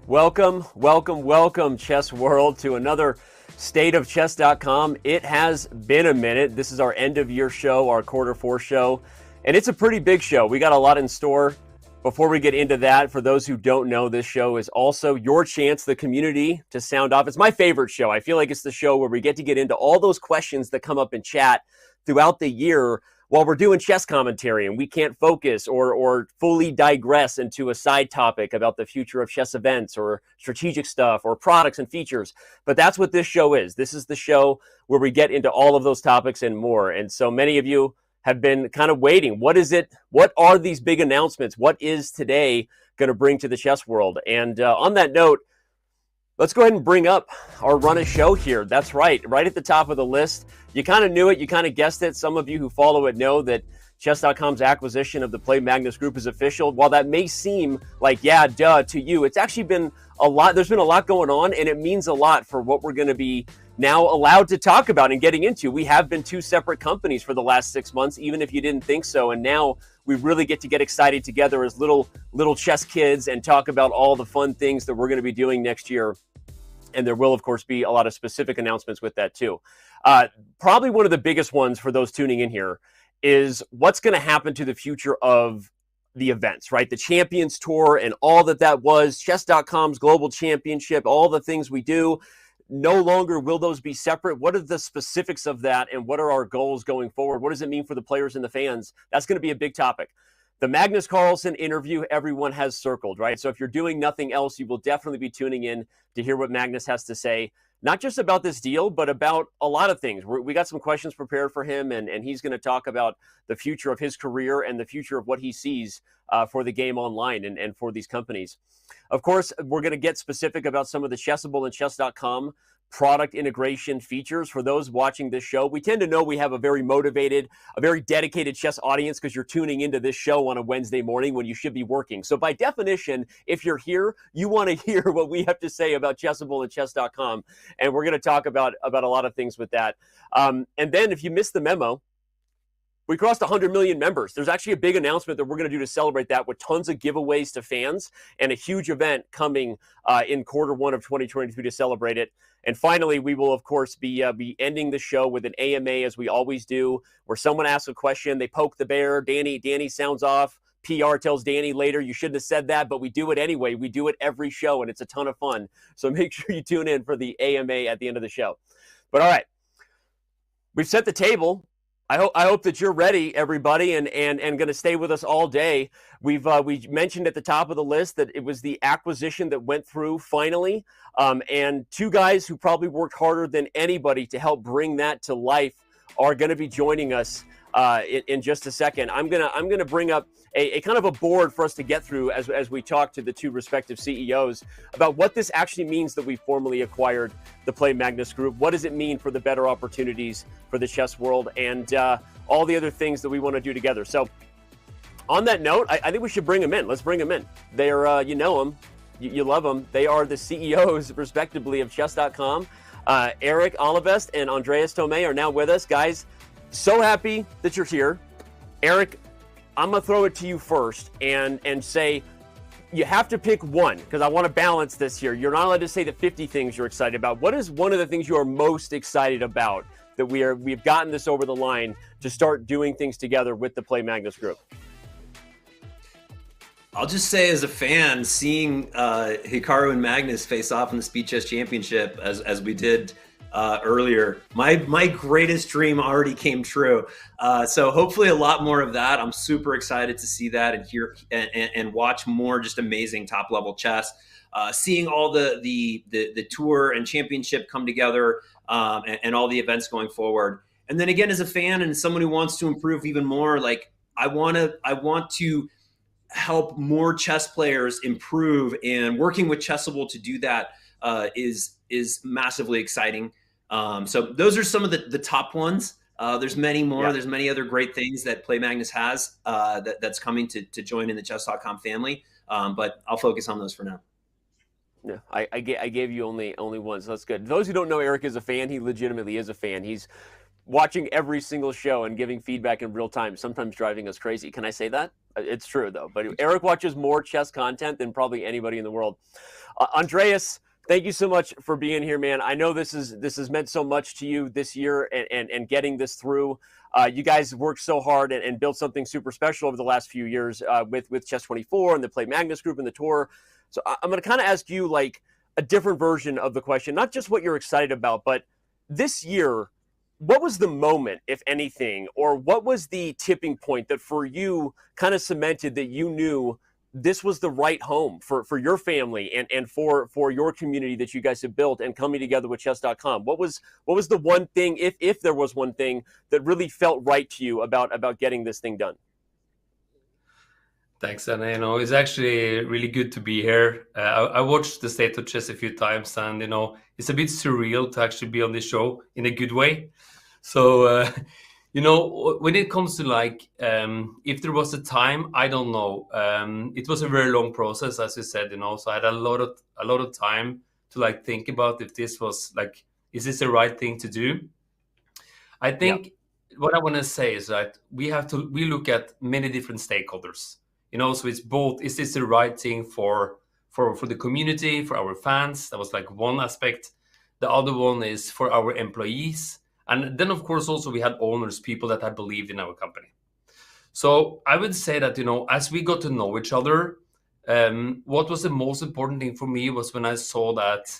Welcome, chess world, to another stateofchess.com. It has been a minute. This is our end of year show, our Q4 show, and it's a pretty big show. We got a lot in store. Before we get into that, for those who don't know, this show is also your chance, the community, to sound off. It's my favorite show. I feel like it's the show where we get to get into all those questions that come up in chat throughout the year while we're doing chess commentary and we can't focus or fully digress into a side topic about the future of chess events or strategic stuff or products and features. But that's what this show is. This is the show where we get into all of those topics and more. And so many of you have been kind of waiting. What is it? What are these big announcements? What is today going to bring to the chess world? And on that note, let's go ahead and bring up our run of show here. That's right at the top of the list. You kind of knew it. You kind of guessed it. Some of you who follow it know that Chess.com's acquisition of the Play Magnus Group is official. While that may seem like, yeah, duh, to you, it's actually been a lot. There's been a lot going on, and it means a lot for what we're going to be now allowed to talk about and getting into. We have been two separate companies for the last 6 months, even if you didn't think so. And now we really get to get excited together as little chess kids and talk about all the fun things that we're going to be doing next year. And there will, of course, be a lot of specific announcements with that, too. Probably one of the biggest ones for those tuning in here is what's going to happen to the future of the events, right? The Champions Tour and all that was, Chess.com's Global Championship, all the things we do. No longer will those be separate. What are the specifics of that, and what are our goals going forward? What does it mean for the players and the fans? That's going to be a big topic. The Magnus Carlsen interview, everyone has circled, right? So if you're doing nothing else, you will definitely be tuning in to hear what Magnus has to say, not just about this deal, but about a lot of things. We got some questions prepared for him, and he's going to talk about the future of his career and the future of what he sees for the game online and for these companies. Of course, we're going to get specific about some of the Chessable and Chess.com product integration features. For those watching this show, we tend to know we have a very motivated, a very dedicated chess audience because you're tuning into this show on a Wednesday morning when you should be working. So by definition, if you're here, you want to hear what we have to say about Chessable and Chess.com. And we're going to talk about a lot of things with that. And then if you missed the memo, we crossed 100 million members. There's actually a big announcement that we're going to do to celebrate that with tons of giveaways to fans and a huge event coming in Q1 of 2023 to celebrate it. And finally, we will, of course, be ending the show with an AMA, as we always do, where someone asks a question, they poke the bear, Danny sounds off, PR tells Danny later, you shouldn't have said that, but we do it anyway. We do it every show, and it's a ton of fun. So make sure you tune in for the AMA at the end of the show. But all right, we've set the table. I hope that you're ready, everybody, and going to stay with us all day. We mentioned at the top of the list that it was the acquisition that went through finally, and two guys who probably worked harder than anybody to help bring that to life are going to be joining us in just a second. I'm gonna bring up a kind of a board for us to get through as we talk to the two respective CEOs about what this actually means that we formally acquired the Play Magnus Group. What does it mean for the better opportunities for the chess world and all the other things that we want to do together. So on that note, I think we should bring them in. Let's bring them in. They're, you know them, you love them. They are the CEOs, respectively, of Chess.com. Eric Olivest and Andreas Tomei are now with us. Guys, so happy that you're here. Eric, I'm going to throw it to you first and say you have to pick one, because I want to balance this here. You're not allowed to say the 50 things you're excited about. What is one of the things you are most excited about that we've gotten this over the line to start doing things together with the Play Magnus group? I'll just say, as a fan, seeing Hikaru and Magnus face off in the Speed Chess Championship as we did earlier, my greatest dream already came true. So hopefully a lot more of that. I'm super excited to see that and hear and watch more just amazing top level chess. Seeing all the tour and championship come together, and all the events going forward. And then again, as a fan and someone who wants to improve even more, like I want to help more chess players improve, and working with Chessable to do that is massively exciting. So those are some of the top ones. There's many more. Yeah. There's many other great things that Play Magnus has that's coming to join in the Chess.com family. But I'll focus on those for now. Yeah, I gave you only one, so that's good. Those who don't know, Eric is a fan. He legitimately is a fan. He's watching every single show and giving feedback in real time, sometimes driving us crazy. Can I say that? It's true, though. But Eric watches more chess content than probably anybody in the world. Andreas, thank you so much for being here, man. I know this has meant so much to you this year and getting this through. You guys worked so hard and built something super special over the last few years with Chess24 and the Play Magnus group and the tour. So I'm going to kind of ask you like a different version of the question, not just what you're excited about, but this year, what was the moment, if anything, or what was the tipping point that for you kind of cemented that you knew this was the right home for your family and for your community that you guys have built and coming together with chess.com? What was the one thing, if there was one thing, that really felt right to you about getting this thing done? Thanks, and it's actually really good to be here. I watched the State of Chess a few times, and it's a bit surreal to actually be on this show in a good way. So, when it comes to like, if there was a time, I don't know. It was a very long process, as you said. So I had a lot of time to like think about if this was like, is this the right thing to do? I think what I want to say is that we look at many different stakeholders. So it's both, is this the right thing for the community, for our fans? That was like one aspect. The other one is for our employees. And then, of course, also we had owners, people that had believed in our company. So I would say that, as we got to know each other, what was the most important thing for me was when I saw that,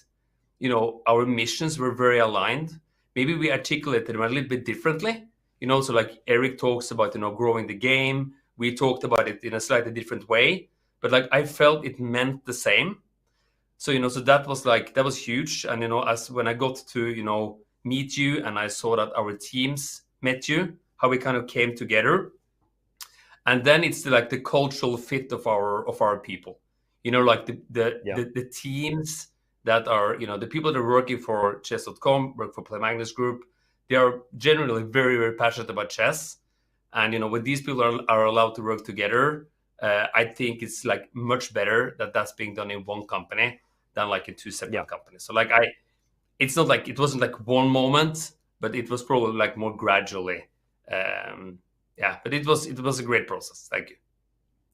our missions were very aligned. Maybe we articulated them a little bit differently. So like Eric talks about, growing the game. We talked about it in a slightly different way, but like I felt it meant the same. So, so that was huge. And, as when I got to, meet you and I saw that our teams met you, how we kind of came together. And then it's the cultural fit of our people, like the teams that are, the people that are working for chess.com, work for Play Magnus Group, they are generally very, very passionate about chess. And, when these people are allowed to work together, I think it's like much better that that's being done in one company than like in two separate companies. So like it's not like, it wasn't like one moment, but it was probably like more gradually. But it was a great process. Thank you.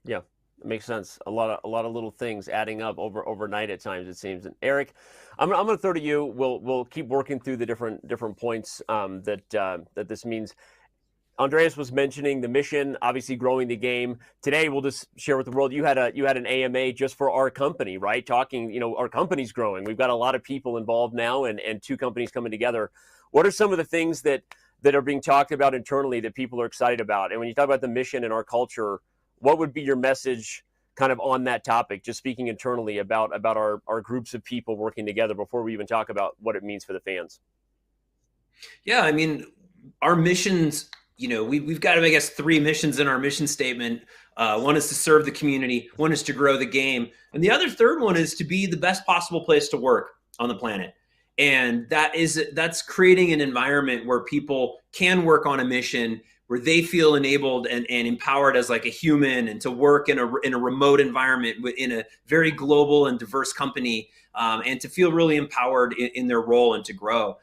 Yeah, it makes sense. A lot of little things adding up overnight at times, it seems. And Eric, I'm going to throw to you. We'll keep working through the different points that this means. Andreas was mentioning the mission, obviously growing the game. Today, we'll just share with the world, you had an AMA just for our company, right? Talking, our company's growing. We've got a lot of people involved now and two companies coming together. What are some of the things that are being talked about internally that people are excited about? And when you talk about the mission and our culture, what would be your message kind of on that topic, just speaking internally about our groups of people working together before we even talk about what it means for the fans? Yeah, I mean, our missions, we've got, I guess, 3 missions in our mission statement. One is to serve the community. One is to grow the game. And the other third one is to be the best possible place to work on the planet. And that's creating an environment where people can work on a mission, where they feel enabled and empowered as like a human, and to work in a remote environment in a very global and diverse company, and to feel really empowered in their role and to grow.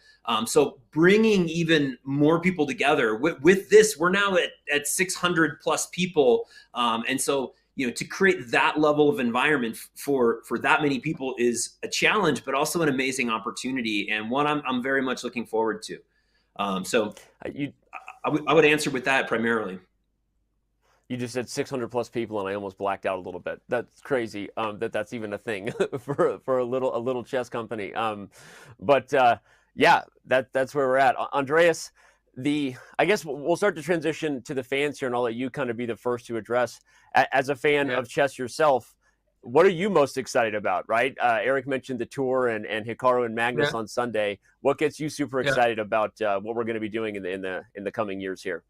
So bringing even more people together with this, we're now at 600 plus people. And so, to create that level of environment for that many people is a challenge, but also an amazing opportunity, and one I'm very much looking forward to. So I would answer with that primarily. You just said 600 plus people, and I almost blacked out a little bit. That's crazy. That's even a thing for a little chess company. But yeah, that's where we're at. Andreas, I guess we'll start to transition to the fans here, and I'll let you kind of be the first to address. As a fan of chess yourself, what are you most excited about? Right, Eric mentioned the tour and Hikaru and Magnus on Sunday. What gets you super excited about what we're going to be doing in the coming years here?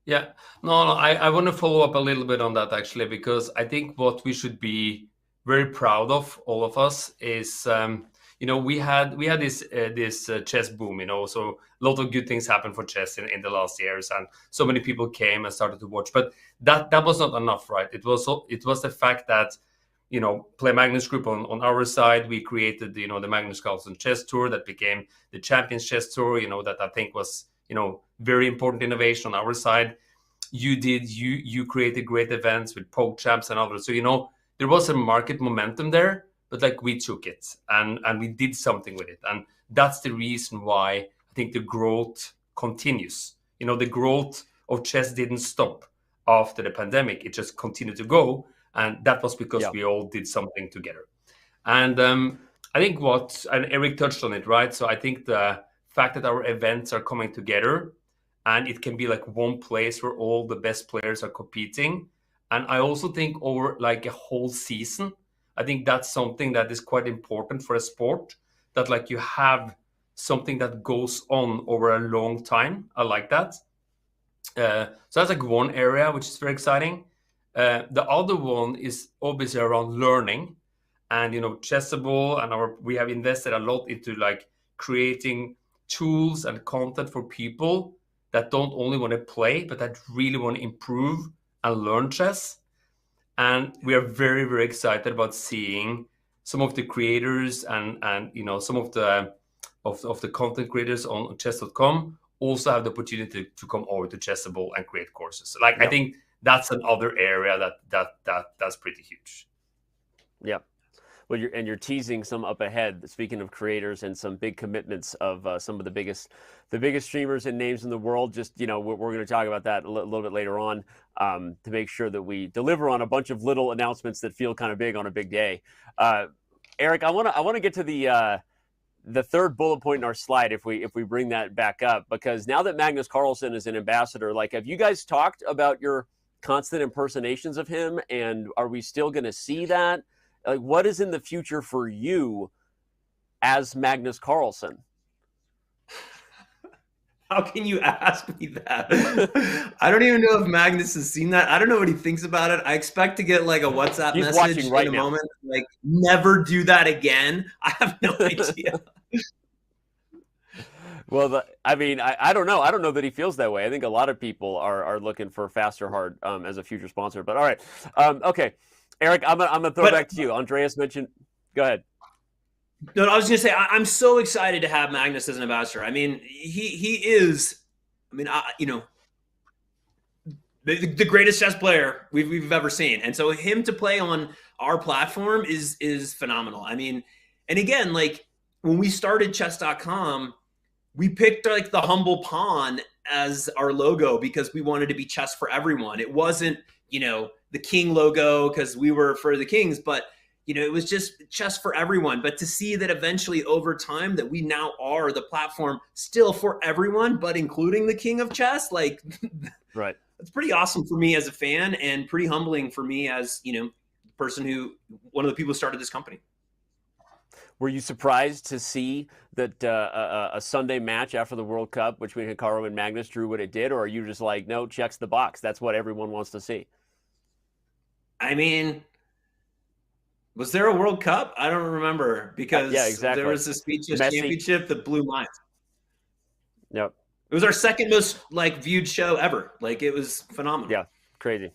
Yeah, no, I want to follow up a little bit on that actually, because I think what we should be very proud of, all of us, is we had this chess boom, so a lot of good things happened for chess in the last years, and so many people came and started to watch. But that was not enough, right? It was the fact that Play Magnus Group on our side, we created the Magnus Carlsen Chess Tour that became the Champions Chess Tour. That I think was very important innovation on our side. You created great events with PogChamps and others. So there was a market momentum there, but we took it and we did something with it, and that's the reason why I think the growth continues. The growth of chess didn't stop after the pandemic; it just continued to go, and that was because we all did something together. And I think and Eric touched on it, right? So I think the fact that our events are coming together, and it can be like one place where all the best players are competing. And I also think over like a whole season, I think that's something that is quite important for a sport, that you have something that goes on over a long time. I like that. So that's like one area which is very exciting. The other one is obviously around learning, and Chessable and we have invested a lot into creating tools and content for people that don't only want to play, but that really want to improve and learn chess. And we are very, very excited about seeing some of the creators and some of the content creators on chess.com also have the opportunity to come over to Chessable and create courses. So I think that's another area that's pretty huge. Yeah. Well, you're teasing some up ahead. Speaking of creators and some big commitments of some of the biggest streamers and names in the world. Just we're going to talk about that a little bit later on, to make sure that we deliver on a bunch of little announcements that feel kind of big on a big day. Eric, I want to get to the third bullet point in our slide, if we bring that back up, because now that Magnus Carlsen is an ambassador, have you guys talked about your constant impersonations of him, and are we still going to see that? What is in the future for you as Magnus Carlsen? How can you ask me that? I don't even know if Magnus has seen that. I don't know what he thinks about it. I expect to get a WhatsApp message in a moment. Never do that again. I have no idea. Well, I don't know. I don't know that he feels that way. I think a lot of people are looking for Faster Hard as a future sponsor. But all right, okay. Eric, I'm gonna throw it back to you. Andreas mentioned. Go ahead. No, I was going to say I'm so excited to have Magnus as an ambassador. He is. The greatest chess player we've ever seen, and so him to play on our platform is phenomenal. And again, when we started Chess.com, we picked the humble pawn as our logo because we wanted to be chess for everyone. It wasn't the king logo because we were for the kings, but it was just chess for everyone. But to see that eventually over time that we now are the platform still for everyone, but including the king of chess, right. It's pretty awesome for me as a fan, and pretty humbling for me as, one of the people who started this company. Were you surprised to see that a Sunday match after the World Cup between Hikaru and Magnus drew what it did, or are you just no, checks the box, that's what everyone wants to see? Was there a World Cup? I don't remember, Yeah, because there exactly. was a Speed Chess Messi. Championship that blew minds. Yep. It was our second most like viewed show ever. Like, it was phenomenal. Yeah. Crazy.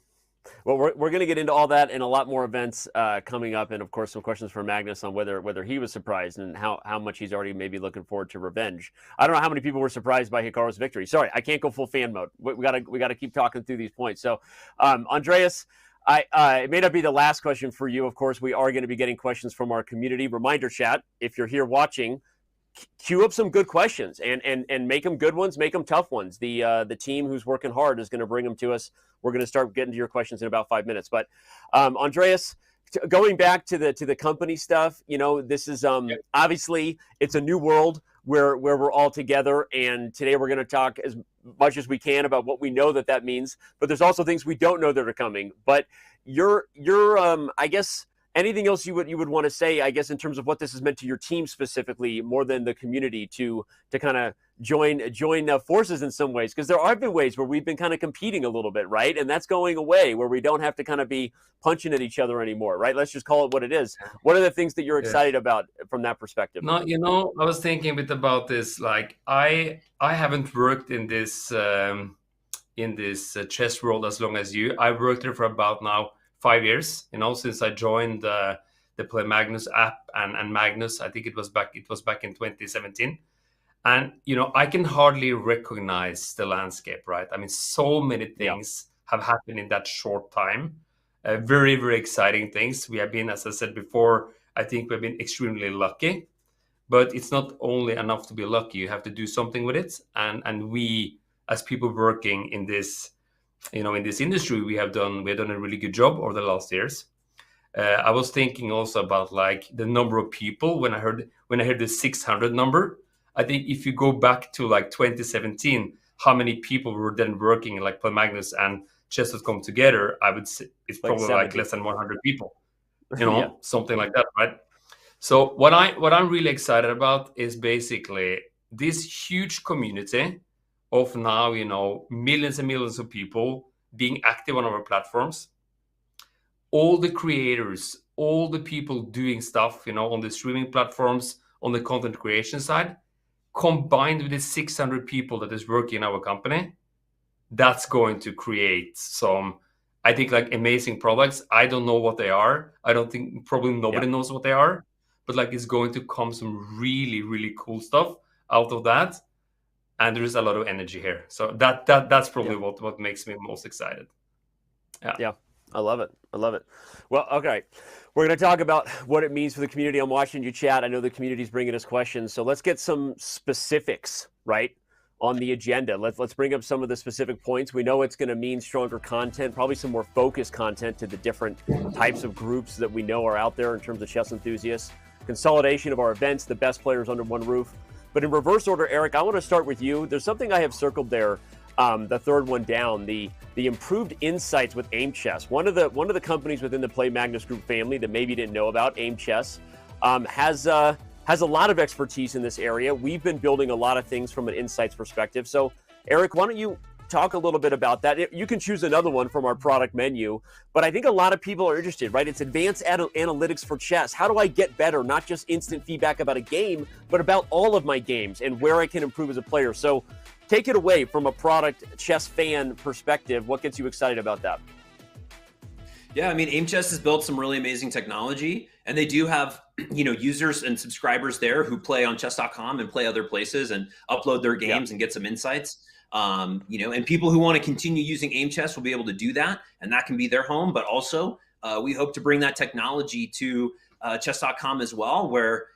Well, we're going to get into all that and a lot more events coming up, and of course some questions for Magnus on whether he was surprised and how much he's already maybe looking forward to revenge. I don't know how many people were surprised by Hikaru's victory. Sorry, I can't go full fan mode. We gotta keep talking through these points. So, Andreas, it may not be the last question for you. Of course, we are going to be getting questions from our community. Reminder chat: if you're here watching, queue up some good questions and make them good ones, make them tough ones. The team who's working hard is going to bring them to us. We're going to start getting to your questions in about 5 minutes. But Andreas, going back to the company stuff, this is obviously it's a new world where we're all together, and today we're going to talk as much as we can about what we know that means. But there's also things we don't know that are coming. But you're I guess anything else you would want to say, I guess, in terms of what this has meant to your team specifically, more than the community, to kind of join forces in some ways? Because there have been ways where we've been kind of competing a little bit, right? And that's going away, where we don't have to kind of be punching at each other anymore, right? Let's just call it what it is. What are the things that you're excited about from that perspective? No, I was thinking a bit about this. Like, I haven't worked in this chess world as long as you. I've worked there for about now 5 years. Since I joined the Play Magnus app and Magnus. I think it was back in 2017. And I can hardly recognize the landscape, right? I mean, so many things have happened in that short time. Very, very exciting things. We have been, as I said before, I think we've been extremely lucky. But it's not only enough to be lucky. You have to do something with it. And we, as people working in this, in this industry, we have done a really good job over the last years. I was thinking also about like the number of people when I heard the 600 number. I think if you go back to like 2017, how many people were then working like Play Magnus and Chess.com together? I would say it's probably like less than 100 people, something like that, right? So what I'm really excited about is basically this huge community of now, millions and millions of people being active on our platforms. All the creators, all the people doing stuff, on the streaming platforms, on the content creation side, combined with the 600 people that is working in our company, that's going to create some, I think, like amazing products. I don't know what they are. I don't think probably nobody knows what they are, but like it's going to come some really, really cool stuff out of that. And there is a lot of energy here. So that's probably what makes me most excited. Yeah. I love it. Well, okay. We're going to talk about what it means for the community. I'm watching you chat. I know the community's bringing us questions. So let's get some specifics, right, on the agenda. Let's bring up some of the specific points. We know it's going to mean stronger content, probably some more focused content to the different types of groups that we know are out there in terms of chess enthusiasts. Consolidation of our events, the best players under one roof. But in reverse order, Eric, I want to start with you. There's something I have circled there. The third one down, the improved insights with Aim Chess. One of the companies within the Play Magnus Group family that maybe you didn't know about, Aim Chess, has a lot of expertise in this area. We've been building a lot of things from an insights perspective. So, Eric, why don't you talk a little bit about that? You can choose another one from our product menu, but I think a lot of people are interested, right? It's advanced analytics for chess. How do I get better? Not just instant feedback about a game, but about all of my games and where I can improve as a player. So, take it away from a product chess fan perspective. What gets you excited about that? Yeah, I mean, Aim Chess has built some really amazing technology, and they do have, users and subscribers there who play on chess.com and play other places and upload their games and get some insights. And people who want to continue using Aim Chess will be able to do that, and that can be their home. But also, we hope to bring that technology to chess.com as well, where,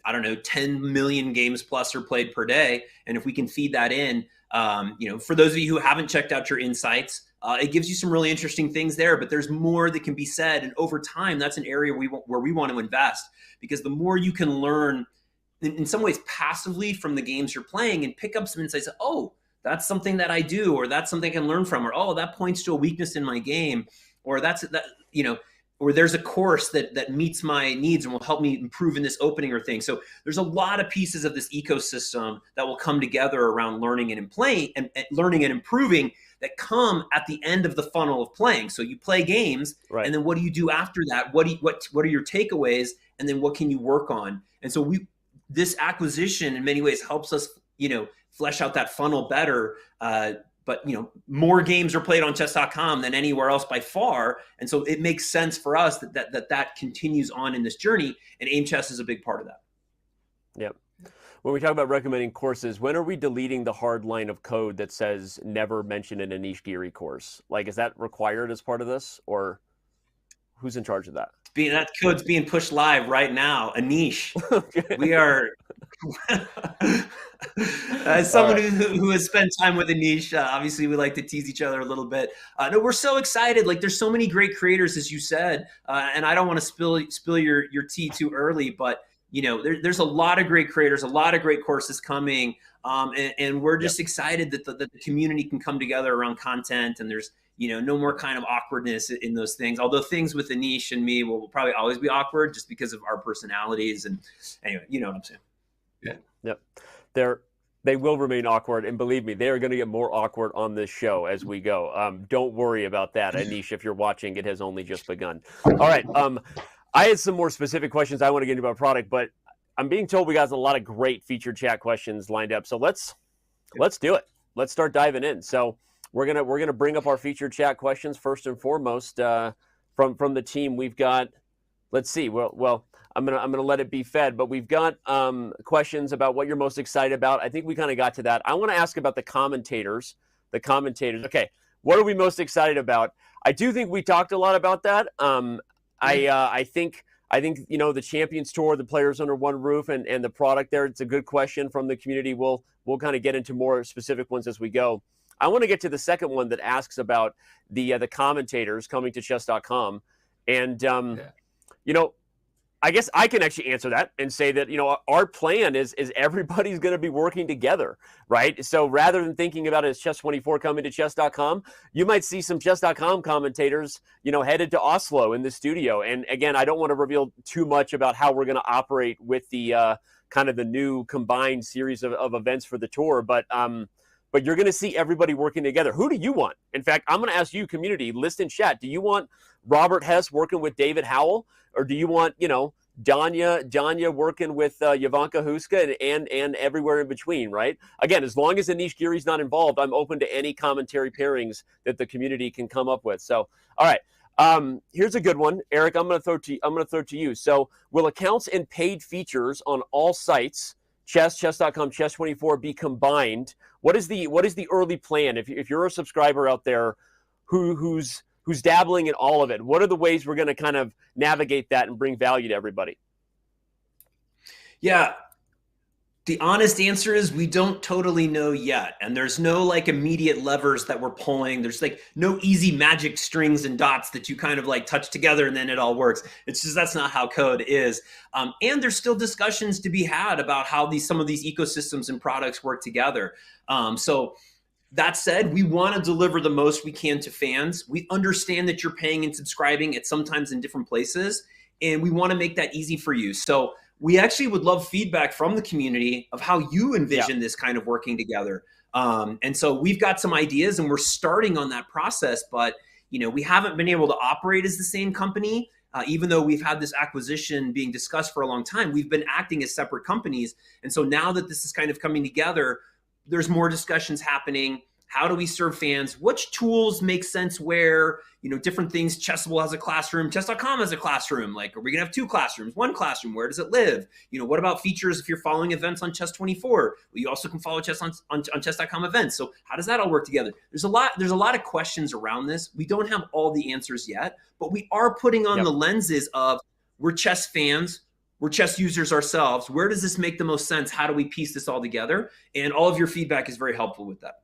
I don't know, 10 million games plus are played per day. And if we can feed that in, for those of you who haven't checked out your insights, it gives you some really interesting things there, but there's more that can be said. And over time, that's an area where we want to invest, because the more you can learn in some ways passively from the games you're playing and pick up some insights, oh, that's something that I do, or that's something I can learn from, or, oh, that points to a weakness in my game, or or there's a course that meets my needs and will help me improve in this opening or thing. So there's a lot of pieces of this ecosystem that will come together around learning and playing and learning and improving that come at the end of the funnel of playing. So you play games, Right. and then what do you do after that? What are your takeaways, and then what can you work on? And so this acquisition in many ways helps us, flesh out that funnel better. But more games are played on chess.com than anywhere else by far, and so it makes sense for us that continues on in this journey, and Aim Chess is a big part of that. Yep. When we talk about recommending courses, when are we deleting the hard line of code that says never mention an Anish Giri course? Like, is that required as part of this, or who's in charge of that? That code's being pushed live right now. Anish, we are. As someone who has spent time with Anish, obviously we like to tease each other a little bit. No, we're so excited. Like, there's so many great creators, as you said, and I don't want to spill your tea too early, but there's a lot of great creators, a lot of great courses coming, and we're just excited that the community can come together around content, and there's no more kind of awkwardness in those things. Although things with Anish and me will probably always be awkward just because of our personalities. And anyway, you know what I'm saying. Yeah. Yep. They will remain awkward, and believe me, they are going to get more awkward on this show as we go. Don't worry about that, Anish. If you're watching, it has only just begun. All right. I had some more specific questions I want to get into about product, but I'm being told we got a lot of great featured chat questions lined up. So let's do it. Let's start diving in. So we're gonna bring up our featured chat questions first and foremost from the team. We've got, let's see. Well. I'm gonna let it be fed, but we've got questions about what you're most excited about. I think we kind of got to that. I want to ask about the commentators. Okay, what are we most excited about? I do think we talked a lot about that. I think the Champions Tour, the players under one roof, and the product there. It's a good question from the community. We'll kind of get into more specific ones as we go. I want to get to the second one that asks about the commentators coming to chess.com, and I guess I can actually answer that and say that, our plan is everybody's going to be working together, right? So rather than thinking about it as Chess24 coming to chess.com, you might see some chess.com commentators, headed to Oslo in the studio. And again, I don't want to reveal too much about how we're going to operate with the kind of the new combined series of events for the tour, but you're going to see everybody working together. Who do you want? In fact, I'm going to ask you, community, list in chat. Do you want Robert Hess working with David Howell? Or do you want, Danya working with Jovanka Huska and everywhere in between, right? Again, as long as Anish Giri's not involved, I'm open to any commentary pairings that the community can come up with. So, all right. Here's a good one. Eric, I'm going to throw it to you. So will accounts and paid features on all sites, chess.com, chess24, be combined? What is the early plan? If you're a subscriber out there who's dabbling in all of it, what are the ways we're going to kind of navigate that and bring value to everybody? Yeah. The honest answer is we don't totally know yet. And there's no immediate levers that we're pulling. There's no easy magic strings and dots that you kind of touch together and then it all works. It's just, that's not how code is. And there's still discussions to be had about how some of these ecosystems and products work together. So that said, we want to deliver the most we can to fans. We understand that you're paying and subscribing at sometimes in different places, and we want to make that easy for you. So we actually would love feedback from the community of how you envision this kind of working together. And so we've got some ideas, and we're starting on that process, but we haven't been able to operate as the same company. Even though we've had this acquisition being discussed for a long time, we've been acting as separate companies. And so now that this is kind of coming together, there's more discussions happening. How do we serve fans? Which tools make sense where, different things. Chessable has a classroom. Chess.com has a classroom. Are we going to have two classrooms, one classroom? Where does it live? What about features if you're following events on Chess24? Well, you also can follow chess on chess.com events. So how does that all work together? There's a lot of questions around this. We don't have all the answers yet, but we are putting on the lenses of, we're chess fans. We're chess users ourselves. Where does this make the most sense? How do we piece this all together? And all of your feedback is very helpful with that.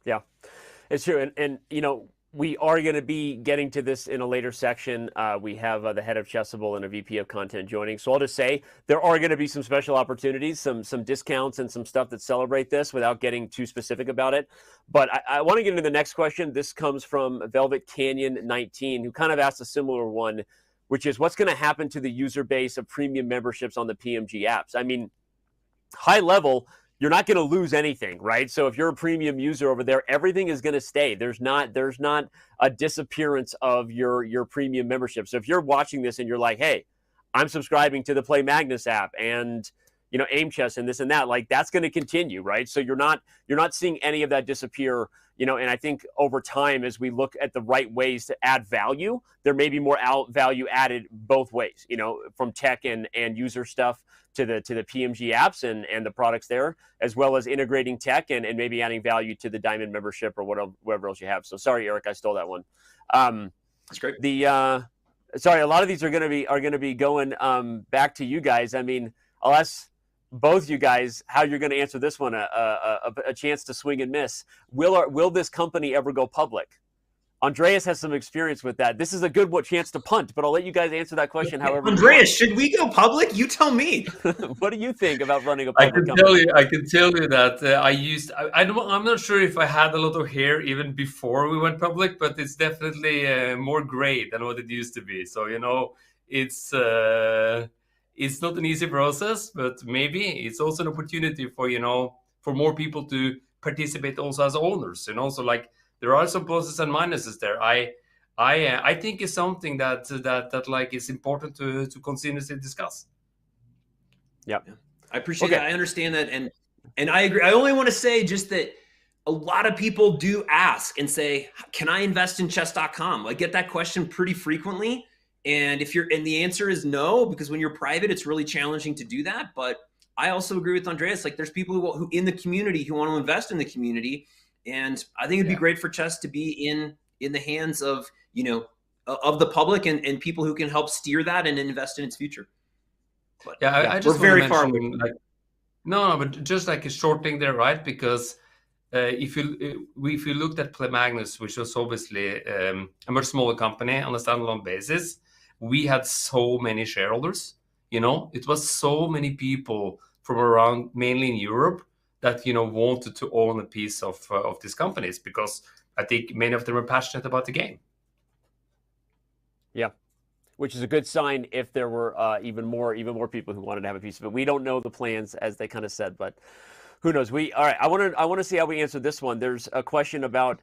Yeah, it's true. And we are going to be getting to this in a later section. We have the head of Chessable and a VP of content joining. So I'll just say there are going to be some special opportunities, some discounts and some stuff that celebrate this without getting too specific about it. But I want to get into the next question. This comes from Velvet Canyon 19, who kind of asked a similar one, which is what's going to happen to the user base of premium memberships on the PMG apps? I mean, high level, you're not going to lose anything, right? So if you're a premium user over there, everything is going to stay. There's not a disappearance of your premium membership. So if you're watching this and you're like, hey, I'm subscribing to the Play Magnus app and Aim Chess and this and that, like that's going to continue, right? So you're not seeing any of that disappear, and I think over time, as we look at the right ways to add value, there may be more value added both ways, from tech and user stuff to the PMG apps and the products there, as well as integrating tech and maybe adding value to the Diamond membership or whatever else you have. So sorry, Eric, I stole that one. That's great. Sorry, a lot of these are going to be going back to you guys. I mean, I'll ask both you guys how you're going to answer this one. A chance to swing and miss. Will this company ever go public? Andreas has some experience with that. This is a good chance to punt, but I'll let you guys answer that question. However, Andreas, should we go public? You tell me. What do you think about running a public company? I can tell you that I'm not sure if I had a lot of hair even before we went public, but it's definitely more gray than what it used to be. So it's not an easy process, but maybe it's also an opportunity for more people to participate also as owners. So like there are some pluses and minuses there. I think it's something that like is important to continuously discuss. Yeah, I appreciate that. I understand that, and I agree. I only want to say just that a lot of people do ask and say, "Can I invest in chess.com?" I get that question pretty frequently, and the answer is no, because when you're private, it's really challenging to do that. But I also agree with Andreas. Like, there's people who in the community who want to invest in the community. And I think it'd be great for chess to be in the hands of, of the public and people who can help steer that and invest in its future. But, I just we're very far away. But just like a short thing there, right? Because if you looked at Play Magnus, which was obviously a much smaller company on a standalone basis, we had so many shareholders. It was so many people from around, mainly in Europe, that wanted to own a piece of these companies, because I think many of them are passionate about the game. Yeah, which is a good sign if there were even more people who wanted to have a piece of it. We don't know the plans, as they kind of said, but who knows? All right. I want to see how we answer this one. There's a question about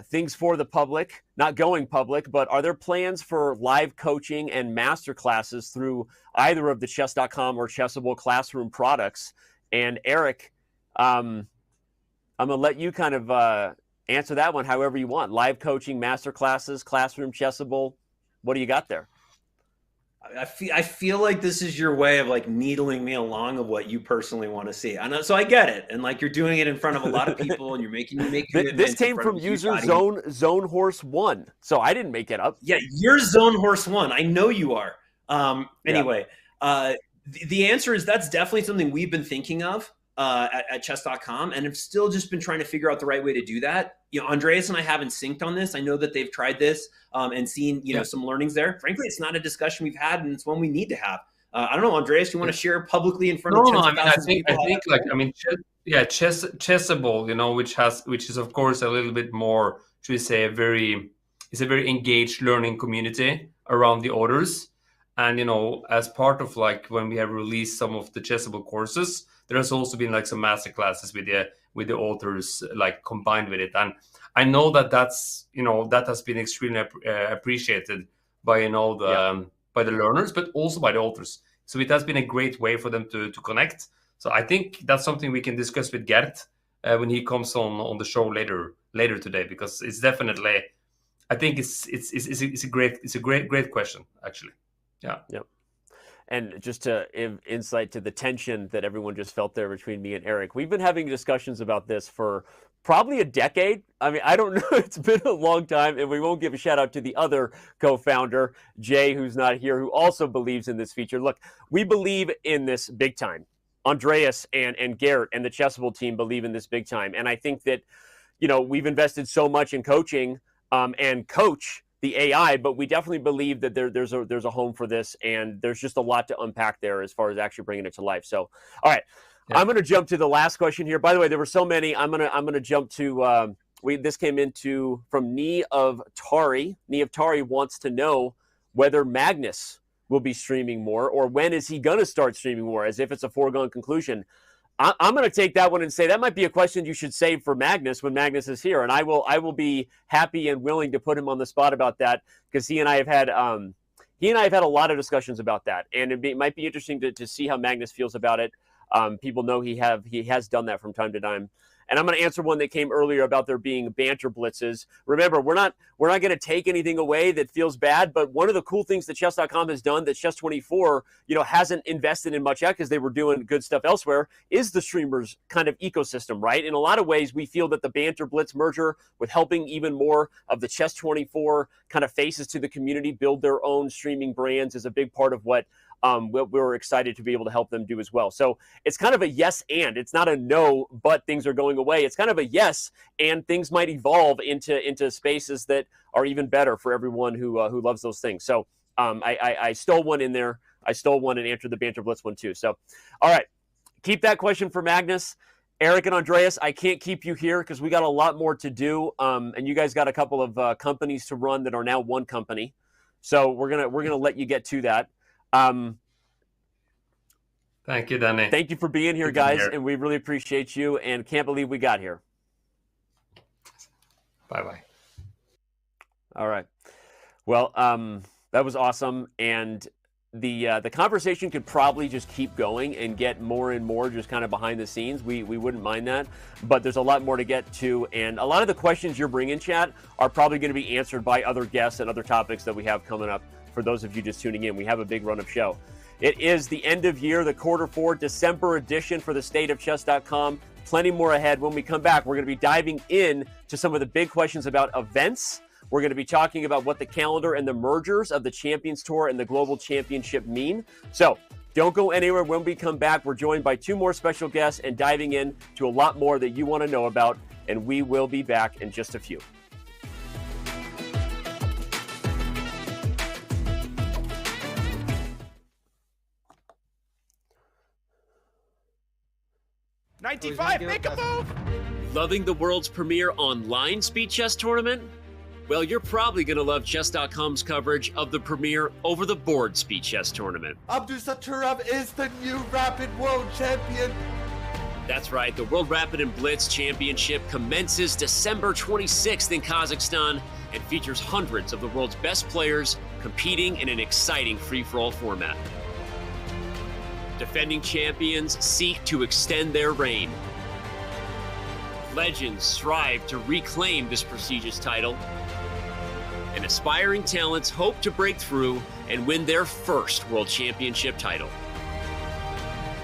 things for the public, not going public, but are there plans for live coaching and master classes through either of the chess.com or Chessable classroom products? And Eric, I'm going to let you kind of answer that one however you want. Live coaching, master classes, classroom, Chessable. What do you got there? I feel like this is your way of like needling me along of what you personally want to see. So I get it. And like you're doing it in front of a lot of people and you're making this came from user Zone Horse 1. So I didn't make it up. Yeah, you're Zone Horse 1. I know you are. Anyway, the answer is that's definitely something we've been thinking of at chess.com, and have still just been trying to figure out the right way to do that. Andreas and I haven't synced on this. I know that they've tried this and seen some learnings there. Frankly, it's not a discussion we've had, and it's one we need to have. I don't know, Andreas, you want to share publicly in front of Chessable, which is of course a little bit more, should we say, it's a very engaged learning community around the authors. And as part of like when we have released some of the Chessable courses, there has also been like some master classes with the authors like combined with it. And I know that's that has been extremely appreciated by by the learners, but also by the authors. So it has been a great way for them to connect. So I think that's something we can discuss with Gert when he comes on the show later today, because it's definitely, I think it's a great question actually. Yeah. Yep. And just to insight to the tension that everyone just felt there between me and Eric, we've been having discussions about this for probably a decade. I mean, I don't know. It's been a long time, and we won't give a shout out to the other co-founder, Jay, who's not here, who also believes in this feature. Look, we believe in this big time. Andreas and Garrett and the Chessable team believe in this big time. And I think that, we've invested so much in coaching and coach the AI, but we definitely believe that there's a home for this, and there's just a lot to unpack there as far as actually bringing it to life. So, all right, yeah. I'm going to jump to the last question here. By the way, there were so many. I'm gonna jump to this came into from Knee of Tari. Knee of Tari wants to know whether Magnus will be streaming more, or when is he going to start streaming more, as if it's a foregone conclusion. I'm going to take that one and say that might be a question you should save for Magnus when Magnus is here, and I will be happy and willing to put him on the spot about that, because he and I have had a lot of discussions about that, and it might be interesting to see how Magnus feels about it. People know he has done that from time to time. And I'm going to answer one that came earlier about there being banter blitzes. Remember, we're not going to take anything away that feels bad, but one of the cool things that chess.com has done that Chess24, hasn't invested in much yet, because they were doing good stuff elsewhere, is the streamers kind of ecosystem, right? In a lot of ways, we feel that the banter blitz merger, with helping even more of the Chess24 kind of faces to the community build their own streaming brands, is a big part of what we're excited to be able to help them do as well. So it's kind of a yes and. It's not a no, but things are going away. It's kind of a yes, and things might evolve into spaces that are even better for everyone who loves those things. So I stole one in there. I stole one and answered the Banter Blitz one too. So, all right, keep that question for Magnus. Eric and Andreas, I can't keep you here because we got a lot more to do, and you guys got a couple of companies to run that are now one company. So we're gonna let you get to that. Thank you, Danny. Thank you for being here, guys, and we really appreciate you, and can't believe we got here. Bye-bye. All right. Well, that was awesome, and the conversation could probably just keep going and get more and more just kind of behind the scenes. We wouldn't mind that, but there's a lot more to get to, and a lot of the questions you're bringing, chat, are probably going to be answered by other guests and other topics that we have coming up. For those of you just tuning in, we have a big run of show. It is the end of year, the Q4 December edition for the stateofchess.com. Plenty more ahead. When we come back, we're going to be diving in to some of the big questions about events. We're going to be talking about what the calendar and the mergers of the Champions Tour and the Global Championship mean. So don't go anywhere. When we come back, we're joined by 2 more special guests and diving in to a lot more that you want to know about. And we will be back in just a few. Make a move! Loving the world's premier online speed chess tournament? Well, you're probably going to love Chess.com's coverage of the premier over-the-board speed chess tournament. Abdusatturov is the new Rapid World Champion! That's right, the World Rapid and Blitz Championship commences December 26th in Kazakhstan and features hundreds of the world's best players competing in an exciting free-for-all format. Defending champions seek to extend their reign. Legends strive to reclaim this prestigious title. And aspiring talents hope to break through and win their first World Championship title.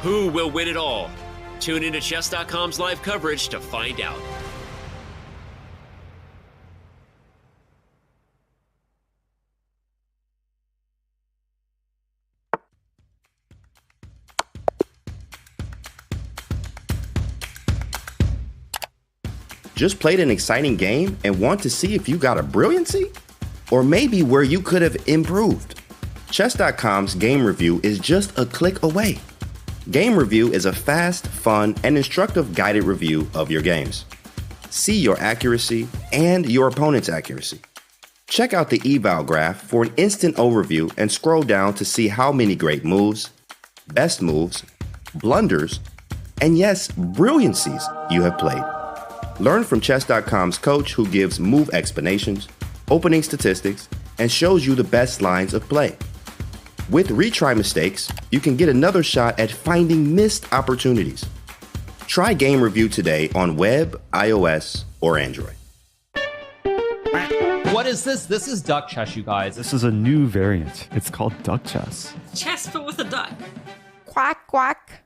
Who will win it all? Tune into Chess.com's live coverage to find out. Just played an exciting game and want to see if you got a brilliancy? Or maybe where you could have improved? Chess.com's Game Review is just a click away. Game Review is a fast, fun, and instructive guided review of your games. See your accuracy and your opponent's accuracy. Check out the eval graph for an instant overview and scroll down to see how many great moves, best moves, blunders, and yes, brilliancies you have played. Learn from Chess.com's coach who gives move explanations, opening statistics, and shows you the best lines of play. With retry mistakes, you can get another shot at finding missed opportunities. Try Game Review today on web, iOS, or Android. What is this? This is duck chess, you guys. This is a new variant. It's called duck chess. Chess, but with a duck. Quack, quack.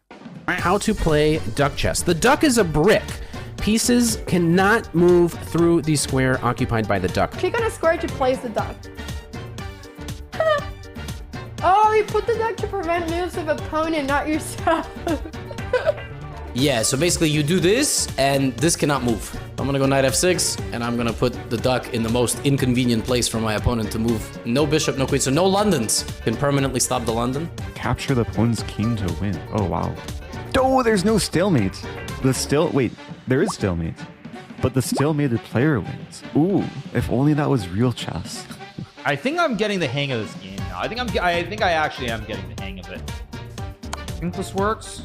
How to play duck chess. The duck is a brick. Pieces cannot move through the square occupied by the duck. Click on a square to place the duck. Oh, you put the duck to prevent moves of opponent, not yourself. Yeah, so basically you do this, and this cannot move. I'm gonna go knight f6, and I'm gonna put the duck in the most inconvenient place for my opponent to move. No bishop, no queen, so no Londons. Can permanently stop the London. Capture the opponent's king to win. Oh, wow. Oh, there's no stalemate. Wait, there is stalemate. But the stalemated player wins. Ooh, if only that was real chess. I think I'm getting the hang of this game now. I think I actually am getting the hang of it. I think this works.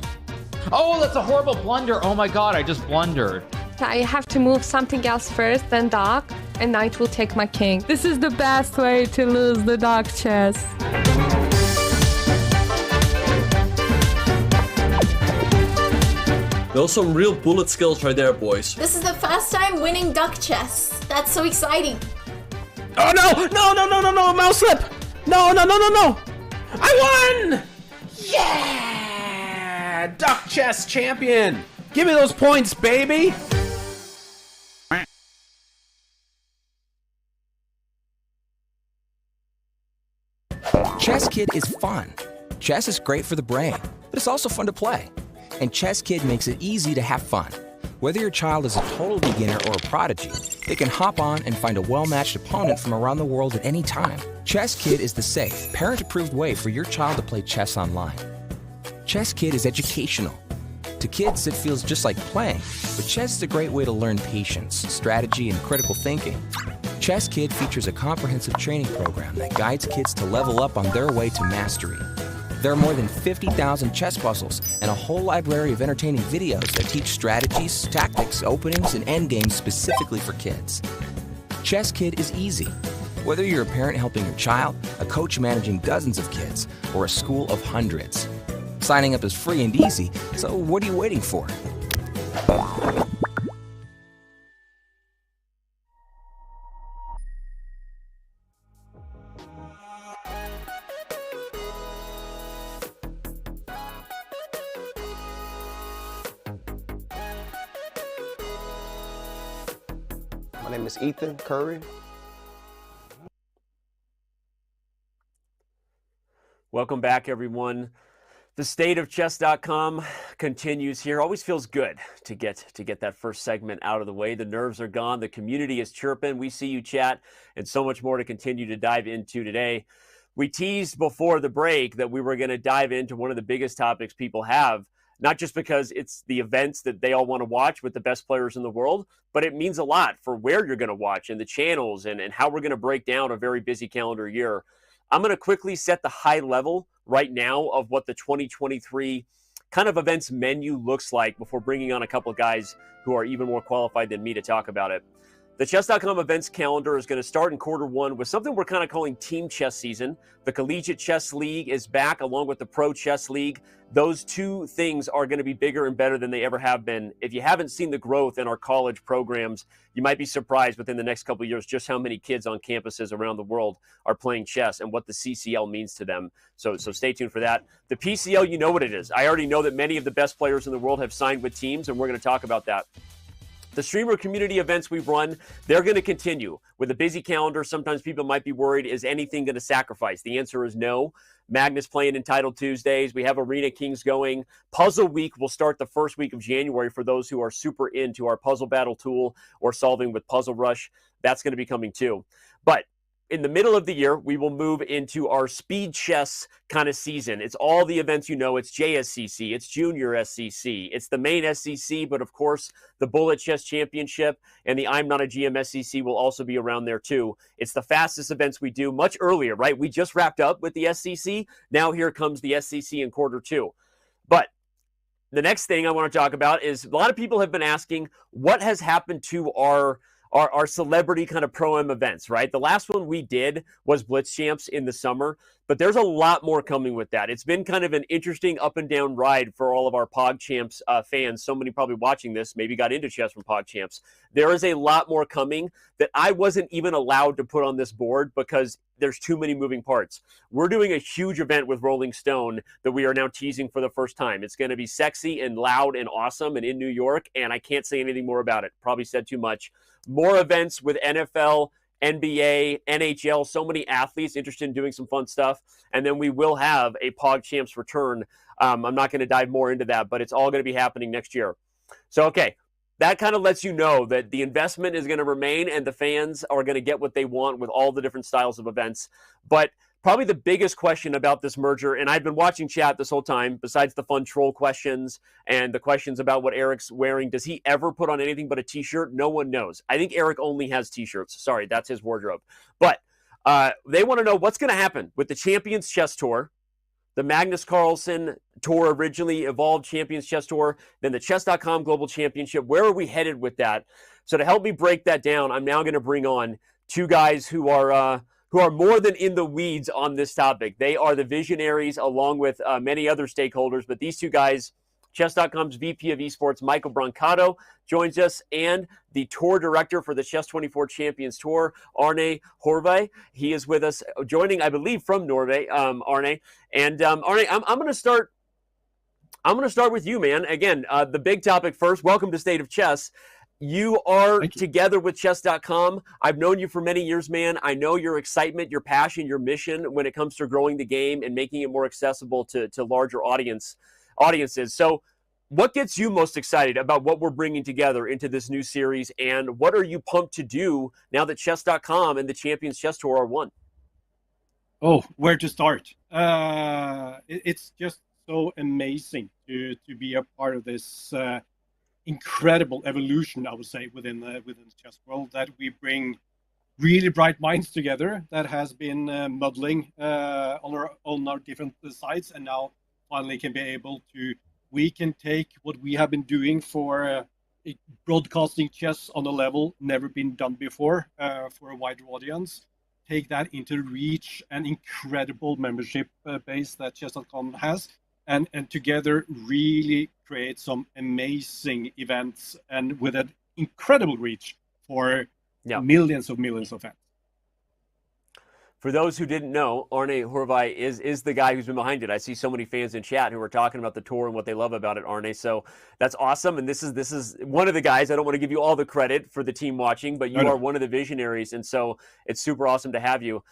Oh, that's a horrible blunder. Oh my god, I just blundered. I have to move something else first, then dark, and knight will take my king. This is the best way to lose the dark chess. Those some real bullet skills right there, boys. This is the first time winning duck chess. That's so exciting. Oh no, mouse slip. No. I won! Yeah! Duck chess champion. Give me those points, baby. Chess Kid is fun. Chess is great for the brain, but it's also fun to play. And Chess Kid makes it easy to have fun. Whether your child is a total beginner or a prodigy, they can hop on and find a well-matched opponent from around the world at any time. Chess Kid is the safe, parent-approved way for your child to play chess online. Chess Kid is educational. To kids, it feels just like playing, but chess is a great way to learn patience, strategy, and critical thinking. Chess Kid features a comprehensive training program that guides kids to level up on their way to mastery. There are more than 50,000 chess puzzles and a whole library of entertaining videos that teach strategies, tactics, openings, and endgames specifically for kids. Chess Kid is easy. Whether you're a parent helping your child, a coach managing dozens of kids, or a school of hundreds. Signing up is free and easy, so what are you waiting for? My name is Ethan Curry. Welcome back, everyone. The state of chess.com continues here. Always feels good to get that first segment out of the way. The nerves are gone. The community is chirping. We see you chat, and so much more to continue to dive into today. We teased before the break that we were going to dive into one of the biggest topics people have, not just because it's the events that they all want to watch with the best players in the world, but it means a lot for where you're going to watch and the channels and how we're going to break down a very busy calendar year. I'm going to quickly set the high level right now of what the 2023 kind of events menu looks like before bringing on a couple of guys who are even more qualified than me to talk about it. The Chess.com events calendar is going to start in Q1 with something we're kind of calling Team Chess Season. The Collegiate Chess League is back along with the Pro Chess League. Those two things are going to be bigger and better than they ever have been. If you haven't seen the growth in our college programs, you might be surprised within the next couple of years just how many kids on campuses around the world are playing chess and what the CCL means to them. So stay tuned for that. The PCL, you know what it is. I already know that many of the best players in the world have signed with teams, and we're going to talk about that. The streamer community events we've run, they're going to continue. With a busy calendar, sometimes people might be worried, is anything going to sacrifice? The answer is no. Magnus playing Entitled Tuesdays. We have Arena Kings going. Puzzle Week will start the first week of January for those who are super into our puzzle battle tool or solving with Puzzle Rush. That's going to be coming too. But in the middle of the year, we will move into our speed chess kind of season. It's all the events you know. It's JSCC, it's Junior SCC, it's the main SCC, but of course, the Bullet Chess Championship and the I'm Not a GM SCC will also be around there too. It's the fastest events we do much earlier, right? We just wrapped up with the SCC. Now here comes the SCC in Q2. But the next thing I want to talk about is a lot of people have been asking what has happened to our celebrity kind of pro-am events, right? The last one we did was Blitz Champs in the summer, but there's a lot more coming with that. It's been kind of an interesting up and down ride for all of our PogChamps fans. So many probably watching this maybe got into chess from PogChamps. There is a lot more coming that I wasn't even allowed to put on this board because there's too many moving parts. We're doing a huge event with Rolling Stone that we are now teasing for the first time. It's going to be sexy and loud and awesome and in New York, and I can't say anything more about it. Probably said too much. More events with NFL NBA, NHL, so many athletes interested in doing some fun stuff. And then we will have a Pog Champs return. I'm not going to dive more into that, but it's all going to be happening next year. So, okay, that kind of lets you know that the investment is going to remain and the fans are going to get what they want with all the different styles of events. But probably the biggest question about this merger, and I've been watching chat this whole time, besides the fun troll questions and the questions about what Eric's wearing, does he ever put on anything but a t-shirt? No one knows. I think Eric only has t-shirts. Sorry, that's his wardrobe. But they want to know what's going to happen with the Champions Chess Tour, the Magnus Carlsen Tour, originally evolved Champions Chess Tour, then the Chess.com Global Championship. Where are we headed with that? So to help me break that down, I'm now going to bring on two guys who are more than in the weeds on this topic. They are the visionaries along with many other stakeholders, but these two guys, Chess.com's VP of Esports, Michael Brancato, joins us, and the tour director for the Chess24 Champions Tour, Arne Horvei. He is with us, joining, I believe, from Norway, Arne. And Arne, I'm going to start. I'm going to start with you, man. Again, the big topic first. Welcome to State of Chess. You are together with Chess.com. I've known you for many years, man. I know your excitement, your passion, your mission when it comes to growing the game and making it more accessible to larger audiences. So what gets you most excited about what we're bringing together into this new series, and what are you pumped to do now that Chess.com and the Champions Chess Tour are one? Oh, where to start? It's just so amazing to be a part of this incredible evolution, I would say, within the chess world, that we bring really bright minds together that has been muddling on our different sides, and now finally can be able to, we can take what we have been doing for broadcasting chess on a level never been done before for a wider audience, take that into reach an incredible membership base that chess.com has, and together really create some amazing events, and with an incredible reach for millions of fans. For those who didn't know, Arne Horvei is the guy who's been behind it. I see so many fans in chat who are talking about the tour and what they love about it, Arne. So that's awesome. And this is one of the guys. I don't want to give you all the credit for the team watching, but you are one of the visionaries. And so it's super awesome to have you.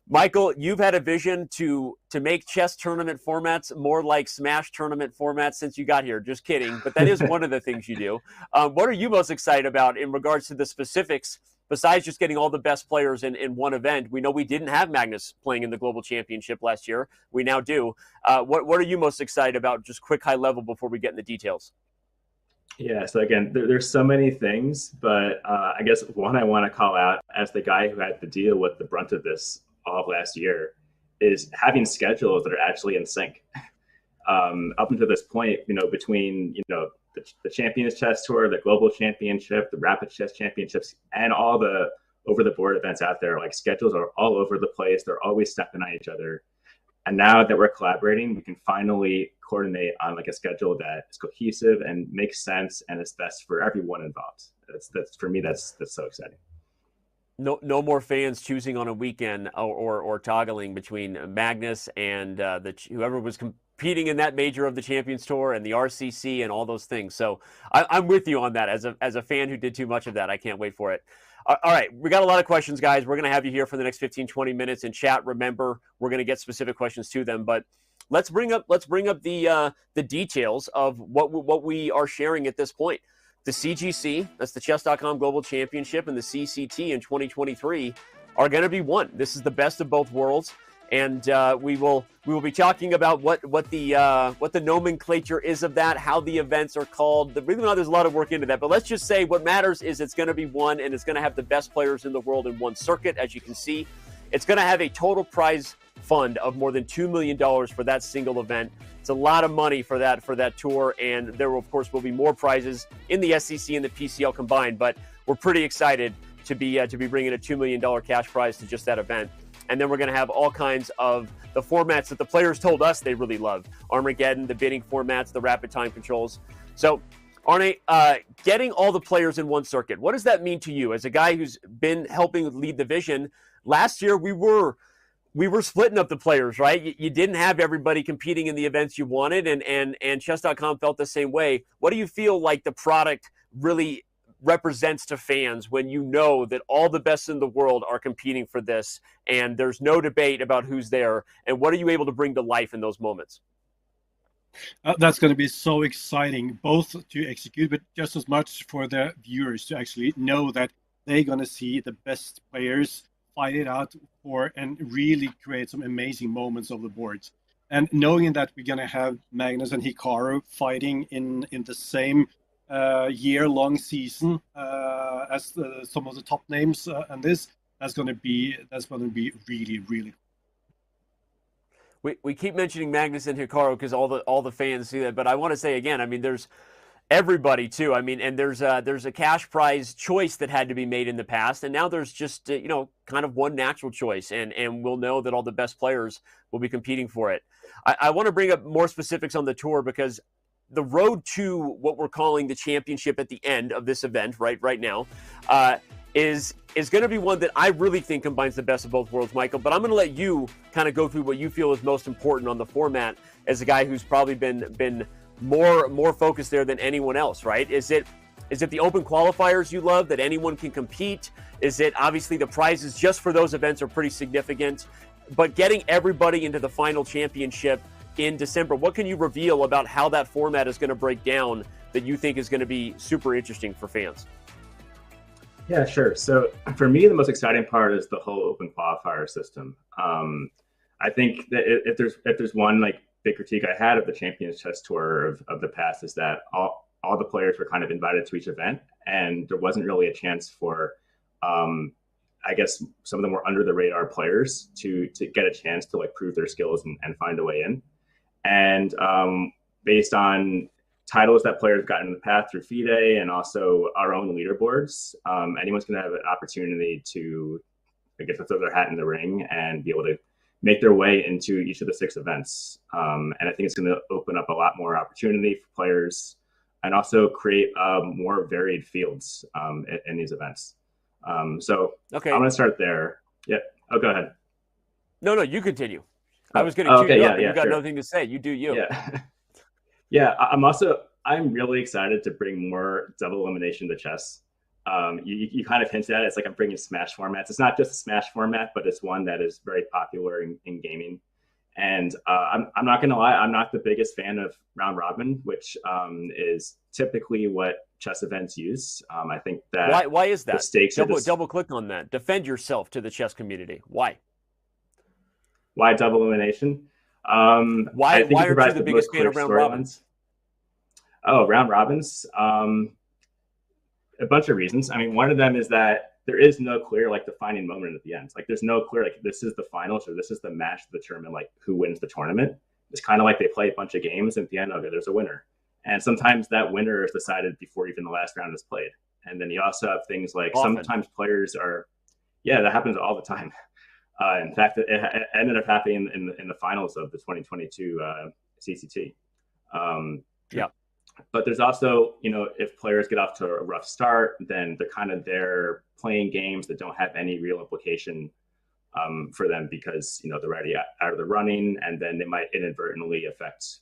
Michael, you've had a vision to make chess tournament formats more like Smash tournament formats since you got here. Just kidding. But that is one of the things you do. What are you most excited about in regards to the specifics, besides just getting all the best players in one event? We know we didn't have Magnus playing in the Global Championship last year. We now do. What are you most excited about, just quick high level before we get in the details? Yeah, so again, there's so many things, but I guess one I want to call out as the guy who had to deal with the brunt of this all of last year is having schedules that are actually in sync. Up until this point, between, the Champions Chess Tour, the Global Championship, the Rapid Chess Championships, and all the over-the-board events out there, like, schedules are all over the place. They're always stepping on each other. And now that we're collaborating, we can finally coordinate on like a schedule that is cohesive and makes sense and is best for everyone involved. That's for me, that's so exciting. No more fans choosing on a weekend or toggling between Magnus and whoever was competing in that major of the Champions Tour and the RCC and all those things. So I'm with you on that. As a fan who did too much of that, I can't wait for it. All right, we got a lot of questions, guys. We're going to have you here for the next 15, 20 minutes in chat. Remember, we're going to get specific questions to them, but let's bring up the details of what we are sharing at this point. The CGC, that's the Chess.com Global Championship, and the CCT in 2023 are going to be one. This is the best of both worlds, and we will be talking about what the nomenclature is of that, how the events are called. There's a lot of work into that, but let's just say what matters is it's going to be one, and it's going to have the best players in the world in one circuit. As you can see, it's going to have a total prize fund of more than $2 million for that single event. It's a lot of money for that tour, and there will, of course, will be more prizes in the SEC and the PCL combined. But we're pretty excited to be bringing a $2 million cash prize to just that event. And then we're going to have all kinds of the formats that the players told us they really love: Armageddon, the bidding formats, the rapid time controls. So, Arne, getting all the players in one circuit, what does that mean to you as a guy who's been helping lead the vision? Last year, we were splitting up the players, right? You didn't have everybody competing in the events you wanted, and Chess.com felt the same way. What do you feel like the product really represents to fans when you know that all the best in the world are competing for this and there's no debate about who's there? And what are you able to bring to life in those moments? That's going to be so exciting, both to execute, but just as much for the viewers to actually know that they're going to see the best players fight it out for and really create some amazing moments of the boards. And knowing that we're going to have Magnus and Hikaru fighting in the same year-long season as some of the top names and that's going to be really, really cool. We keep mentioning Magnus and Hikaru because all the fans see that, but I want to say again, I mean, there's everybody too. I mean, and there's a cash prize choice that had to be made in the past, and now there's just kind of one natural choice, and we'll know that all the best players will be competing for it. I want to bring up more specifics on the tour because the road to what we're calling the championship at the end of this event, right now, is going to be one that I really think combines the best of both worlds, Michael. But I'm going to let you kind of go through what you feel is most important on the format as a guy who's probably been more focused there than anyone else, right? Is it the open qualifiers you love, that anyone can compete? Is it obviously the prizes just for those events are pretty significant, but getting everybody into the final championship in December, what can you reveal about how that format is going to break down that you think is going to be super interesting for fans? Yeah, sure. So for me, the most exciting part is the whole open qualifier system. I think that if there's one like big critique I had of the Champions Chess Tour of the past is that all the players were kind of invited to each event, and there wasn't really a chance for, I guess, some of the more under the radar players to get a chance to like prove their skills and find a way in. And based on titles that players have gotten in the past through FIDE and also our own leaderboards, anyone's going to have an opportunity to, I guess, throw their hat in the ring and be able to make their way into each of the 6 events. And I think it's going to open up a lot more opportunity for players and also create more varied fields in these events. So okay. I'm going to start there. Yeah. Oh, go ahead. No, you continue. I was going to cue you up, but you got nothing to say. You do you. Yeah. Yeah, I'm really excited to bring more double elimination to chess. You kind of hinted at it. It's like I'm bringing Smash formats. It's not just a Smash format, but it's one that is very popular in gaming. And I'm not going to lie, I'm not the biggest fan of round robin, which is typically what chess events use. I think that why is that? The stakes double click on that. Defend yourself to the chess community. Why double elimination? Why are you the biggest fan of round robins? Oh, round robins. A bunch of reasons. I mean, one of them is that there is no clear like defining moment at the end. Like there's no clear like this is the finals or this is the match to determine like who wins the tournament. It's kind of like they play a bunch of games and at the end, okay, there's a winner. And sometimes that winner is decided before even the last round is played. And then you also have things like sometimes players are, that happens all the time. In fact, it ended up happening in the finals of the 2022 CCT. But there's also, if players get off to a rough start, then they're kind of there playing games that don't have any real implication for them because, they're already out of the running, and then they might inadvertently affect,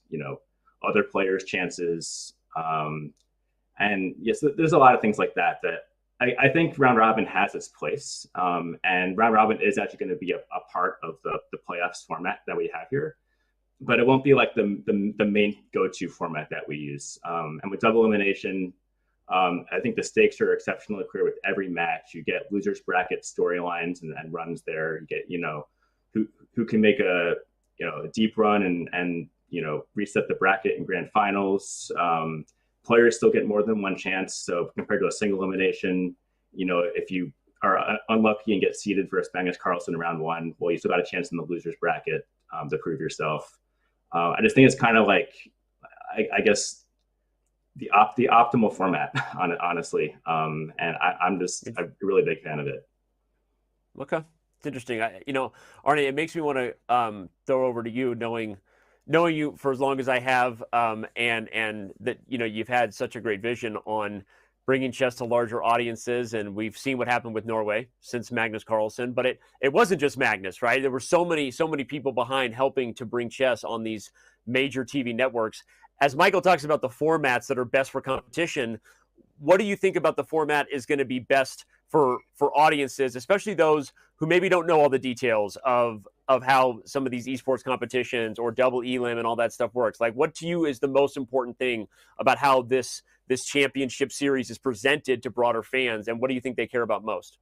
other players' chances. And yes, there's a lot of things like that I think round robin has its place, and round robin is actually going to be a part of the playoffs format that we have here, but it won't be like the main go-to format that we use. And with double elimination, I think the stakes are exceptionally clear with every match. You get losers bracket storylines and runs there. You get who can make a deep run and reset the bracket in grand finals. Players still get more than one chance. So compared to a single elimination, if you are unlucky and get seeded for a Magnus Carlsen in round 1, well, you still got a chance in the losers bracket to prove yourself. I just think it's kind of like, I guess, the optimal format, honestly. And I'm just a really big fan of it. Okay, it's interesting. Arne, it makes me want to throw over to you, knowing you for as long as I have, and that you've had such a great vision on bringing chess to larger audiences, and we've seen what happened with Norway since Magnus Carlsen. But it wasn't just Magnus, right? There were so many people behind helping to bring chess on these major TV networks. As Michael talks about the formats that are best for competition, what do you think about the format is going to be best for audiences, especially those who maybe don't know all the details of how some of these esports competitions or double elim and all that stuff works? Like, what to you is the most important thing about how this championship series is presented to broader fans, and what do you think they care about most?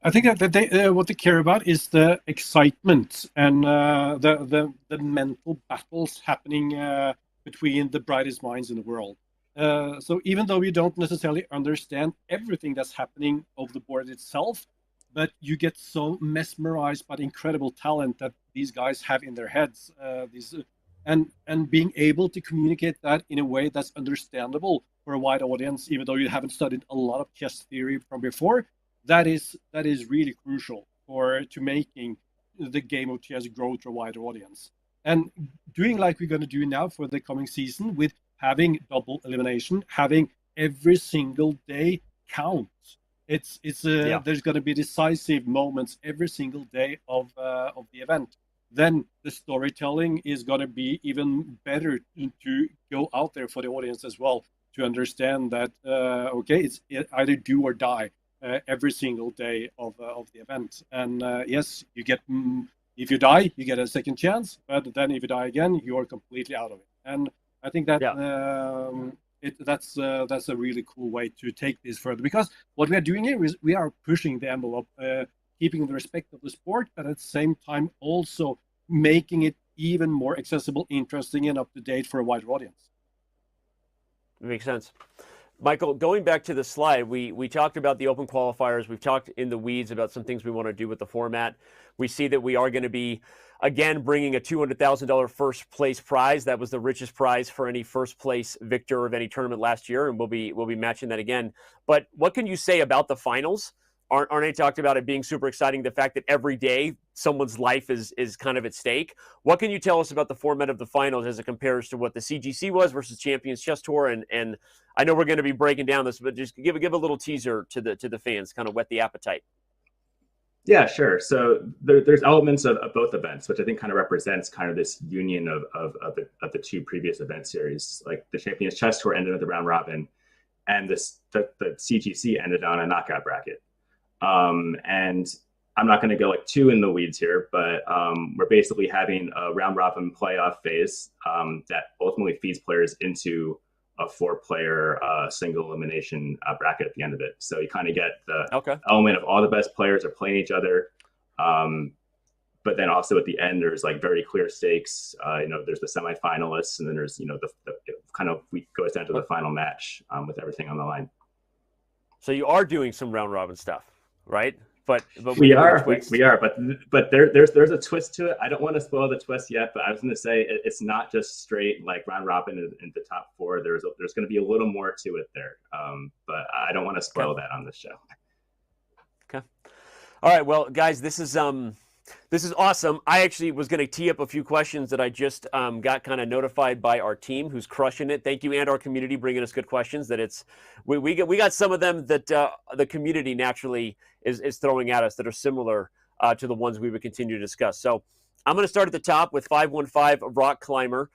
I think that they what they care about is the excitement and the mental battles happening between the brightest minds in the world. So even though you don't necessarily understand everything that's happening over the board itself, but you get so mesmerized by the incredible talent that these guys have in their heads, and being able to communicate that in a way that's understandable for a wide audience, even though you haven't studied a lot of chess theory from before, that is really crucial to making the game of chess grow to a wider audience. And doing like we're going to do now for the coming season, with having double elimination, having every single day count. There's going to be decisive moments every single day of the event. Then the storytelling is going to be even better to go out there for the audience as well, to understand that it's either do or die every single day of the event. And yes, you get if you die, you get a second chance, but then if you die again, you're completely out of it. And I think that that's a really cool way to take this further, because what we are doing here is we are pushing the envelope, keeping the respect of the sport, but at the same time also making it even more accessible, interesting, and up to date for a wider audience. Makes sense. Michael, going back to the slide, we talked about the open qualifiers. We've talked in the weeds about some things we want to do with the format. We see that we are going to be, again, bringing a $200,000 first place prize. That was the richest prize for any first place victor of any tournament last year, and we'll be matching that again. But what can you say about the finals? Arne talked about it being super exciting, the fact that every day someone's life is kind of at stake. What can you tell us about the format of the finals as it compares to what the CGC was versus Champions Chess Tour? And I know we're going to be breaking down this, but just give a little teaser to the fans, kind of whet the appetite. Yeah, sure. So there's elements of both events, which I think kind of represents kind of this union of the two previous event series. Like the Champions Chess Tour ended at the round robin, and the CGC ended on a knockout bracket. And I'm not going to go like too in the weeds here, but we're basically having a round robin playoff phase that ultimately feeds players into a 4-player single elimination bracket at the end of it. So you kind of get the element of all the best players are playing each other. But then also at the end, there's like very clear stakes. There's the semifinalists, and then there's, the kind of goes down to the final match with everything on the line. So you are doing some round robin stuff, right? But we are, but there's a twist to it. I don't want to spoil the twist yet, but I was going to say it's not just straight like round robin in the top 4. There's going to be a little more to it there, but I don't want to spoil that on this show. Okay. All right. Well, guys, this is awesome. I actually was going to tee up a few questions that I just got kind of notified by our team, who's crushing it. Thank you, and our community bringing us good questions. That we got some of them that the community naturally is throwing at us that are similar to the ones we would continue to discuss. So I'm going to start at the top with 515 Rock Climber,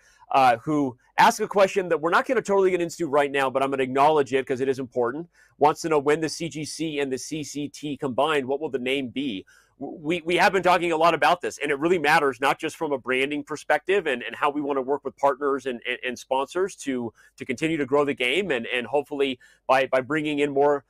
who asked a question that we're not going to totally get into right now, but I'm going to acknowledge it because it is important. Wants to know, when the CGC and the CCT combined, what will the name be? We have been talking a lot about this, and it really matters, not just from a branding perspective and how we want to work with partners and sponsors to continue to grow the game, and hopefully by bringing in more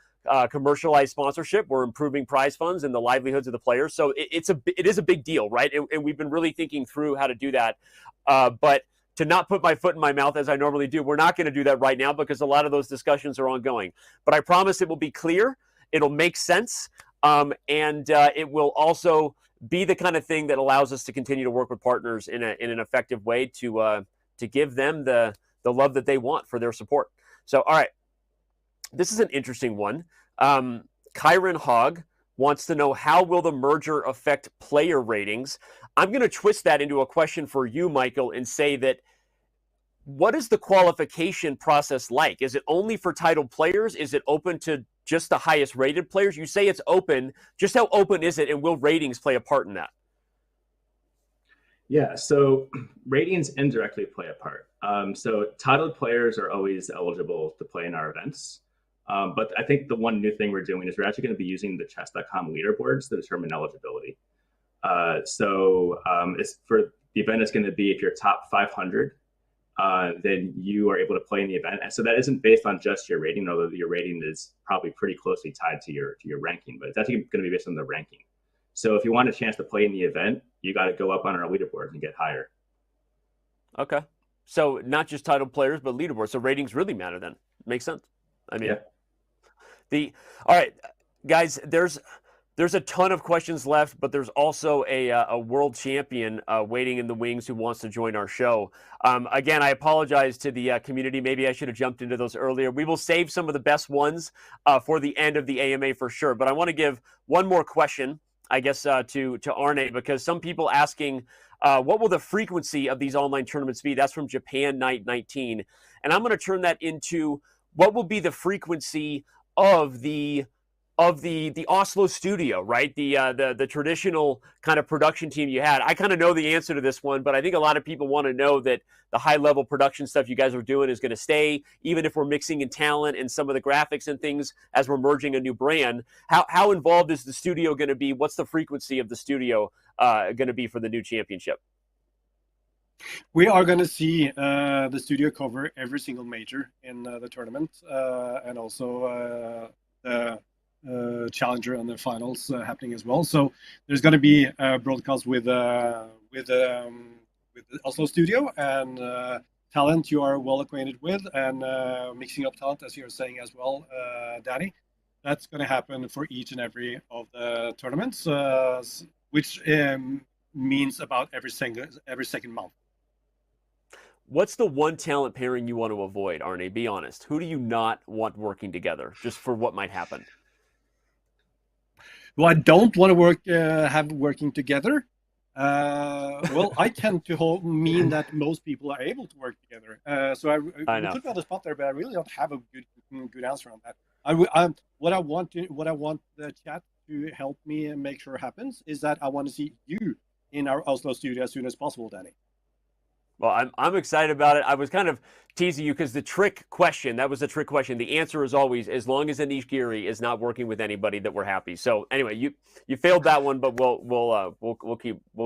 commercialized sponsorship, we're improving prize funds and the livelihoods of the players. So it is a big deal, right? And we've been really thinking through how to do that. But to not put my foot in my mouth as I normally do, we're not going to do that right now because a lot of those discussions are ongoing. But I promise it will be clear. It'll make sense. And it will also be the kind of thing that allows us to continue to work with partners in an effective way to give them the love that they want for their support. So, all right, this is an interesting one. Kyron Hogg wants to know, how will the merger affect player ratings? I'm going to twist that into a question for you, Michael, and say that, what is the qualification process like? Is it only for titled players? Is it open to just the highest rated players? You say it's open. Just how open is it, and will ratings play a part in that? Yeah, so ratings indirectly play a part. So titled players are always eligible to play in our events. But I think the one new thing we're doing is we're actually going to be using the chess.com leaderboards to determine eligibility. It's for the event is going to be if you're top 500, then you are able to play in the event. And so that isn't based on just your rating, although your rating is probably pretty closely tied to your ranking, but it's actually going to be based on the ranking. So if you want a chance to play in the event, you got to go up on our leaderboard and get higher. Okay. So not just titled players, but leaderboard. So ratings really matter then. Makes sense. I mean, all right, guys, there's a ton of questions left, but there's also a world champion waiting in the wings who wants to join our show. Again, I apologize to the community. Maybe I should have jumped into those earlier. We will save some of the best ones for the end of the AMA for sure. But I want to give one more question, I guess, to Arne, because some people asking, what will the frequency of these online tournaments be? That's from Japan Night 19. And I'm going to turn that into what will be the frequency of the Oslo studio, right? The traditional kind of production team you had. I kind of know the answer to this one, but I think a lot of people want to know that the high level production stuff you guys are doing is going to stay, even if we're mixing in talent and some of the graphics and things as we're merging a new brand. How involved is the studio going to be? What's the frequency of the studio going to be for the new championship? We are going to see the studio cover every single major in the tournament, and also the challenger and the finals happening as well. So there's going to be a broadcast with the Oslo studio, and talent you are well acquainted with, and mixing up talent, as you're saying as well, Danny. That's going to happen for each and every of the tournaments, which means about every second month. What's the one talent pairing you want to avoid, Arne? Be honest. Who do you not want working together, just for what might happen? Well, I don't want to have working together. Well, I tend to mean that most people are able to work together. So I know. Put me on the spot there, but I really don't have a good answer on that. What I want the chat to help me make sure happens is that I want to see you in our Oslo studio as soon as possible, Danny. Well, I'm excited about it. I was kind of teasing you because the trick question, that was the trick question. The answer is always, as long as Anish Giri is not working with anybody, that we're happy. So anyway, you failed that one, but we'll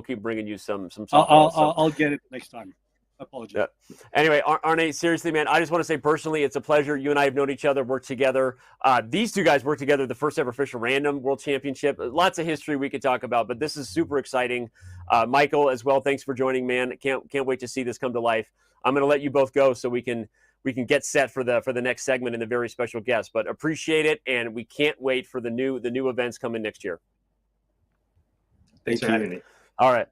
keep bringing you some I'll get it next time. Apologies. Yeah. Anyway, Arne, seriously, man, I just want to say personally, it's a pleasure. You and I have known each other, worked together. These two guys worked together the first ever Fisher Random World Championship. Lots of history we could talk about, but this is super exciting. Michael, as well, thanks for joining, man. Can't wait to see this come to life. I'm going to let you both go so we can get set for the next segment and the very special guest. But appreciate it, and we can't wait for the new events coming next year. Thanks for having me. All right.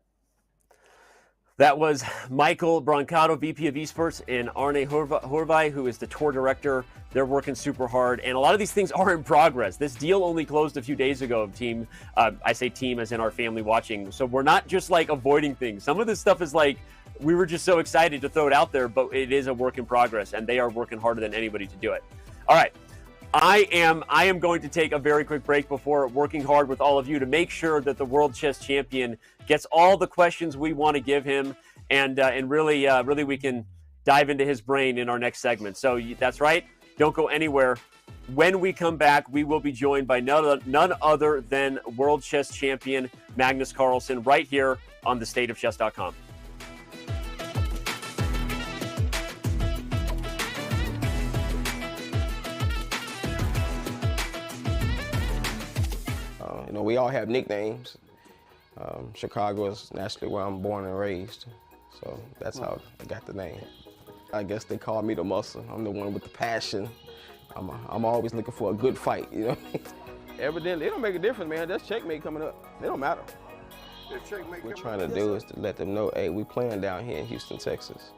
That was Michael Brancato, VP of Esports, and Arne Horvai, who is the tour director. They're working super hard, and a lot of these things are in progress. This deal only closed a few days ago, team. I say team as in our family watching. So we're not just like avoiding things. Some of this stuff is like, we were just so excited to throw it out there, but it is a work in progress, and they are working harder than anybody to do it. All right. I am going to take a very quick break before working hard with all of you to make sure that the World Chess Champion gets all the questions we want to give him, and really we can dive into his brain in our next segment. So that's right. Don't go anywhere. When we come back, we will be joined by none other than World Chess Champion Magnus Carlsen right here on thestateofchess.com. We all have nicknames. Chicago is naturally where I'm born and raised, so that's how I got the name. I guess they call me the muscle. I'm the one with the passion. I'm always looking for a good fight, you know. Evidently, it don't make a difference, man. That's checkmate coming up. It don't matter. What we're trying to do is to let them know, hey, we playing down here in Houston, Texas.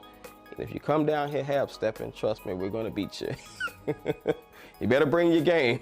And if you come down here half-stepping, trust me, we're gonna beat you. You better bring your game.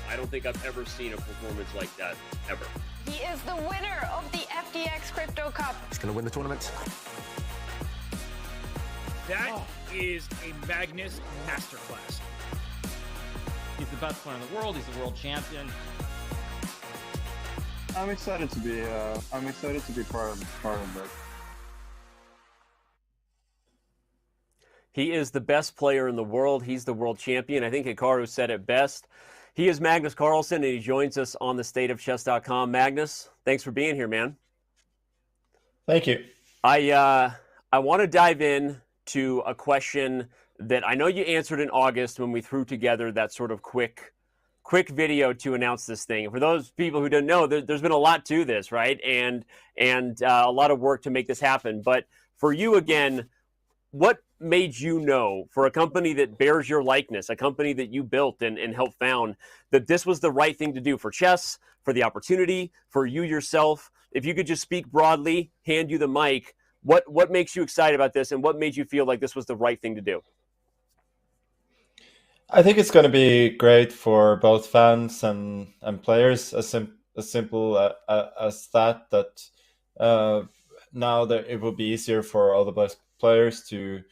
I don't think I've ever seen a performance like that, ever. He is the winner of the FDX Crypto Cup. He's going to win the tournament. That is a Magnus masterclass. He's the best player in the world. He's the world champion. I'm excited to be. I'm excited to be part of it. He is the best player in the world. He's the world champion. I think Hikaru said it best. He is Magnus Carlsen, and he joins us on the stateofchess.com. Magnus, thanks for being here, man. Thank you. I want to dive in to a question that I know you answered in August when we threw together that sort of quick video to announce this thing. For those people who don't know, there's been a lot to this, right? And a lot of work to make this happen. But for you, again, what made you know, for a company that bears your likeness, a company that you built and helped found, that this was the right thing to do for chess, for the opportunity, for you yourself? If you could just speak broadly, hand you the mic, what makes you excited about this, and what made you feel like this was the right thing to do? I think it's going to be great for both fans and players. As simple as that. Now that it will be easier for all the best players to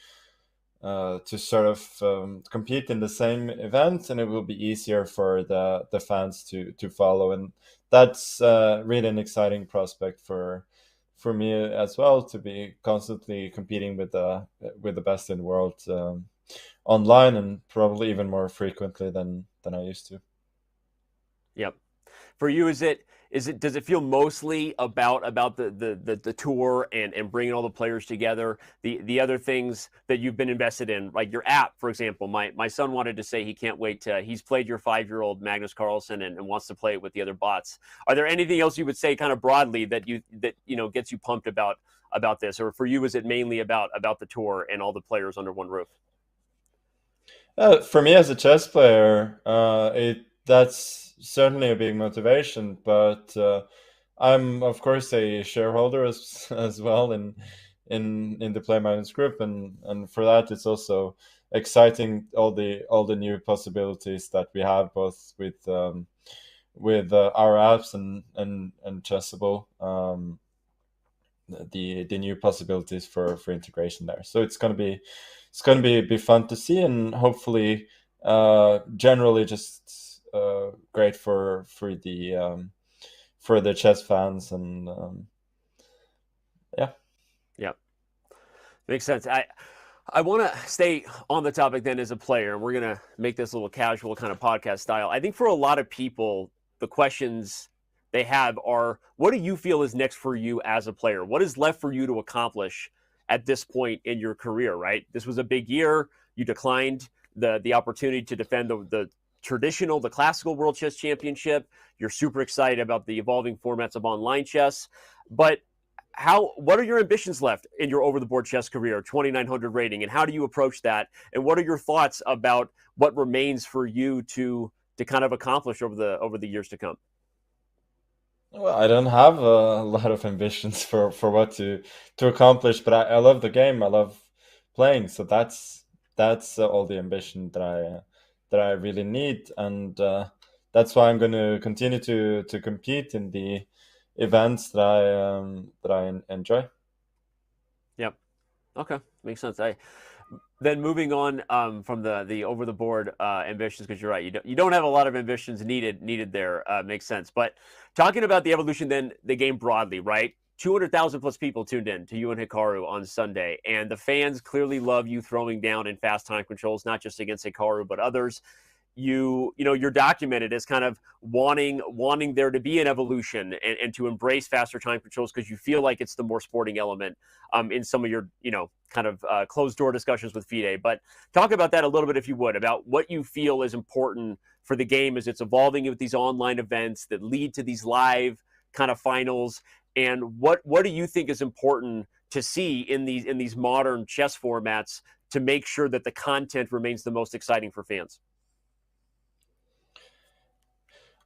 sort of compete in the same event, and it will be easier for the fans to follow, and that's really an exciting prospect for me as well, to be constantly competing with the best in the world online, and probably even more frequently than I used to. Yep. For you, does it feel mostly about the tour and bringing all the players together? The other things that you've been invested in, like your app, for example. My son wanted to say he can't wait to. He's played your 5-year-old Magnus Carlsen and wants to play it with the other bots. Are there anything else you would say, kind of broadly, that gets you pumped about this, or for you is it mainly about the tour and all the players under one roof? For me as a chess player, that's certainly a big motivation, but I'm of course a shareholder as well in the Play Magnus group, and for that it's also exciting, all the new possibilities that we have, both with our apps and Chessable, the new possibilities for integration there. So it's going to be fun to see, and hopefully generally just great for the chess fans, and yeah, makes sense. I want to stay on the topic then as a player, and we're going to make this a little casual kind of podcast style. I think for a lot of people, the questions they have are, what do you feel is next for you as a player? What is left for you to accomplish at this point in your career, right? This was a big year. You declined the opportunity to defend the classical World Chess Championship. You're super excited about the evolving formats of online chess. But what are your ambitions left in your over-the-board chess career, 2,900 rating, and how do you approach that? And what are your thoughts about what remains for you to kind of accomplish over the years to come? Well, I don't have a lot of ambitions for what to accomplish, but I love the game. I love playing, so that's all the ambition that I really need, and that's why I'm going to continue to compete in the events that I enjoy. Yep. Okay, makes sense. Then moving on from the over the board ambitions, because you're right, you don't have a lot of ambitions needed there. Makes sense. But talking about the evolution, then the game broadly, right? 200,000 plus people tuned in to you and Hikaru on Sunday, and the fans clearly love you throwing down in fast time controls, not just against Hikaru but others. You're documented as kind of wanting there to be an evolution and to embrace faster time controls because you feel like it's the more sporting element in some of your kind of closed door discussions with FIDE. But talk about that a little bit, if you would, about what you feel is important for the game as it's evolving with these online events that lead to these live kind of finals, and what do you think is important to see in these modern chess formats to make sure that the content remains the most exciting for fans?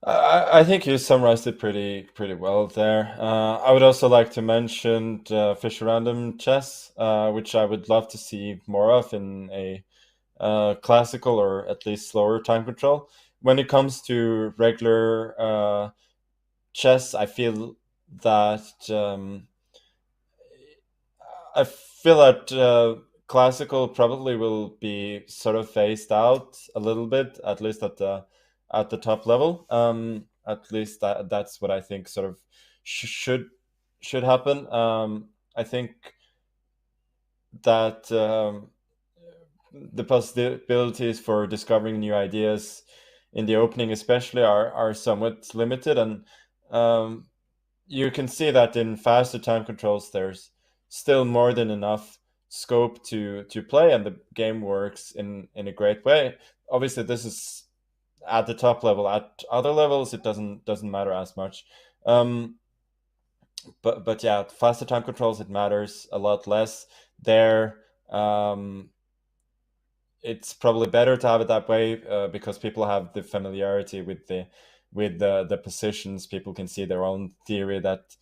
I think you summarized it pretty well there. I would also like to mention Fisher Random Chess, which I would love to see more of in a classical or at least slower time control. When it comes to regular chess, I feel that classical probably will be sort of phased out a little bit, at least at the top level. At least that's what I think sort of should happen. I think that the possibilities for discovering new ideas in the opening especially are somewhat limited, and you can see that in faster time controls there's still more than enough scope to play, and the game works in a great way. Obviously this is at the top level. At other levels it doesn't matter as much, but yeah, faster time controls, it matters a lot less there. It's probably better to have it that way because people have the familiarity with the positions. People can see their own theory that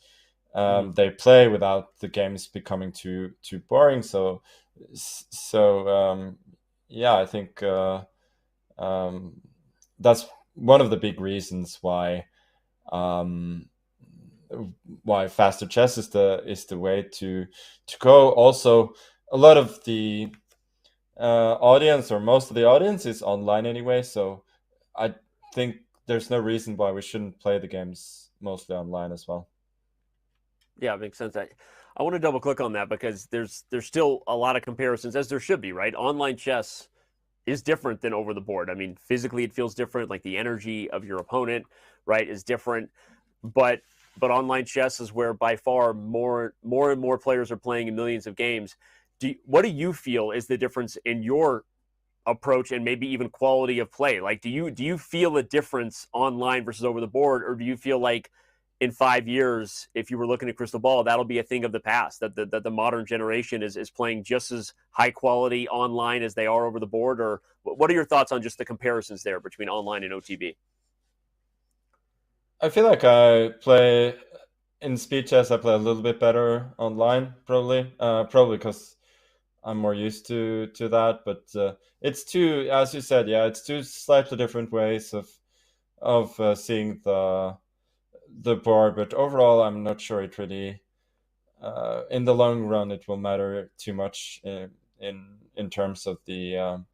they play without the games becoming too boring. So yeah, I think that's one of the big reasons why faster chess is the way to go. Also, a lot of the audience, or most of the audience, is online anyway, so I think there's no reason why we shouldn't play the games mostly online as well. Yeah, it makes sense. I want to double click on that because there's still a lot of comparisons, as there should be, right? Online chess is different than over the board. I mean, physically it feels different, like the energy of your opponent, right, is different. But online chess is where by far more and more players are playing in millions of games. What do you feel is the difference in your approach and maybe even quality of play? Like, do you feel a difference online versus over the board, or do you feel like in 5 years, if you were looking at crystal ball, that'll be a thing of the past, that the modern generation is playing just as high quality online as they are over the board? Or what are your thoughts on just the comparisons there between online and OTB? I feel like I play in speed chess. I play a little bit better online, probably because I'm more used to that. But it's two, as you said, yeah, it's two slightly different ways of seeing the board. But overall, I'm not sure it really, in the long run, it will matter too much in terms of the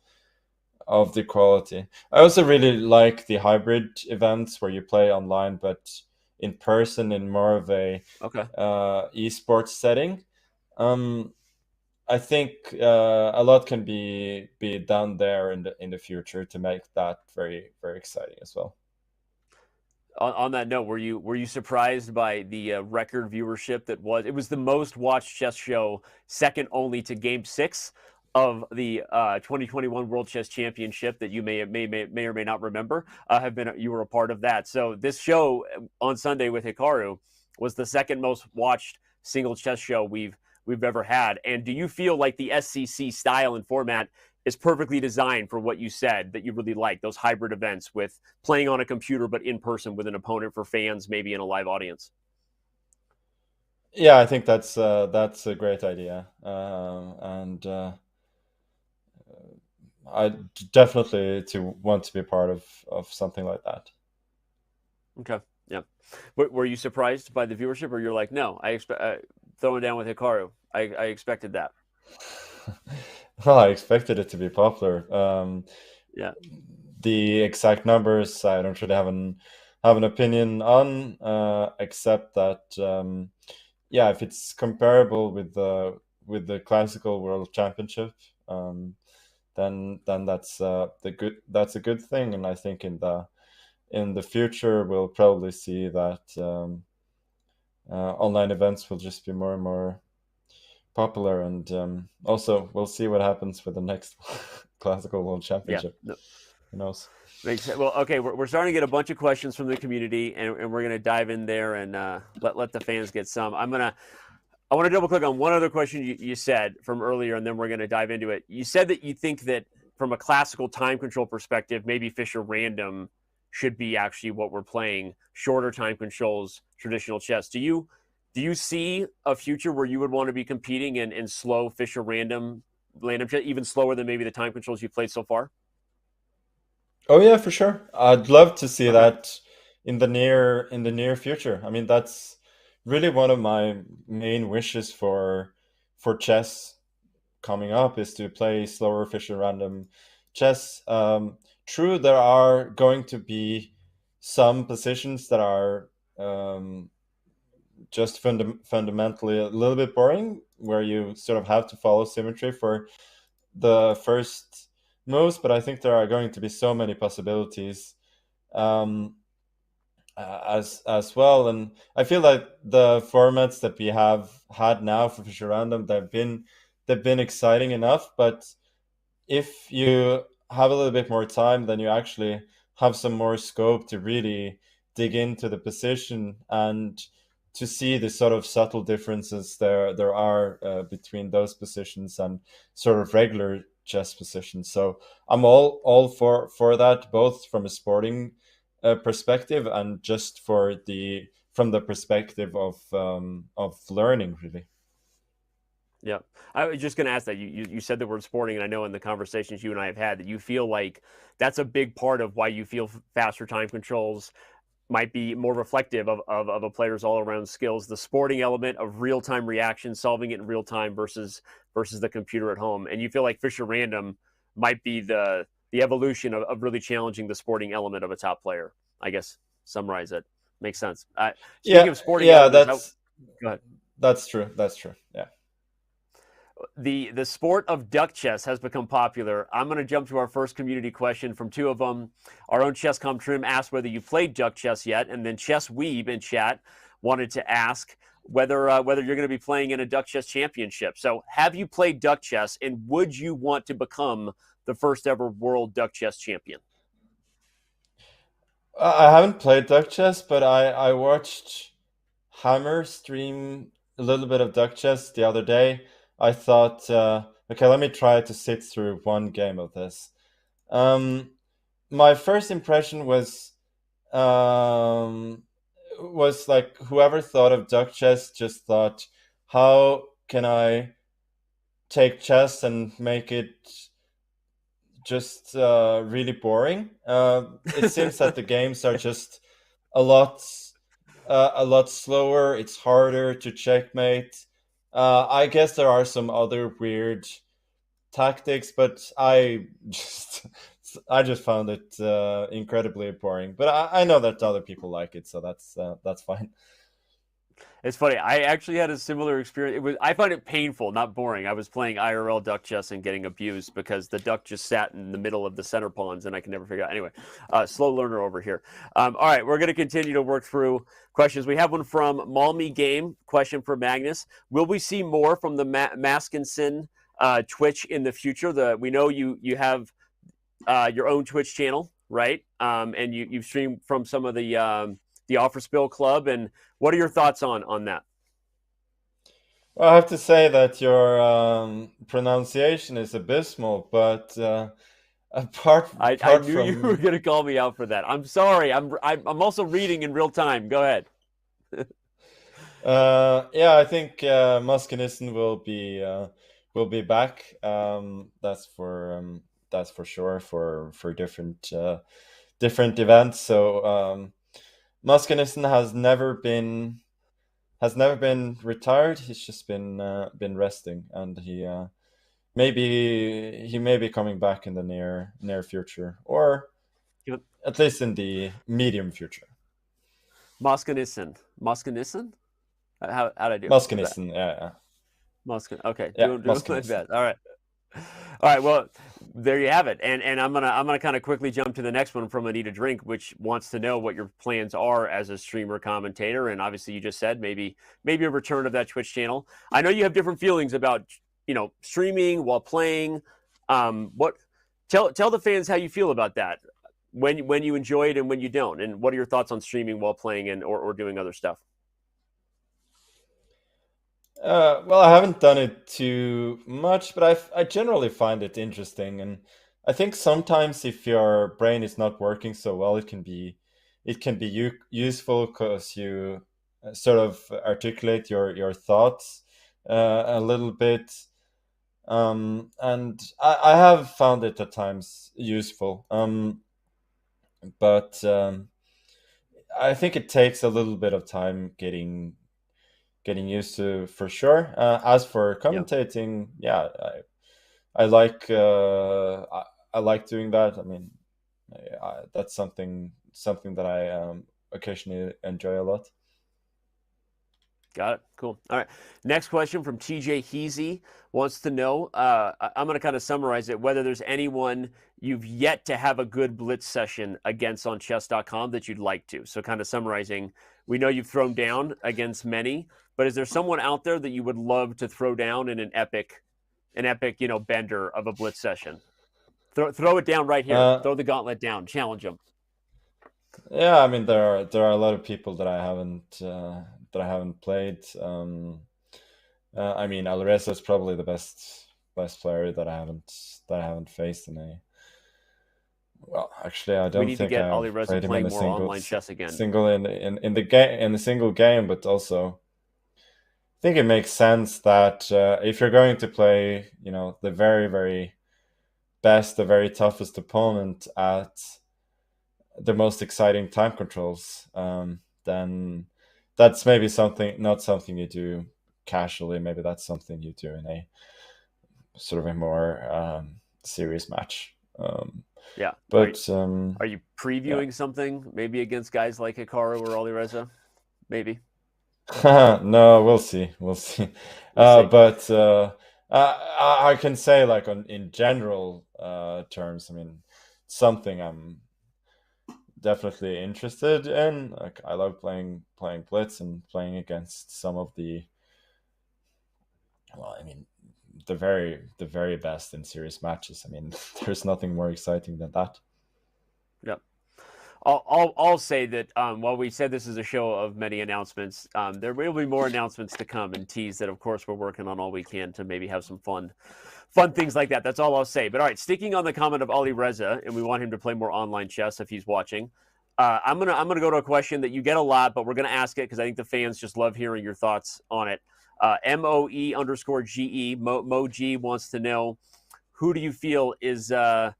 quality. I also really like the hybrid events where you play online but in person in more of a esports setting. I think a lot can be done there in the future to make that very, very exciting as well. On that note, were you surprised by the record viewership that was? It was the most watched chess show, second only to Game 6 of the 2021 World Chess Championship that you may or may not remember. You were a part of that. So this show on Sunday with Hikaru was the second most watched single chess show we've ever had. And do you feel like the SCC style and format is perfectly designed for what you said that you really like, those hybrid events with playing on a computer but in person with an opponent for fans, maybe in a live audience? Yeah, I think that's a great idea, and I definitely want to be a part of something like that. Okay, yeah. Were you surprised by the viewership, or you're like, no, I expect throwing down with Hikaru, I expected that? Well, I expected it to be popular. Yeah. The exact numbers I don't really have an opinion on, except that yeah, if it's comparable with the classical world championship, then that's that's a good thing. And I think in the future we'll probably see that online events will just be more and more popular, and also we'll see what happens with the next classical world championship. No. Who knows? Makes sense. Well, okay, we're starting to get a bunch of questions from the community, and we're going to dive in there and let the fans get some. I want to double click on one other question you said from earlier, and then we're going to dive into it. You said that you think that from a classical time control perspective, maybe Fischer Random should be actually what we're playing, shorter time controls, traditional chess. Do you see a future where you would want to be competing in slow Fischer Random chess, even slower than maybe the time controls you've played so far? Oh yeah, for sure. I'd love to see that in the near future. I mean, that's really one of my main wishes for chess coming up, is to play slower Fischer random chess. True, there are going to be some positions that are just fundamentally a little bit boring, where you sort of have to follow symmetry for the first moves, but I think there are going to be so many possibilities as well. And I feel like the formats that we have had now for Fischer Random, they've been exciting enough, but if you have a little bit more time, then you actually have some more scope to really dig into the position and to see the sort of subtle differences there are between those positions and sort of regular chess positions. So I'm all for that, both from a sporting perspective and just from the perspective of learning, really. Yeah, I was just going to ask that. You said the word sporting, and I know in the conversations you and I have had that you feel like that's a big part of why you feel faster time controls might be more reflective of a player's all-around skills, the sporting element of real-time reaction, solving it in real time versus the computer at home. And you feel like Fischer Random might be the evolution of really challenging the sporting element of a top player. I guess summarize it. Makes sense. Speaking of sporting elements, go ahead. That's true. Yeah. The sport of duck chess has become popular. I'm going to jump to our first community question from two of them. Our own Chesscom Trim asked whether you played duck chess yet, and then Chess Weeb in chat wanted to ask whether you're going to be playing in a duck chess championship. So, have you played duck chess, and would you want to become the first ever world duck chess champion? I haven't played duck chess, but I watched Hammer stream a little bit of duck chess the other day. I thought, okay, let me try to sit through one game of this. My first impression was like, whoever thought of duck chess just thought, how can I take chess and make it just really boring? It seems that the games are just a lot slower. It's harder to checkmate. I guess there are some other weird tactics, but I just found it incredibly boring. But I know that other people like it, so that's fine. It's funny. I actually had a similar experience. I found it painful, not boring. I was playing IRL duck chess and getting abused because the duck just sat in the middle of the center pawns, and I can never figure out. Anyway, slow learner over here. All right, we're going to continue to work through questions. We have one from Malmy Game. Question for Magnus: will we see more from the Maskinson Twitch in the future? We know you have your own Twitch channel, right? And you've streamed from some of the Offer Spill Club, and what are your thoughts on that? Well, I have to say that your pronunciation is abysmal, but apart I knew from... you were going to call me out for that. I'm sorry. I'm also reading in real time. Go ahead. Yeah, I think Maskinissen will be back. That's for sure for different events. So Maskinissen has never been retired. He's just been resting, and he may be coming back in the near future, or at least in the medium future. Maskinissen. How'd I do? Muskinisten, yeah. Muskin. Okay, Yeah, doing my Muskinisten. best. All right. All right, well, there you have it, and I'm gonna kind of quickly jump to the next one from Anita Drink, which wants to know what your plans are as a streamer commentator, and obviously you just said maybe a return of that Twitch channel. I know you have different feelings about streaming while playing. What tell the fans how you feel about that when you enjoy it and when you don't, and what are your thoughts on streaming while playing and or doing other stuff? Well, I haven't done it too much, but I generally find it interesting, and I think sometimes if your brain is not working so well, it can be useful because you sort of articulate your thoughts a little bit, and I have found it at times useful, but I think it takes a little bit of time getting used to, for sure. As for commentating, yeah, I like I like doing that. I mean, that's something that I occasionally enjoy a lot. Got it. Cool. All right. Next question from TJ Heasy wants to know. I'm going to kind of summarize it. Whether there's anyone you've yet to have a good blitz session against on chess.com that you'd like to. So kind of summarizing, we know you've thrown down against many, but is there someone out there that you would love to throw down in an epic, bender of a blitz session? Throw it down right here. Throw the gauntlet down. Challenge them. Yeah, I mean there are a lot of people that I haven't played. I mean, Alireza is probably the best player that I haven't faced in a. Well, actually, I don't think I've played him in a single in the single game, but also I think it makes sense that if you're going to play, the very, very best, the very toughest opponent at the most exciting time controls, then that's maybe not something you do casually. Maybe that's something you do in a sort of a more serious match. Yeah. But are you previewing something maybe against guys like Hikaru or Alireza? Maybe. No, we'll see. But I can say, like, in general terms, I mean, something I'm definitely interested in. Like, I love playing blitz and playing against some of the, well, I mean, the very best in serious matches. I mean, there's nothing more exciting than that. Yep. I'll say that while we said this is a show of many announcements, there will be more announcements to come, and tease that, of course, we're working on all we can to maybe have some fun things like that. That's all I'll say. But all right, sticking on the comment of Alireza, and we want him to play more online chess if he's watching. I'm gonna go to a question that you get a lot, but we're gonna ask it because I think the fans just love hearing your thoughts on it. MOE_GE Mo wants to know, who do you feel is the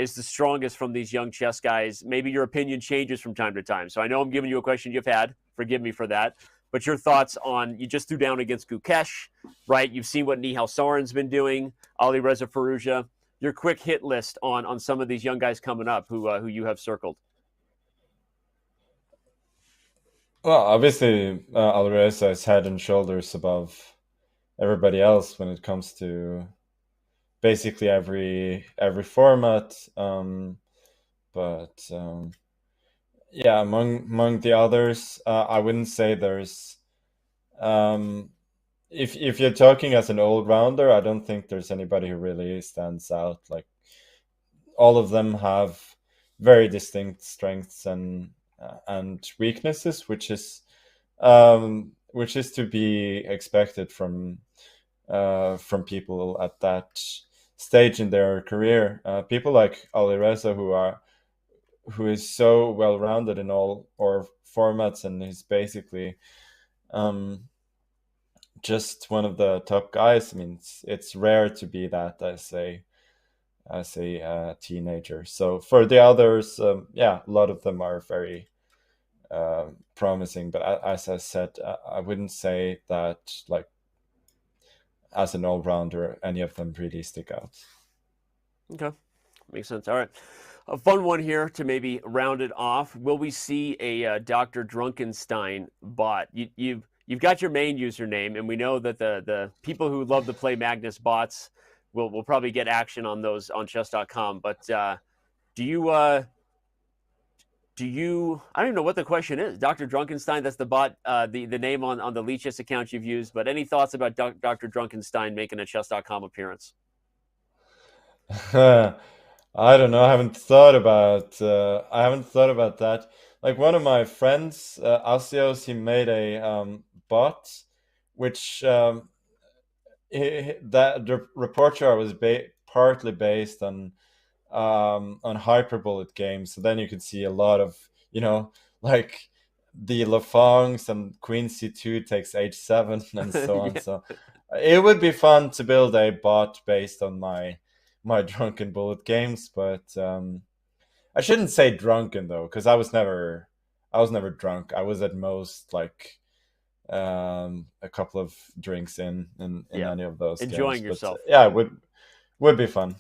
strongest from these young chess guys? Maybe your opinion changes from time to time. So I know I'm giving you a question you've had. Forgive me for that. But your thoughts on, you just threw down against Gukesh, right? You've seen what Nihal Sarin's been doing, Alireza Firouzja. Your quick hit list on some of these young guys coming up who you have circled. Well, obviously, Alireza is head and shoulders above everybody else when it comes to basically every format. But yeah, among the others, I wouldn't say there's. If you're talking as an all-rounder, I don't think there's anybody who really stands out. Like, all of them have very distinct strengths and weaknesses, which is to be expected from people at that stage in their career. People like Alireza, who is so well rounded in all formats, and he's basically just one of the top guys. I mean, it's rare to be that as a teenager. So for the others, yeah, a lot of them are very promising, but as I said, I wouldn't say that, like, as an all-rounder, any of them really stick out. Okay, makes sense. All right, a fun one here to maybe round it off. Will we see a Dr. Drunkenstein bot? you've got your main username, and we know that the people who love to play Magnus bots will probably get action on those on chess.com. But do you I don't even know what the question is. Dr. Drunkenstein, that's the bot, the name on the Leechess account you've used. But any thoughts about Dr. Drunkenstein making a chess.com appearance? I don't know. I haven't thought about that. Like one of my friends, Asios, he made a bot, which that the report chart was partly based on hyperbullet games. So then you could see a lot of, like the Lafongs and Queen C2 takes H7 and so on. Yeah. So it would be fun to build a bot based on my drunken bullet games, but I shouldn't say drunken though, because I was never drunk. I was at most like a couple of drinks in any of those enjoying games. yourself. But, yeah, it would be fun.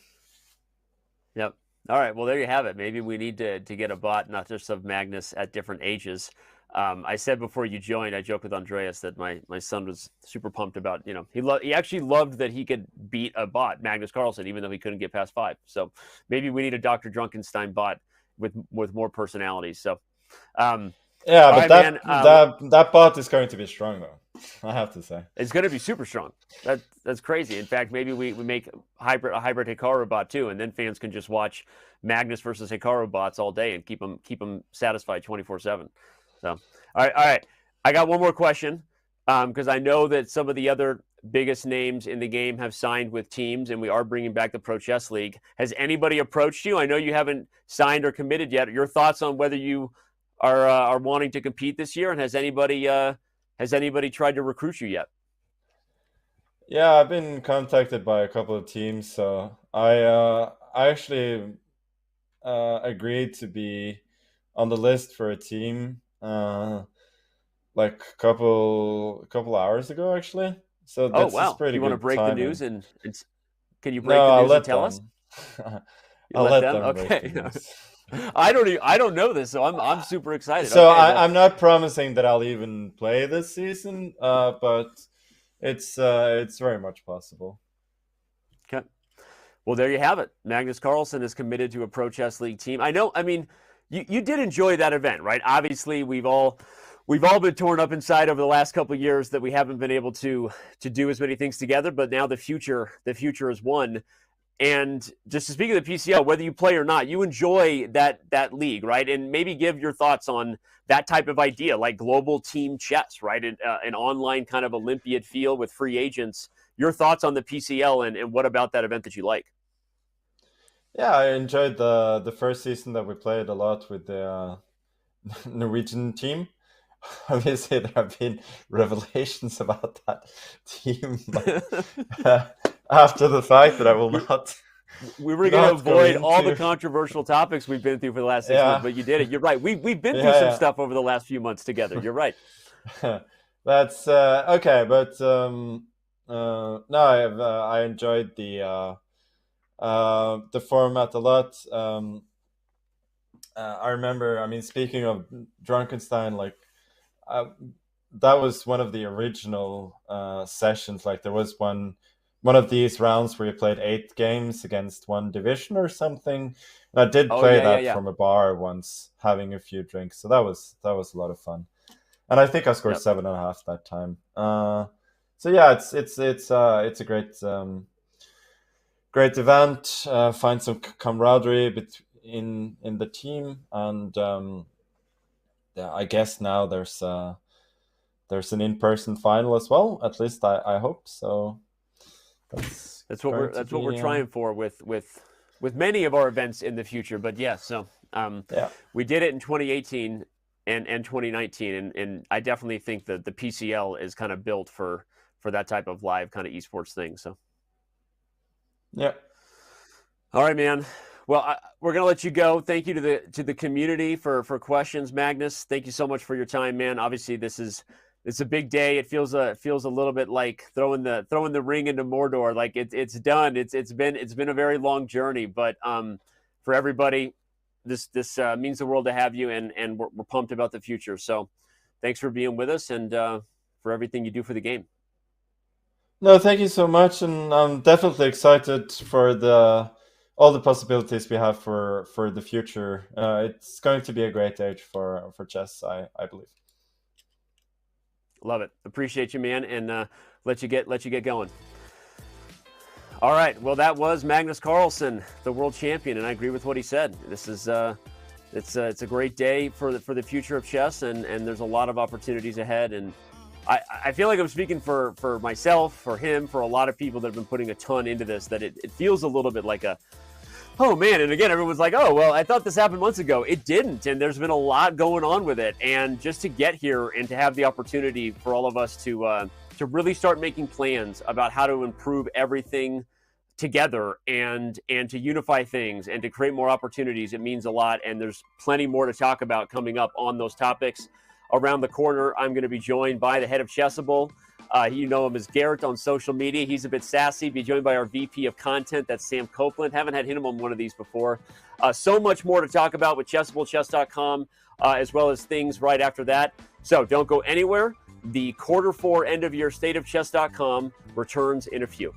Yep. All right. Well, there you have it. Maybe we need to get a bot, not just of Magnus at different ages. I said before you joined, I joked with Andreas that my son was super pumped about, he actually loved that he could beat a bot, Magnus Carlsen, even though he couldn't get past 5. So maybe we need a Dr. Drunkenstein bot with more personalities. So, yeah, but right, that bot is going to be strong though. I have to say it's going to be super strong. That's crazy. In fact, maybe we make a hybrid Hikaru bot too, and then fans can just watch Magnus versus Hikaru bots all day and keep them satisfied 24/7. So, all right. I got one more question because I know that some of the other biggest names in the game have signed with teams, and we are bringing back the Pro Chess League. Has anybody approached you? I know you haven't signed or committed yet. Your thoughts on whether you are wanting to compete this year, and has anybody tried to recruit you yet? Yeah, I've been contacted by a couple of teams, so I actually agreed to be on the list for a team like a couple hours ago actually. So that's wow! pretty Do you want to good break timing. the news and can you break No, the I'll news let and tell us? them. You I'll let them Okay. break the news. I don't know this, so I'm super excited. So Okay, well, I'm not promising that I'll even play this season, but it's very much possible. Okay. Well, there you have it. Magnus Carlsen is committed to a Pro Chess League team. I know. I mean, you did enjoy that event, right? Obviously, we've all been torn up inside over the last couple of years that we haven't been able to do as many things together. But now the future is one. And just to speak of the PCL, whether you play or not, you enjoy that league, right? And maybe give your thoughts on that type of idea, like global team chess, right? An online kind of Olympiad feel with free agents. Your thoughts on the PCL and what about that event that you like? Yeah, I enjoyed the first season that we played a lot with the Norwegian team. Obviously, there have been revelations about that team after the fact that I will not. We were going to avoid all the controversial topics we've been through for the last 6 months, but you did it. You're right. We've been through some stuff over the last few months together. You're right. That's okay, but no, I enjoyed the format a lot. I remember. I mean, speaking of Drunkenstein, like that was one of the original sessions. Like there was one of these rounds where you played 8 games against one division or something. And I did play that from a bar once, having a few drinks. So that was a lot of fun. And I think I scored 7.5 that time. So yeah, it's a great event. Find some camaraderie in the team, and yeah, I guess now there's an in-person final as well. At least I hope so. That's what we're trying for with many of our events in the future. But yeah, so we did it in 2018 and 2019, and I definitely think that the PCL is kind of built for that type of live kind of esports thing. So yeah. All right, man. Well, we're gonna let you go. Thank you to the community for questions, Magnus. Thank you so much for your time, man. Obviously, it's a big day. It feels a little bit like throwing the ring into Mordor. Like it's done. It's been a very long journey, but for everybody, this means the world to have you, and we're pumped about the future. So, thanks for being with us, and for everything you do for the game. No, thank you so much, and I'm definitely excited for all the possibilities we have for the future. It's going to be a great age for chess, I believe. Love it. Appreciate you, man, and let you get going. All right. Well, that was Magnus Carlsen, the world champion, and I agree with what he said. This is it's a great day for the future of chess, and there's a lot of opportunities ahead. And I feel like I'm speaking for myself, for him, for a lot of people that have been putting a ton into this, that it feels a little bit like a, oh man, and again, everyone's like, oh, well, I thought this happened months ago. It didn't, and there's been a lot going on with it. And just to get here and to have the opportunity for all of us to really start making plans about how to improve everything together and to unify things and to create more opportunities, it means a lot. And there's plenty more to talk about coming up on those topics. Around the corner, I'm going to be joined by the head of Chessable. You know him as Garrett on social media. He's a bit sassy. Be joined by our VP of content, that's Sam Copeland. Haven't had him on one of these before. So much more to talk about with Chessable, chess.com, as well as things right after that. So don't go anywhere. The Q4 end of year State of Chess.com returns in a few.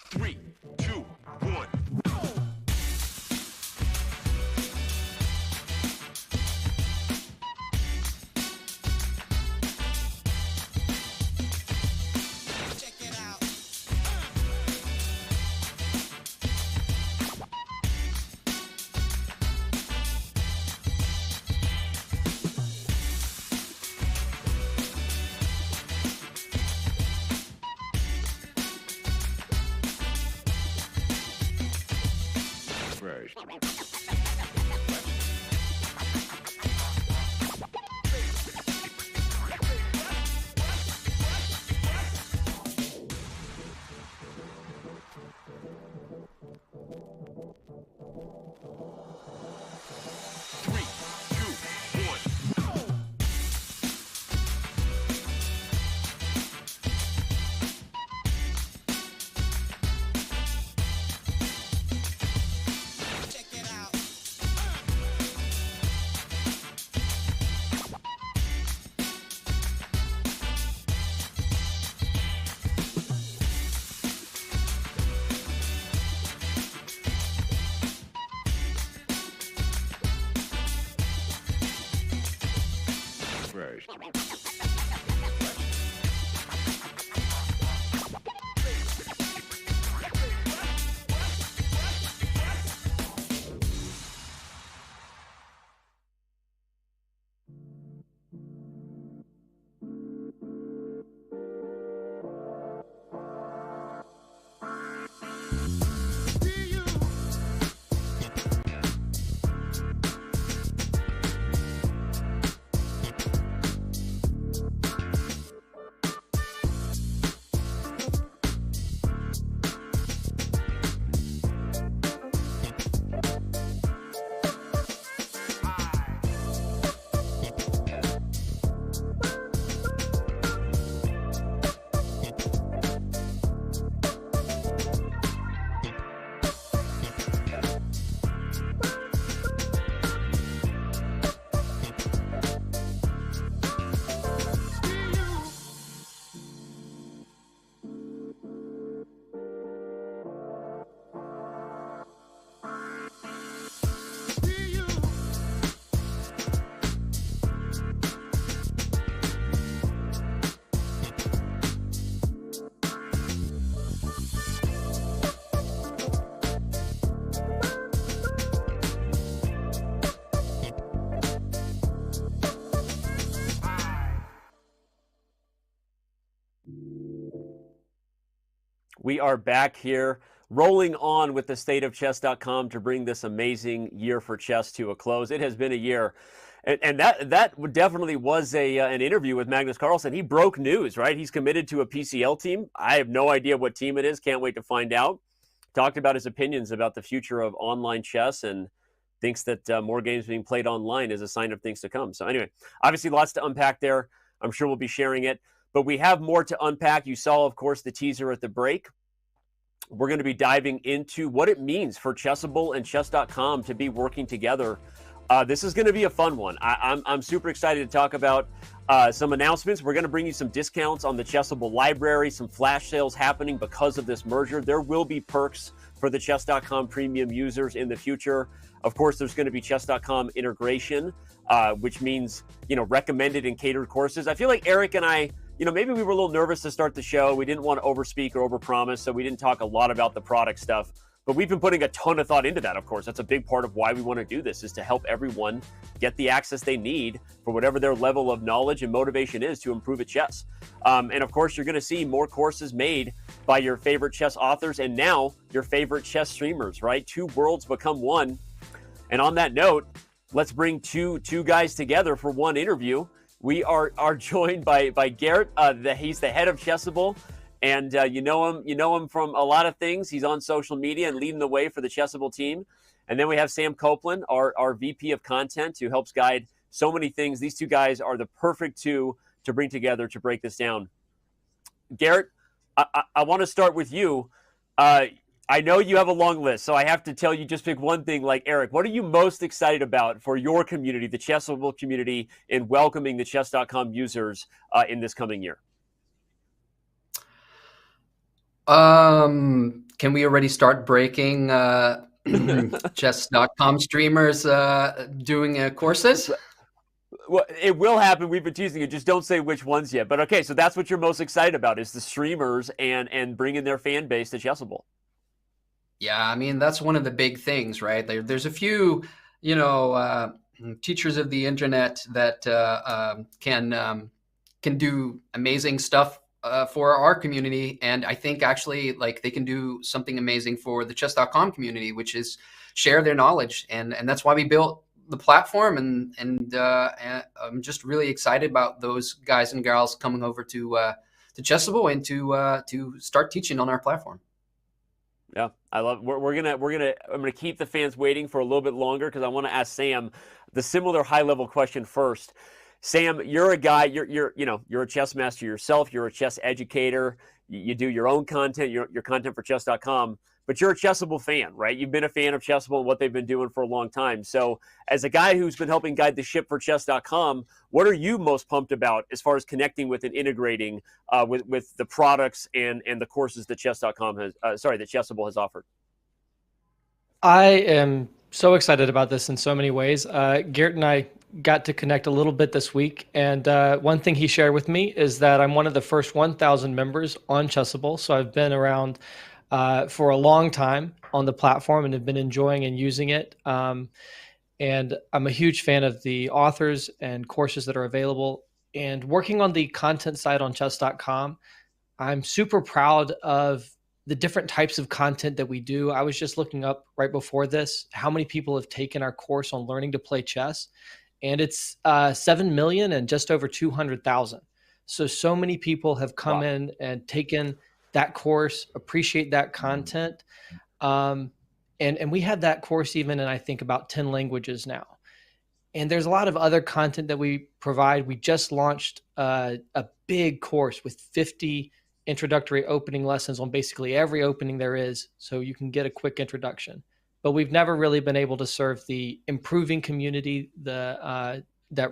Three, two, one. We are back here rolling on with the state of chess.com to bring this amazing year for chess to a close. It has been a year. And that definitely was an interview with Magnus Carlsen. He broke news, right? He's committed to a PCL team. I have no idea what team it is. Can't wait to find out. Talked about his opinions about the future of online chess and thinks that more games being played online is a sign of things to come. So anyway, obviously lots to unpack there. I'm sure we'll be sharing it. But we have more to unpack. You saw, of course, the teaser at the break. We're going to be diving into what it means for Chessable and Chess.com to be working together. This is going to be a fun one. I'm super excited to talk about some announcements. We're going to bring you some discounts on the Chessable library, some flash sales happening because of this merger. There will be perks for the Chess.com premium users in the future. Of course, there's going to be Chess.com integration, which means, recommended and catered courses. I feel like Eric and I, maybe we were a little nervous to start the show. We didn't want to overspeak or overpromise, so we didn't talk a lot about the product stuff. But we've been putting a ton of thought into that, of course. That's a big part of why we want to do this, is to help everyone get the access they need for whatever their level of knowledge and motivation is to improve at chess. And of course, you're going to see more courses made by your favorite chess authors and now your favorite chess streamers, right? Two worlds become one. And on that note, let's bring two guys together for one interview. We are joined by Garrett. He's the head of Chessable. And you know him from a lot of things. He's on social media and leading the way for the Chessable team. And then we have Sam Copeland, our VP of content, who helps guide so many things. These two guys are the perfect two to bring together to break this down. Garrett, I want to start with you. I know you have a long list, so I have to tell you, just pick one thing. Like Eric, what are you most excited about for your community, the Chessable community, in welcoming the Chess.com users in this coming year? Can we already start breaking chess.com streamers doing courses? Well, it will happen. We've been teasing it. Just don't say which ones yet. But okay, so that's what you're most excited about, is the streamers and bringing their fan base to Chessable. Yeah, I mean, that's one of the big things, right? There's a few, teachers of the internet that can do amazing stuff for our community. And I think actually they can do something amazing for the chess.com community, which is share their knowledge. And that's why we built the platform. And I'm just really excited about those guys and gals coming over to Chessable and to start teaching on our platform. Yeah, I love. I'm gonna keep the fans waiting for a little bit longer because I want to ask Sam the similar high level question first. Sam, you're a guy. You're a chess master yourself. You're a chess educator. You do your own content. Your content for chess.com. But you're a Chessable fan, right? You've been a fan of Chessable and what they've been doing for a long time. So, as a guy who's been helping guide the ship for chess.com, what are you most pumped about as far as connecting with and integrating with the products and the courses that chess.com has, that Chessable has offered? I am so excited about this in so many ways. Garrett and I got to connect a little bit this week, and one thing he shared with me is that I'm one of the first 1,000 members on Chessable. So I've been around for a long time on the platform and have been enjoying and using it. And I'm a huge fan of the authors and courses that are available. And working on the content side on chess.com, I'm super proud of the different types of content that we do. I was just looking up right before this how many people have taken our course on learning to play chess. And it's 7 million and just over 200,000. So many people have come in and taken that course, appreciate that content. And we had that course even in, I think, about 10 languages now. And there's a lot of other content that we provide. We just launched a big course with 50 introductory opening lessons on basically every opening there is, so you can get a quick introduction. But we've never really been able to serve the improving community that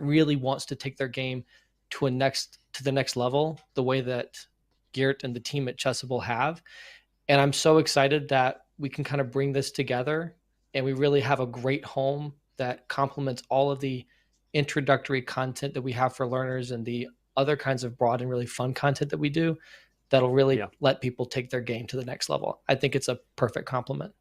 really wants to take their game to the next level, the way that Garrett and the team at Chessable have. And I'm so excited that we can kind of bring this together, and we really have a great home that complements all of the introductory content that we have for learners and the other kinds of broad and really fun content that we do that'll really let people take their game to the next level. I think it's a perfect complement.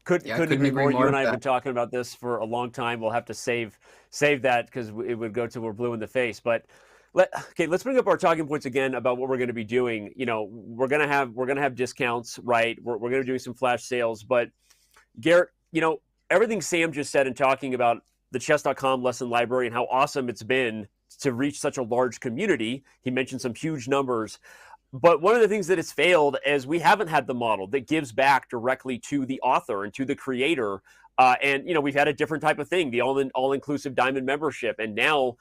Couldn't agree more. You and I have been talking about this for a long time. We'll have to save that because it would go till we're blue in the face. But Okay, let's bring up our talking points again about what we're going to be doing. You know, we're gonna have discounts, right? We're going to be doing some flash sales, but Garrett, you know, everything Sam just said in talking about the chess.com lesson library and how awesome it's been to reach such a large community. He mentioned some huge numbers. But one of the things that has failed is we haven't had the model that gives back directly to the author and to the creator. And you know, we've had a different type of thing, the all-inclusive diamond membership, and now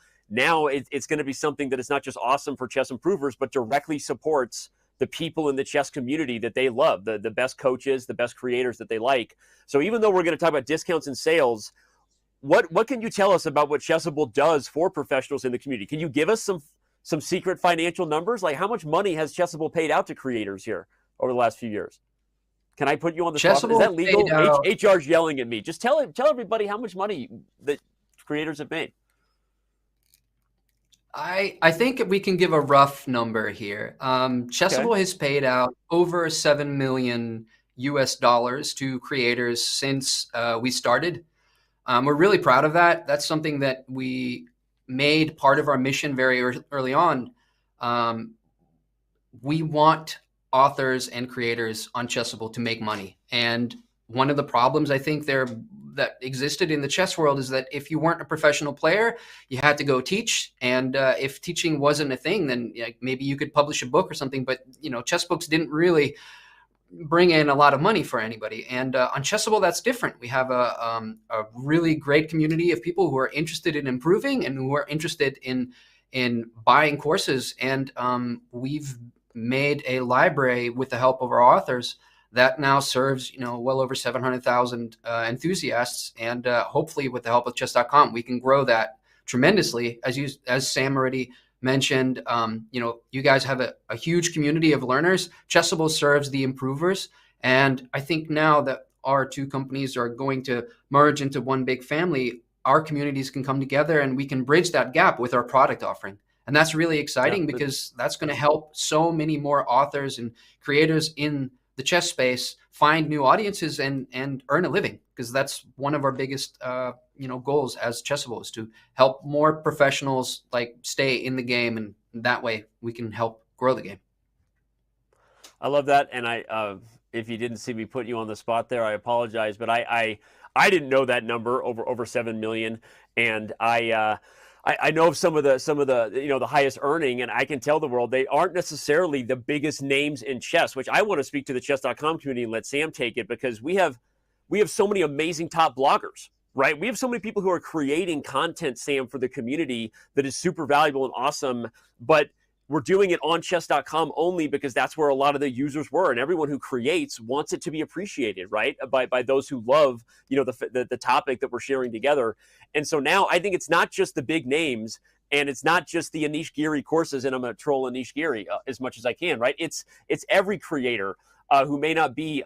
it's going to be something that is not just awesome for chess improvers, but directly supports the people in the chess community that they love, the best coaches, the best creators that they like. So even though we're going to talk about discounts and sales, what can you tell us about what Chessable does for professionals in the community? Can you give us some secret financial numbers? Like how much money has Chessable paid out to creators here over the last few years? Can I put you on the spot? Is that legal? HR's yelling at me. Just tell everybody how much money that creators have made. I think we can give a rough number here. Chessable has paid out over $7 million US to creators since we started. We're really proud of that. That's something that we made part of our mission very early on. We want authors and creators on Chessable to make money. And one of the problems I think that existed in the chess world is that if you weren't a professional player, you had to go teach. And if teaching wasn't a thing, then maybe you could publish a book or something. But you know, chess books didn't really bring in a lot of money for anybody. And on Chessable, that's different. We have a really great community of people who are interested in improving and who are interested in buying courses. And we've made a library with the help of our authors that now serves, you know, well over 700,000 enthusiasts. And hopefully with the help of chess.com, we can grow that tremendously. As Sam already mentioned, you know, you guys have a huge community of learners. Chessable serves the improvers. And I think now that our two companies are going to merge into one big family, our communities can come together and we can bridge that gap with our product offering. And that's really exciting because that's going to help so many more authors and creators in the chess space find new audiences and earn a living, because that's one of our biggest you know, goals as Chessable, is to help more professionals like stay in the game, and that way we can help grow the game. I love that, and I if you didn't see me put you on the spot there, I apologize, but I didn't know that number, over 7 million, and I know of some of the you know, the highest earning, and I can tell the world they aren't necessarily the biggest names in chess, which I want to speak to the chess.com community and let Sam take it, because we have so many amazing top bloggers, right? We have so many people who are creating content, Sam, for the community that is super valuable and awesome, but we're doing it on chess.com only because that's where a lot of the users were, and everyone who creates wants it to be appreciated, right? By those who love, you know, the topic that we're sharing together. And so now I think it's not just the big names, and it's not just the Anish Giri courses, and I'm going to troll Anish Giri as much as I can, right? It's every creator who may not be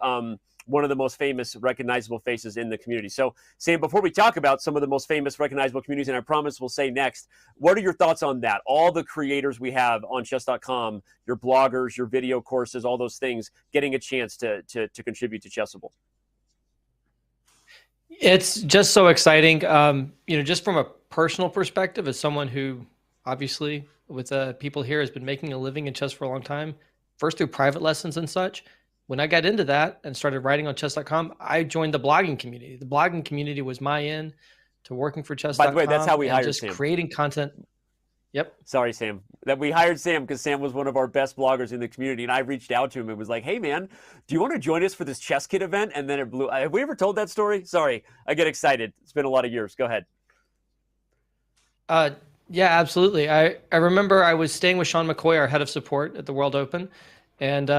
one of the most famous, recognizable faces in the community. So, Sam, before we talk about some of the most famous, recognizable communities, and I promise we'll say next, what are your thoughts on that? All the creators we have on chess.com, your bloggers, your video courses, all those things, getting a chance to contribute to Chessable. It's just so exciting. You know, just from a personal perspective, as someone who obviously with people here has been making a living in chess for a long time, first through private lessons and such. When I got into that and started writing on chess.com, I joined the blogging community. The blogging community was my in to working for chess.com. By the way, that's how we hired just Sam. Creating content. Yep. Sorry, Sam. That we hired Sam because Sam was one of our best bloggers in the community, and I reached out to him and was like, "Hey, man, do you want to join us for this Chess Kid event?" And then it blew. Have we ever told that story? Sorry, I get excited. It's been a lot of years. Go ahead. Yeah, absolutely. I remember I was staying with Sean McCoy, our head of support at the World Open, and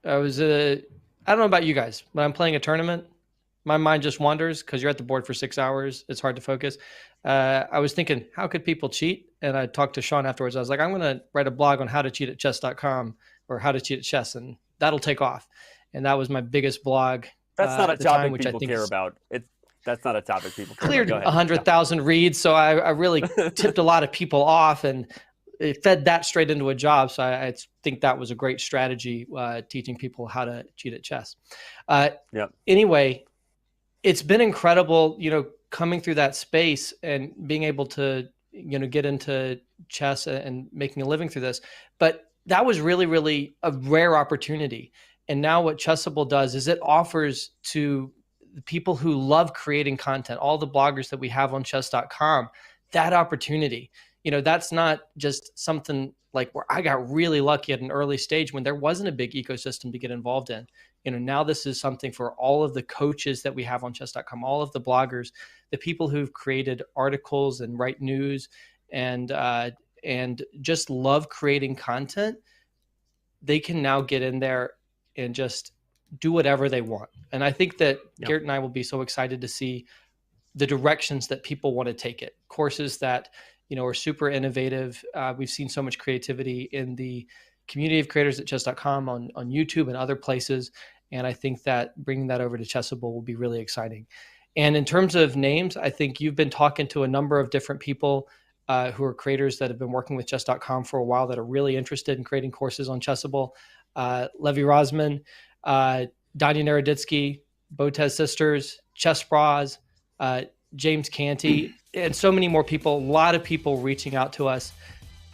I was, I don't know about you guys, but I'm playing a tournament. My mind just wanders because you're at the board for 6 hours. It's hard to focus. I was thinking, how could people cheat? And I talked to Sean afterwards. I was like, I'm going to write a blog on how to cheat at chess.com or how to cheat at chess, and that'll take off. And that was my biggest blog. That's not a at the time, topic which people I think care about. That's not a topic people care cleared about. 100,000 reads. So I really tipped a lot of people off, and it fed that straight into a job. So I think that was a great strategy, teaching people how to cheat at chess. Anyway, it's been incredible, you know, coming through that space and being able to get into chess and making a living through this. But that was really, really a rare opportunity. And now what Chessable does is it offers to the people who love creating content, all the bloggers that we have on chess.com, that opportunity. That's not just something like where I got really lucky at an early stage when there wasn't a big ecosystem to get involved in. Now this is something for all of the coaches that we have on chess.com, all of the bloggers, the people who've created articles and write news and just love creating content. They can now get in there and just do whatever they want. And I think that Garrett and I will be so excited to see the directions that people want to take it. Courses that, are super innovative. We've seen so much creativity in the community of creators at chess.com on YouTube and other places. And I think that bringing that over to Chessable will be really exciting. And in terms of names, I think you've been talking to a number of different people who are creators that have been working with chess.com for a while that are really interested in creating courses on Chessable. Levi Rosman, Danya Naroditsky, Botez Sisters, Chess Bras, James Canty, and so many more people, a lot of people reaching out to us.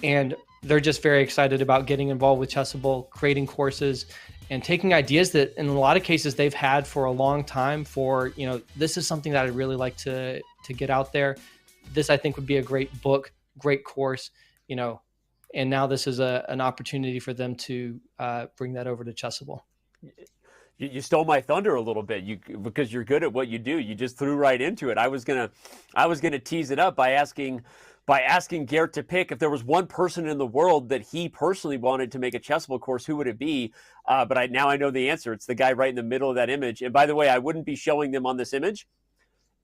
And they're just very excited about getting involved with Chessable, creating courses, and taking ideas that in a lot of cases they've had for a long time for, this is something that I'd really like to get out there. This, I think, would be a great book, great course, and now this is an opportunity for them to bring that over to Chessable. You stole my thunder a little bit, because you're good at what you do. You just threw right into it. I was gonna tease it up by asking Garrett to pick if there was one person in the world that he personally wanted to make a Chessable course, who would it be? But now I know the answer. It's the guy right in the middle of that image. And by the way, I wouldn't be showing them on this image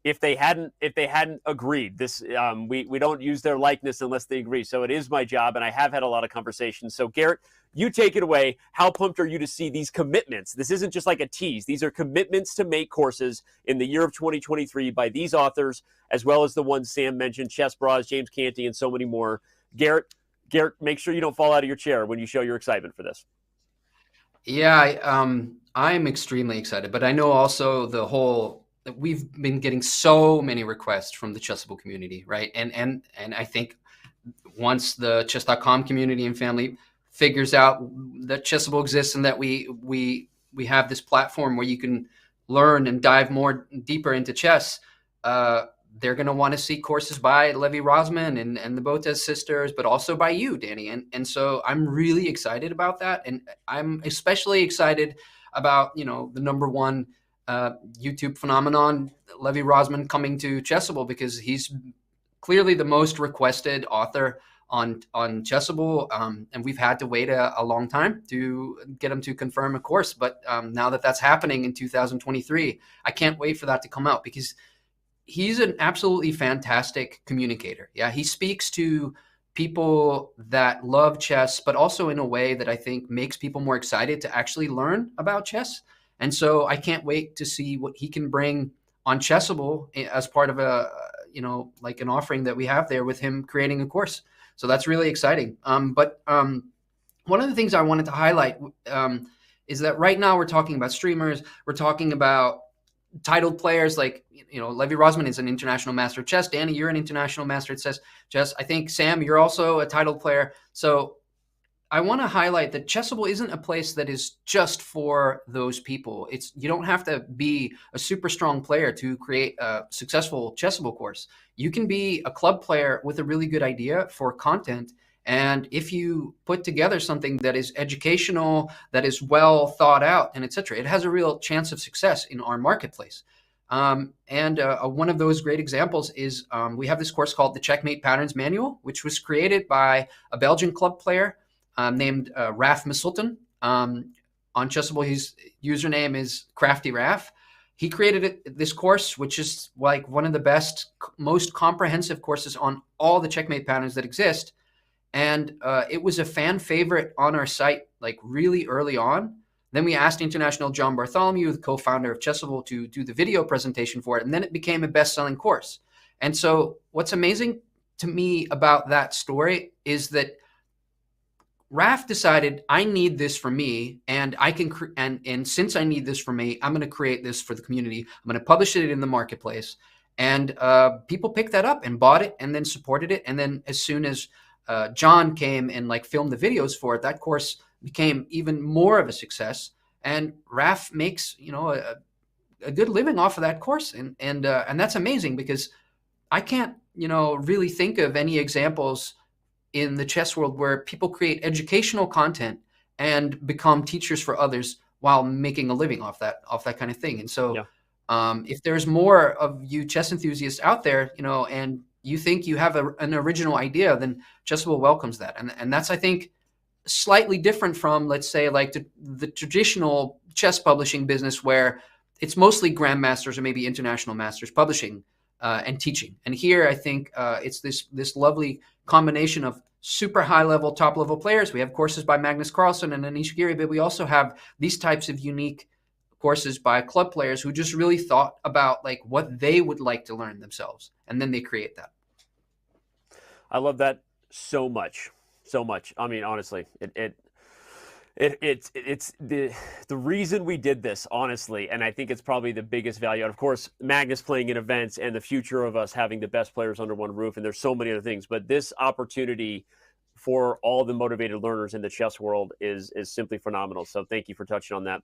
if they hadn't agreed. This we don't use their likeness unless they agree. So it is my job, and I have had a lot of conversations. So Garrett, you take it away. How pumped are you to see these commitments? This isn't just like a tease. These are commitments to make courses in the year of 2023 by these authors, as well as the ones Sam mentioned, Chess Bras, James Canty, and so many more. Garrett, make sure you don't fall out of your chair when you show your excitement for this. Yeah, I'm extremely excited, but I know also we've been getting so many requests from the Chessable community, right? And I think once the chess.com community and family figures out that Chessable exists and that we have this platform where you can learn and dive more deeper into chess, they're going to want to see courses by Levi Rosman and the Botez sisters, but also by you, Danny. And so I'm really excited about that. And I'm especially excited about, the number one YouTube phenomenon, Levi Rosman, coming to Chessable, because he's clearly the most requested author on Chessable, and we've had to wait a long time to get him to confirm a course. But now that that's happening in 2023, I can't wait for that to come out, because he's an absolutely fantastic communicator. Yeah, he speaks to people that love chess, but also in a way that I think makes people more excited to actually learn about chess. And so I can't wait to see what he can bring on Chessable as part of like an offering that we have there with him creating a course. So that's really exciting. But one of the things I wanted to highlight is that right now we're talking about streamers. We're talking about titled players like, Levi Rosman is an international master of chess. Danny, you're an international master of chess. I think, Sam, you're also a titled player. So I want to highlight that Chessable isn't a place that is just for those people. You don't have to be a super strong player to create a successful Chessable course. You can be a club player with a really good idea for content. And if you put together something that is educational, that is well thought out, and etc., it has a real chance of success in our marketplace. One of those great examples is we have this course called the Checkmate Patterns Manual, which was created by a Belgian club player named Raf Misselton. On Chessable, his username is Crafty Raf. He created this course, which is like one of the best, most comprehensive courses on all the checkmate patterns that exist. And it was a fan favorite on our site, like really early on. Then we asked international John Bartholomew, the co-founder of Chessable, to do the video presentation for it. And then it became a best-selling course. And so what's amazing to me about that story is that Raf decided, I need this for me, and I can, and since I need this for me, I'm going to create this for the community. I'm going to publish it in the marketplace. And people picked that up and bought it and then supported it. And then as soon as John came and like filmed the videos for it, that course became even more of a success. And Raf makes, you know, a good living off of that course. And that's amazing, because I can't, you know, really think of any examples in the chess world where people create educational content and become teachers for others while making a living off that kind of thing. And so if there's more of you chess enthusiasts out there, you know, and you think you have an original idea, then Chessable welcomes that. And that's, I think, slightly different from, let's say, like the traditional chess publishing business, where it's mostly grandmasters or maybe international masters publishing and teaching. And here, I think it's this lovely combination of super high level, top level players. We have courses by Magnus Carlsen and Anish Giri, but we also have these types of unique courses by club players who just really thought about like what they would like to learn themselves, and then they create that. I love that so much. I mean, honestly, it's the reason we did this, honestly, and I think it's probably the biggest value. And of course, Magnus playing in events and the future of us having the best players under one roof, and there's so many other things, but this opportunity for all the motivated learners in the chess world is simply phenomenal. So thank you for touching on that.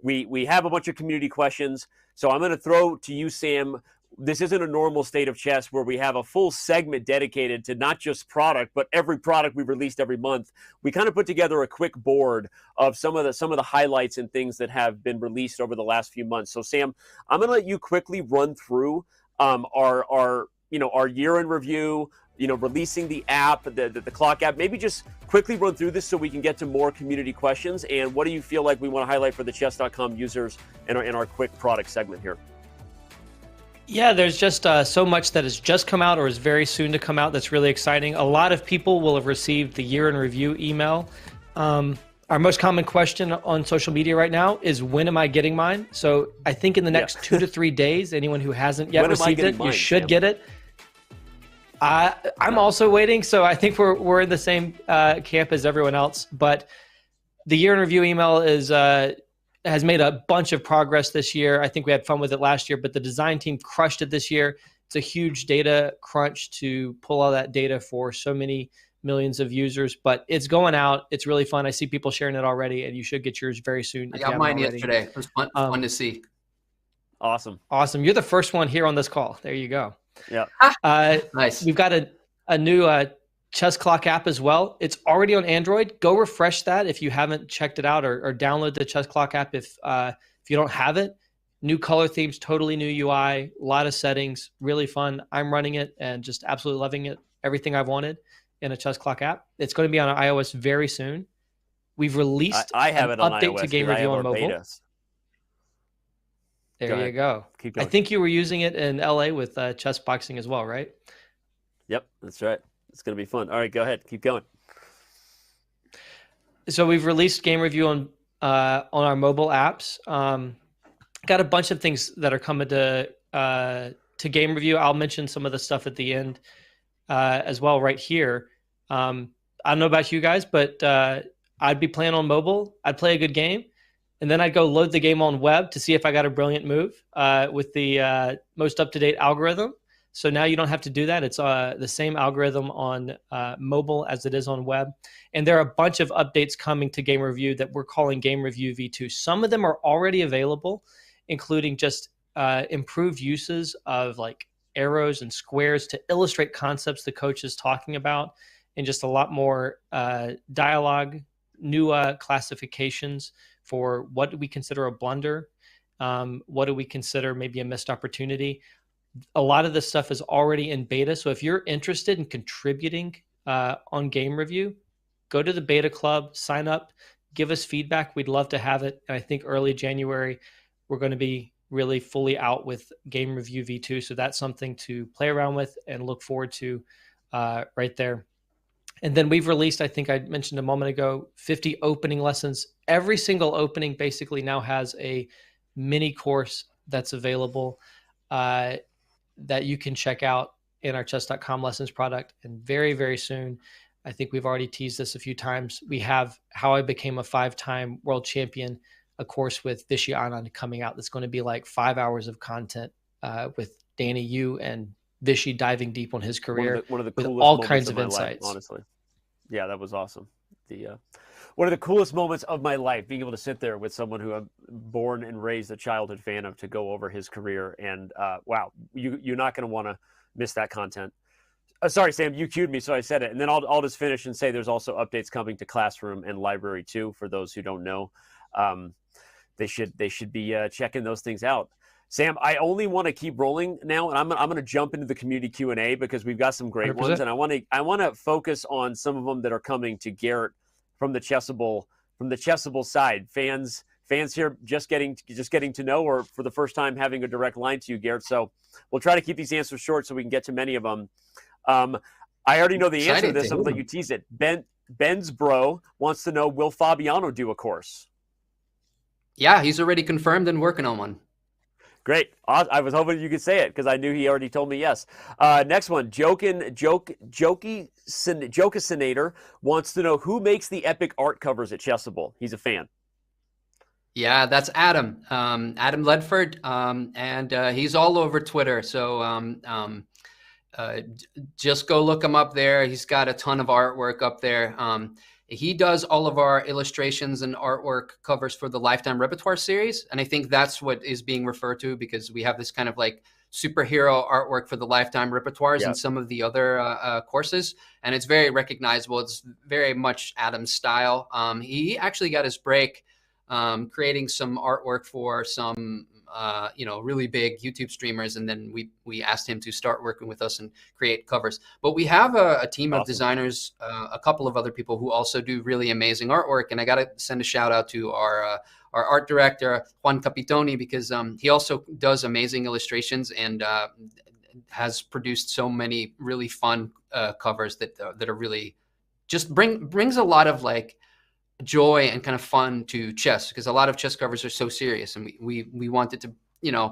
We have a bunch of community questions, so I'm going to throw to you, Sam. This isn't a normal State of Chess where we have a full segment dedicated to not just product, but every product we released every month. We kind of put together a quick board of some of the highlights and things that have been released over the last few months. So Sam, I'm going to let you quickly run through our year in review, releasing the app, the clock app. Maybe just quickly run through this so we can get to more community questions. And what do you feel like we want to highlight for the chess.com users in our quick product segment here? Yeah, there's just so much that has just come out or is very soon to come out that's really exciting. A lot of people will have received the year in review email. Our most common question on social media right now is, when am I getting mine? So I think in the next 2 to 3 days, anyone who hasn't yet received it, you should get it. I'm also waiting, so I think we're in the same camp as everyone else. But the year in review email has made a bunch of progress this year. I think we had fun with it last year, but the design team crushed it this year. It's a huge data crunch to pull all that data for so many millions of users, but it's going out. It's really fun. I see people sharing it already, and you should get yours very soon. I got mine yesterday. It was fun to see. Awesome. You're the first one here on this call. There you go. Yeah. Nice. We've got a new Chess Clock app as well. It's already on Android. Go refresh that if you haven't checked it out, or download the Chess Clock app if you don't have it. New color themes, totally new UI, a lot of settings, really fun. I'm running it and just absolutely loving it. Everything I've wanted in a Chess Clock app. It's going to be on iOS very soon. We've released I have an it on update iOS to game review on mobile. Betas. There you go. Keep going. I think you were using it in LA with chess boxing as well, right? Yep, that's right. It's going to be fun. All right, go ahead. Keep going. So we've released game review on our mobile apps. Got a bunch of things that are coming to game review. I'll mention some of the stuff at the end as well right here. I don't know about you guys, but I'd be playing on mobile. I'd play a good game, and then I'd go load the game on web to see if I got a brilliant move with the most up-to-date algorithm. So now you don't have to do that. It's the same algorithm on mobile as it is on web. And there are a bunch of updates coming to Game Review that we're calling Game Review V2. Some of them are already available, including just improved uses of like arrows and squares to illustrate concepts the coach is talking about, and just a lot more dialogue, new classifications for what do we consider a blunder, what do we consider maybe a missed opportunity. A lot of this stuff is already in beta. So if you're interested in contributing on Game Review, go to the beta club, sign up, give us feedback. We'd love to have it. And I think early January, we're going to be really fully out with Game Review V2. So that's something to play around with and look forward to right there. And then we've released, I think I mentioned a moment ago, 50 opening lessons. Every single opening basically now has a mini course that's available that you can check out in our chess.com lessons product. And very, very soon, I think we've already teased this a few times, we have How I Became a 5-Time World Champion, a course with Vishy Anand coming out that's going to be like 5 hours of content with Danny, you and Vishy diving deep on his career One of the with coolest all moments kinds of of my life, insights. honestly. Yeah, that was awesome. One of the coolest moments of my life, being able to sit there with someone who I'm born and raised a childhood fan of, to go over his career. And wow, you're not going to want to miss that content. Sorry, Sam, you cued me, so I said it. And then I'll just finish and say there's also updates coming to Classroom and Library too. For those who don't know, they should be checking those things out. Sam, I only want to keep rolling now, and I'm going to jump into the community Q&A because we've got some great 100%. ones, and I want to focus on some of them that are coming to Garrett from the Chessable side. Fans here just getting to know, or for the first time having a direct line to you, Garrett. So we'll try to keep these answers short so we can get to many of them. I already know the answer to this. I'm going to let you tease it. Ben's bro wants to know, will Fabiano do a course? Yeah, he's already confirmed and working on one. Great. I was hoping you could say it because I knew he already told me yes. Next one, Jokisinator wants to know, who makes the epic art covers at Chessable? He's a fan. Yeah, that's Adam. Adam Ledford, and he's all over Twitter. So just go look him up there. He's got a ton of artwork up there. He does all of our illustrations and artwork covers for the Lifetime Repertoire series. And I think that's what is being referred to, because we have this kind of like superhero artwork for the Lifetime Repertoires and some of the other courses. And it's very recognizable. It's very much Adam's style. He actually got his break creating some artwork for some really big YouTube streamers, and then we asked him to start working with us and create covers. But we have a team of designers, a couple of other people who also do really amazing artwork, and I got to send a shout out to our art director Juan Capitoni, because he also does amazing illustrations and has produced so many really fun covers that are really just brings a lot of like joy and kind of fun to chess, because a lot of chess covers are so serious, and we wanted to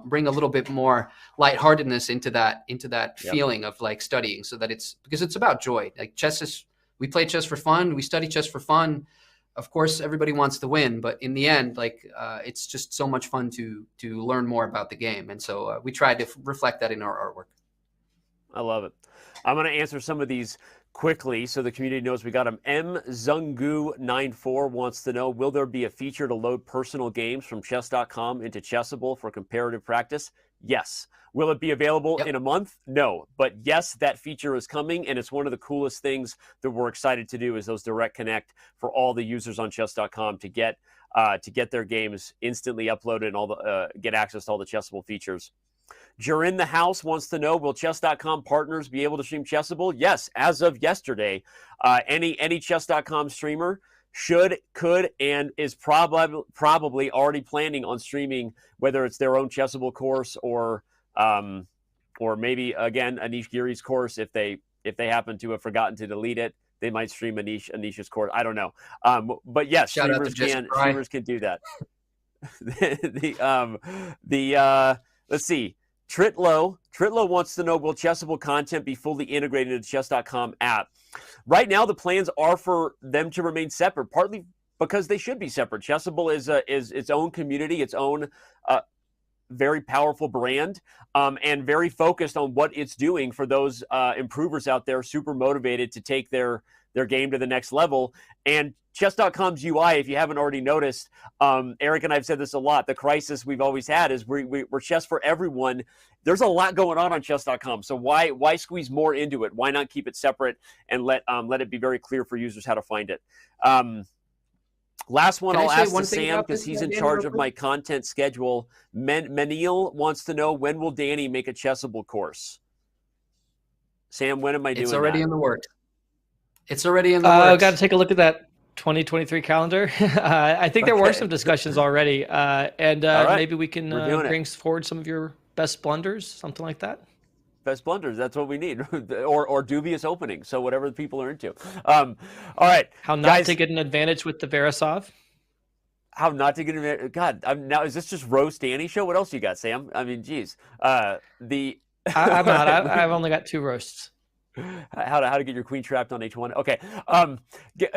bring a little bit more lightheartedness into that feeling of like studying, so that because it's about joy. Like we play chess for fun, we study chess for fun. Of course, everybody wants to win, but in the end, like it's just so much fun to learn more about the game, and so we tried to reflect that in our artwork. I love it. I'm going to answer some of these quickly so the community knows we got them. M Zungu94 wants to know, will there be a feature to load personal games from chess.com into Chessable for comparative practice? Yes. Will it be available in a month? No. But yes, that feature is coming, and it's one of the coolest things that we're excited to do, is those direct connect for all the users on chess.com to get their games instantly uploaded and all the get access to all the Chessable features. You're in the house wants to know, will chess.com partners be able to stream Chessable? Yes, as of yesterday, any chess.com streamer could, and is probably already planning on streaming, whether it's their own Chessable course or maybe again Anish Giri's course. If they happen to have forgotten to delete it, they might stream Anish's course. I don't know, but yes, streamers can do that. Let's see. Tritlo wants to know, will Chessable content be fully integrated into the chess.com app? Right now, the plans are for them to remain separate, partly because they should be separate. Chessable is its own community, its own very powerful brand, and very focused on what it's doing for those improvers out there, super motivated to take their game to the next level. And chess.com's UI, if you haven't already noticed, Eric and I have said this a lot, the crisis we've always had is we're chess for everyone. There's a lot going on chess.com. So why squeeze more into it? Why not keep it separate and let it be very clear for users how to find it? Last one I'll ask to Sam, because he's in charge of my content schedule. Menil wants to know, when will Danny make a Chessable course? Sam, when am I doing that? It's already in the works. It's already in the works. I've got to take a look at that 2023 calendar. I think there were some discussions already, and maybe we can bring forward some of your best blunders, something like that. Best blunders, that's what we need, or dubious openings. So whatever the people are into. All right, how not to get an advantage with the Verisov. How not to get an advantage? God, now is this just roast Danny show? What else you got, Sam? I mean, geez. I'm not. I've only got 2 roasts. How to get your queen trapped on H1. Okay.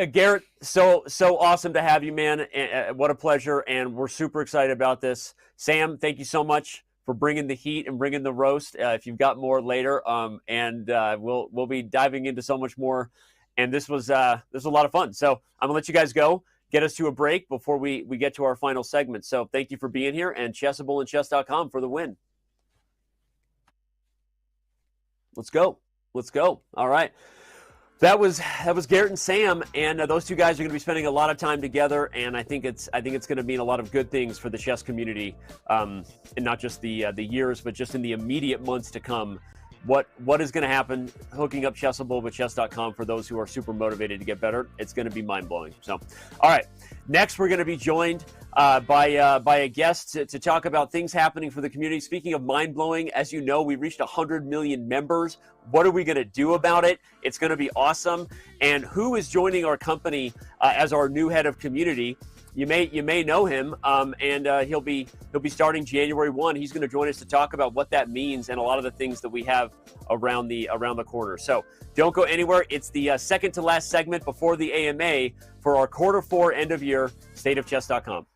Garrett, so awesome to have you, man. What a pleasure. And we're super excited about this. Sam, thank you so much bringing the heat and bringing the roast. If you've got more later, and we'll be diving into so much more. And this was a lot of fun. So I'm gonna let you guys go. Get us to a break before we get to our final segment. So thank you for being here, and Chessable and Chess.com for the win. Let's go. All right. That was Garrett and Sam, and those two guys are going to be spending a lot of time together, and I think it's going to mean a lot of good things for the chess community, and not just the years, but just in the immediate months to come. What is going to happen hooking up Chessable with Chess.com for those who are super motivated to get better? It's going to be mind-blowing. So, all right. Next, we're going to be joined by a guest to talk about things happening for the community. Speaking of mind-blowing, as you know, we reached 100 million members. What are we going to do about it? It's going to be awesome. And who is joining our company as our new head of community? You may know him, and he'll be starting January 1. He's going to join us to talk about what that means and a lot of the things that we have around the corner. So don't go anywhere. It's the second to last segment before the AMA for our quarter 4 end of year State of Chess.com.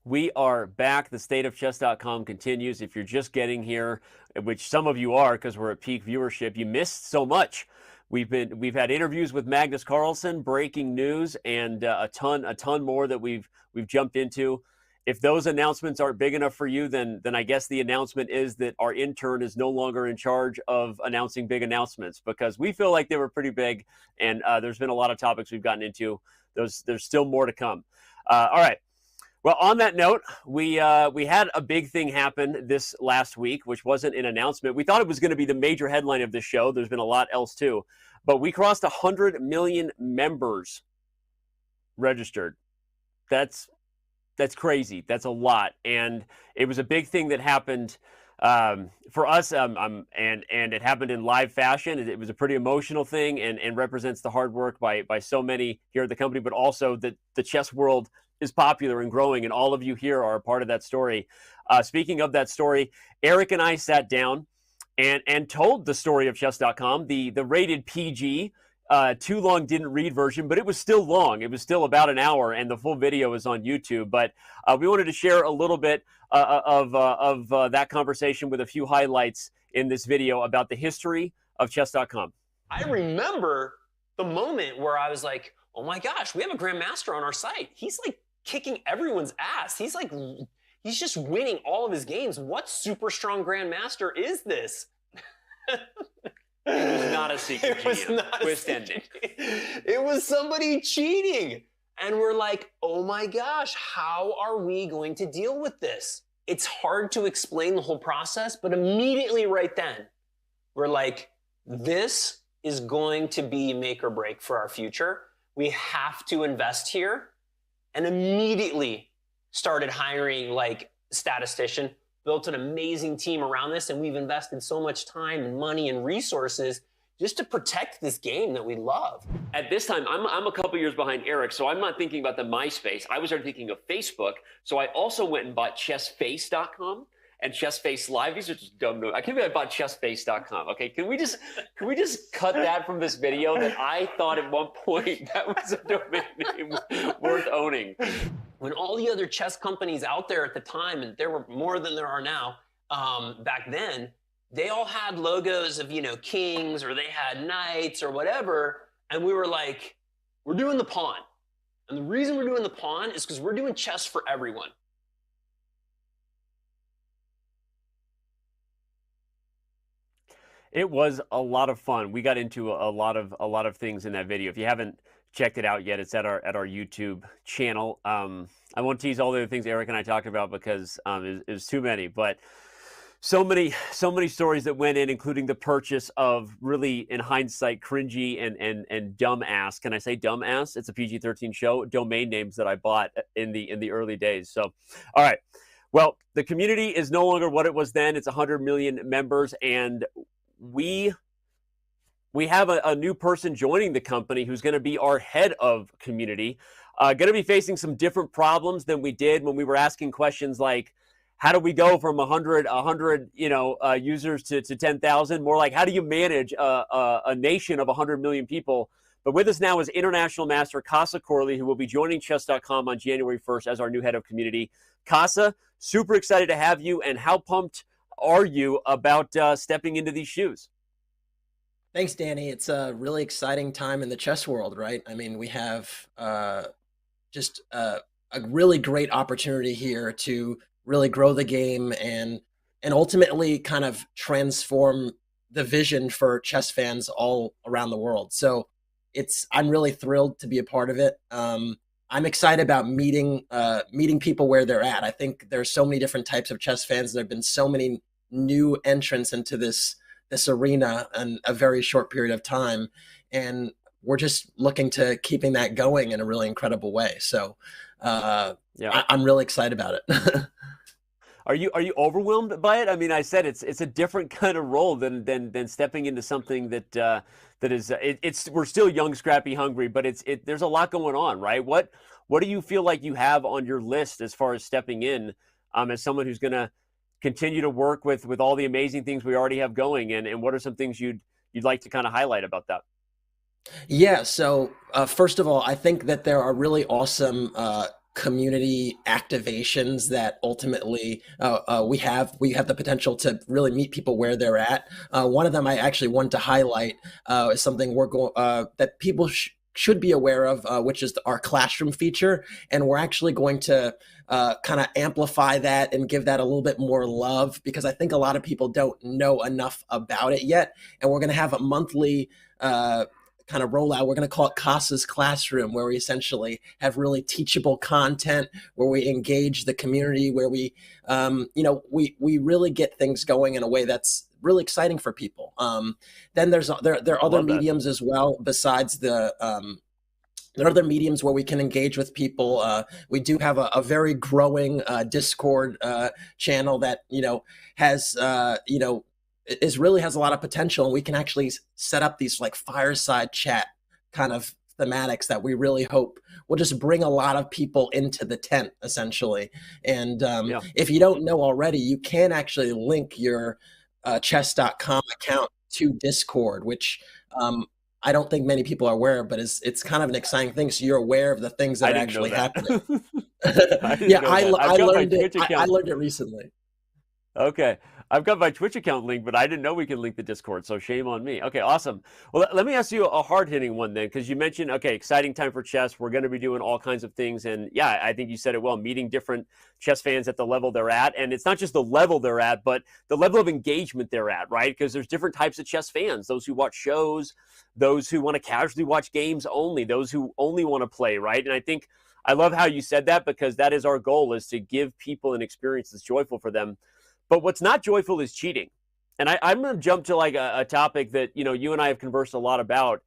We are back. The state of chess.com continues. If you're just getting here, which some of you are because we're at peak viewership, you missed so much. We've had interviews with Magnus Carlsen, breaking news, and a ton more that we've jumped into. If those announcements aren't big enough for you, then I guess the announcement is that our intern is no longer in charge of announcing big announcements, because we feel like they were pretty big, and there's been a lot of topics we've gotten into. There's still more to come. All right. Well, on that note, we had a big thing happen this last week, which wasn't an announcement. We thought it was going to be the major headline of this show. There's been a lot else too, but we crossed 100 million members registered. That's crazy. That's a lot, and it was a big thing that happened for us. And it happened in live fashion. It was a pretty emotional thing, and represents the hard work by so many here at the company, but also that the chess world is popular and growing, and all of you here are a part of that story. Speaking of that story, Eric and I sat down and told the story of chess.com, the rated PG, too long didn't read version, but it was still long. It was still about an hour, and the full video is on YouTube. But we wanted to share a little bit of that conversation with a few highlights in this video about the history of chess.com. I remember the moment where I was like, oh my gosh, we have a grandmaster on our site. He's like kicking everyone's ass. He's just winning all of his games. What super strong grandmaster is this? It was not a secret. It was not a secret. It was somebody cheating. And we're like, oh my gosh, how are we going to deal with this? It's hard to explain the whole process, but immediately right then, we're like, this is going to be make or break for our future. We have to invest here. And immediately started hiring like statistician, built an amazing team around this, and we've invested so much time and money and resources just to protect this game that we love. At this time, I'm a couple years behind Eric, so I'm not thinking about the MySpace. I was already thinking of Facebook, so I also went and bought chessface.com and ChessFace Live. These are just dumb. I can't believe I bought chessface.com. Okay, can we just cut that from this video? That I thought at one point that was a domain name worth owning. When all the other chess companies out there at the time, and there were more than there are now, back then, they all had logos of, kings, or they had knights or whatever. And we were like, we're doing the pawn. And the reason we're doing the pawn is because we're doing chess for everyone. It was a lot of fun. We got into a lot of things in that video. If you haven't checked it out yet, it's at our YouTube channel. I won't tease all the other things Eric and I talked about because it was too many, but so many stories that went in, including the purchase of really, in hindsight, cringy and dumbass. Can I say dumbass? It's a PG-13 show. Domain names that I bought in the early days. So, all right. Well, the community is no longer what it was then. It's 100 million members, and we have a new person joining the company who's going to be our head of community. Going to be facing some different problems than we did when we were asking questions like, how do we go from 100 users to 10,000? More like, how do you manage a nation of 100 million people? But with us now is International Master Casa Corley, who will be joining chess.com on January 1st as our new head of community. Casa, super excited to have you, and how pumped are you about stepping into these shoes? Thanks, Danny. It's a really exciting time in the chess world, right? I mean, we have just a really great opportunity here to really grow the game and ultimately kind of transform the vision for chess fans all around the world. So I'm really thrilled to be a part of it. I'm excited about meeting people where they're at. I think there's so many different types of chess fans. There have been so many new entrants into this arena in a very short period of time, and we're just looking to keeping that going in a really incredible way. So I'm really excited about it. Are you overwhelmed by it? I mean, I said it's a different kind of role than stepping into something that is we're still young, scrappy, hungry, but there's a lot going on, right? What do you feel like you have on your list as far as stepping in as someone who's going to continue to work with all the amazing things we already have going, and what are some things you'd like to kind of highlight about that? Yeah. So first of all, I think that there are really awesome community activations that ultimately we have the potential to really meet people where they're at. One of them I actually want to highlight is something we're going that people should be aware of, which is our classroom feature, and we're actually going to kind of amplify that and give that a little bit more love, because I think a lot of people don't know enough about it yet. And we're going to have a monthly kind of rollout. We're going to call it Casa's Classroom, where we essentially have really teachable content, where we engage the community, where we, we really get things going in a way that's really exciting for people. Then there are other mediums as well besides the. There are other mediums where we can engage with people. We do have a very growing Discord channel that has really has a lot of potential, and we can actually set up these like fireside chat kind of thematics that we really hope will just bring a lot of people into the tent, essentially. And if you don't know already, you can actually link your chess.com account to Discord, which I don't think many people are aware, but it's kind of an exciting thing. So you're aware of the things that are actually happening. I learned it. I learned it recently. Okay. I've got my Twitch account link, but I didn't know we could link the Discord, so shame on me. Okay, awesome. Well, let me ask you a hard-hitting one then, because you mentioned, okay, exciting time for chess. We're going to be doing all kinds of things, and yeah, I think you said it well, meeting different chess fans at the level they're at, and it's not just the level they're at, but the level of engagement they're at, right? Because there's different types of chess fans, those who watch shows, those who want to casually watch games only, those who only want to play, right? And I think I love how you said that, because that is our goal, is to give people an experience that's joyful for them. But what's not joyful is cheating. And I'm going to jump to like a topic that, you and I have conversed a lot about.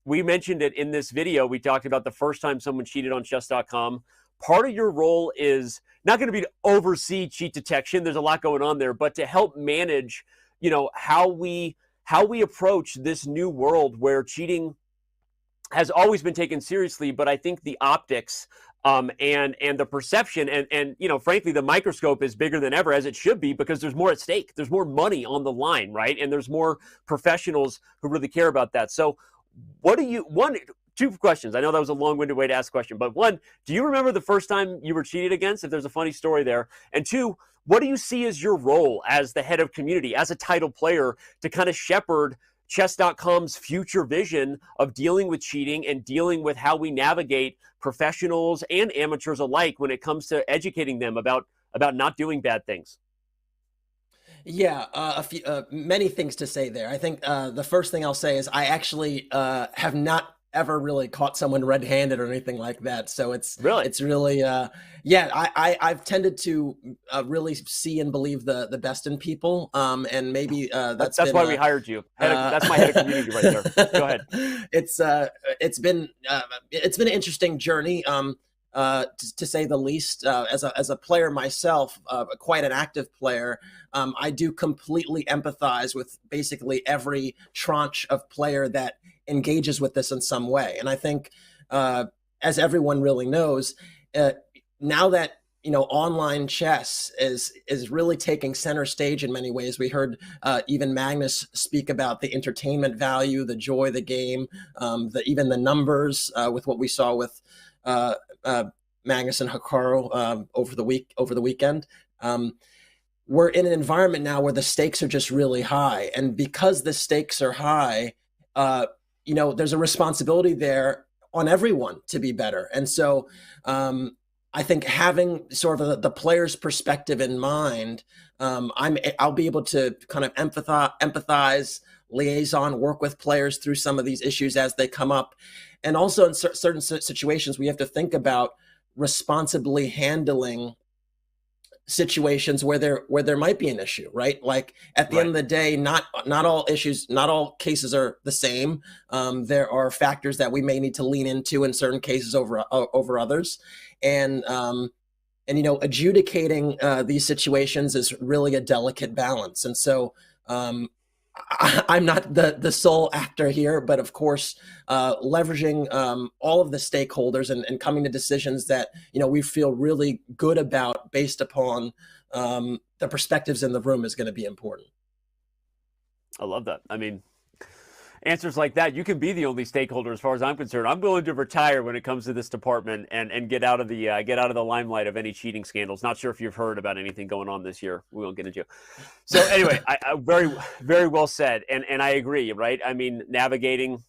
We mentioned it in this video. We talked about the first time someone cheated on chess.com. Part of your role is not going to be to oversee cheat detection. There's a lot going on there, but to help manage, how we approach this new world where cheating has always been taken seriously, but I think the optics and the perception and frankly, the microscope is bigger than ever, as it should be, because there's more at stake. There's more money on the line, right? And there's more professionals who really care about that. So two questions. I know that was a long-winded way to ask a question, but one, do you remember the first time you were cheated against, if there's a funny story there? And two, what do you see as your role as the head of community, as a title player, to kind of shepherd chess.com's future vision of dealing with cheating and dealing with how we navigate professionals and amateurs alike when it comes to educating them about not doing bad things? Yeah, many things to say there. I think the first thing I'll say is I actually have not ever really caught someone red-handed or anything like that. So it's really I've tended to really see and believe the best in people, and maybe that's why we hired you. That's my head of community right there. Go ahead. It's been an interesting journey, to say the least. As a player myself, quite an active player, I do completely empathize with basically every tranche of player that engages with this in some way. And I think, as everyone really knows, now that online chess is really taking center stage in many ways. We heard even Magnus speak about the entertainment value, the joy of the game, even the numbers with what we saw with Magnus and Hikaru over the weekend. We're in an environment now where the stakes are just really high, and because the stakes are high, there's a responsibility there on everyone to be better. And so I think having sort of the player's perspective in mind, I'll be able to kind of empathize, liaison, work with players through some of these issues as they come up. And also in certain situations, we have to think about responsibly handling situations where there might be an issue, right? Like at the end of the day, not all cases are the same. There are factors that we may need to lean into in certain cases over others, and adjudicating these situations is really a delicate balance. And so I'm not the sole actor here, but of course, leveraging all of the stakeholders and coming to decisions that we feel really good about based upon the perspectives in the room is going to be important. I love that. I mean, answers like that, you can be the only stakeholder as far as I'm concerned. I'm willing to retire when it comes to this department and get out of the limelight of any cheating scandals. Not sure if you've heard about anything going on this year. We won't get into. So anyway, I very, very well said, and I agree. Right? I mean, navigating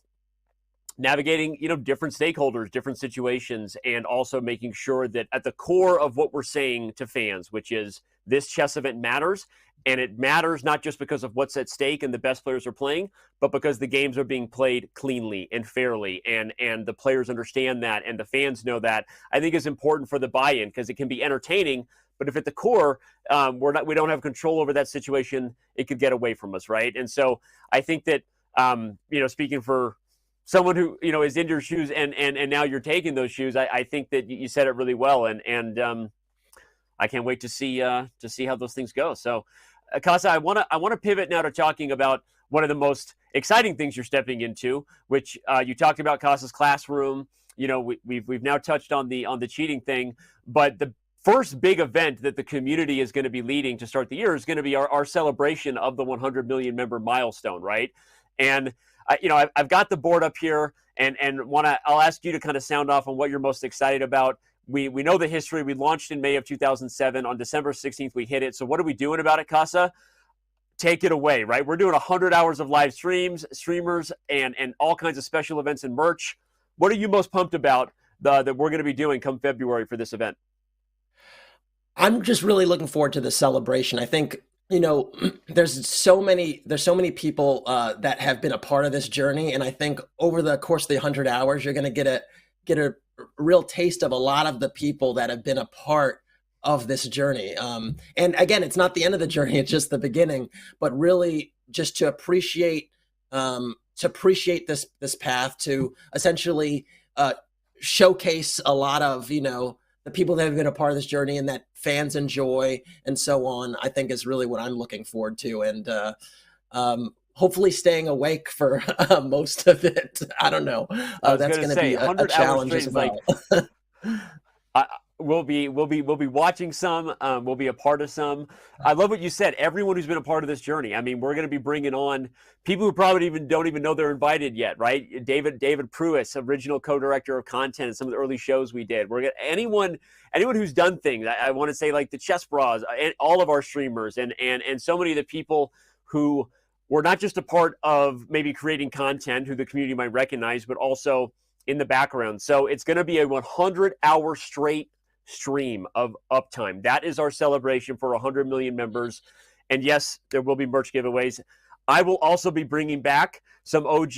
different stakeholders, different situations, and also making sure that at the core of what we're saying to fans, which is this chess event matters, and it matters not just because of what's at stake and the best players are playing, but because the games are being played cleanly and fairly, and the players understand that and the fans know that. I think is important for the buy-in, because it can be entertaining, but if at the core we don't have control over that situation, it could get away from us, right? And so I think that speaking for someone who is in your shoes and now you're taking those shoes, I think that you said it really well, and I can't wait to see how those things go. So, Casa, I want to pivot now to talking about one of the most exciting things you're stepping into, which you talked about, Casa's classroom. We've now touched on the cheating thing, but the first big event that the community is going to be leading to start the year is going to be our celebration of the 100 million member milestone, right? And I've got the board up here, and I'll ask you to kind of sound off on what you're most excited about. We know the history. We launched in May of 2007. On December 16th, we hit it. So what are we doing about it, Casa? Take it away, right? We're doing 100 hours of live streamers, and all kinds of special events and merch. What are you most pumped about that we're going to be doing come February for this event? I'm just really looking forward to the celebration. I think there's so many people that have been a part of this journey, and I think over the course of the 100 hours, you're going to get a real taste of a lot of the people that have been a part of this journey. And again, it's not the end of the journey; it's just the beginning. But really, just to appreciate this path, to essentially showcase a lot of the people that have been a part of this journey and that fans enjoy and so on, I think is really what I'm looking forward to. And hopefully staying awake for most of it. I don't know. That's going to be a challenge as well. We'll be watching some. We'll be a part of some. I love what you said. Everyone who's been a part of this journey. I mean, we're going to be bringing on people who probably don't even know they're invited yet, right? David Pruitt, original co-director of content and some of the early shows we did. We're gonna anyone who's done things. I want to say like the Chess Bras, and all of our streamers, and so many of the people who were not just a part of maybe creating content who the community might recognize, but also in the background. So it's going to be a 100-hour straight stream of uptime. That is our celebration for 100 million members. And yes, there will be merch giveaways. I will also be bringing back some OG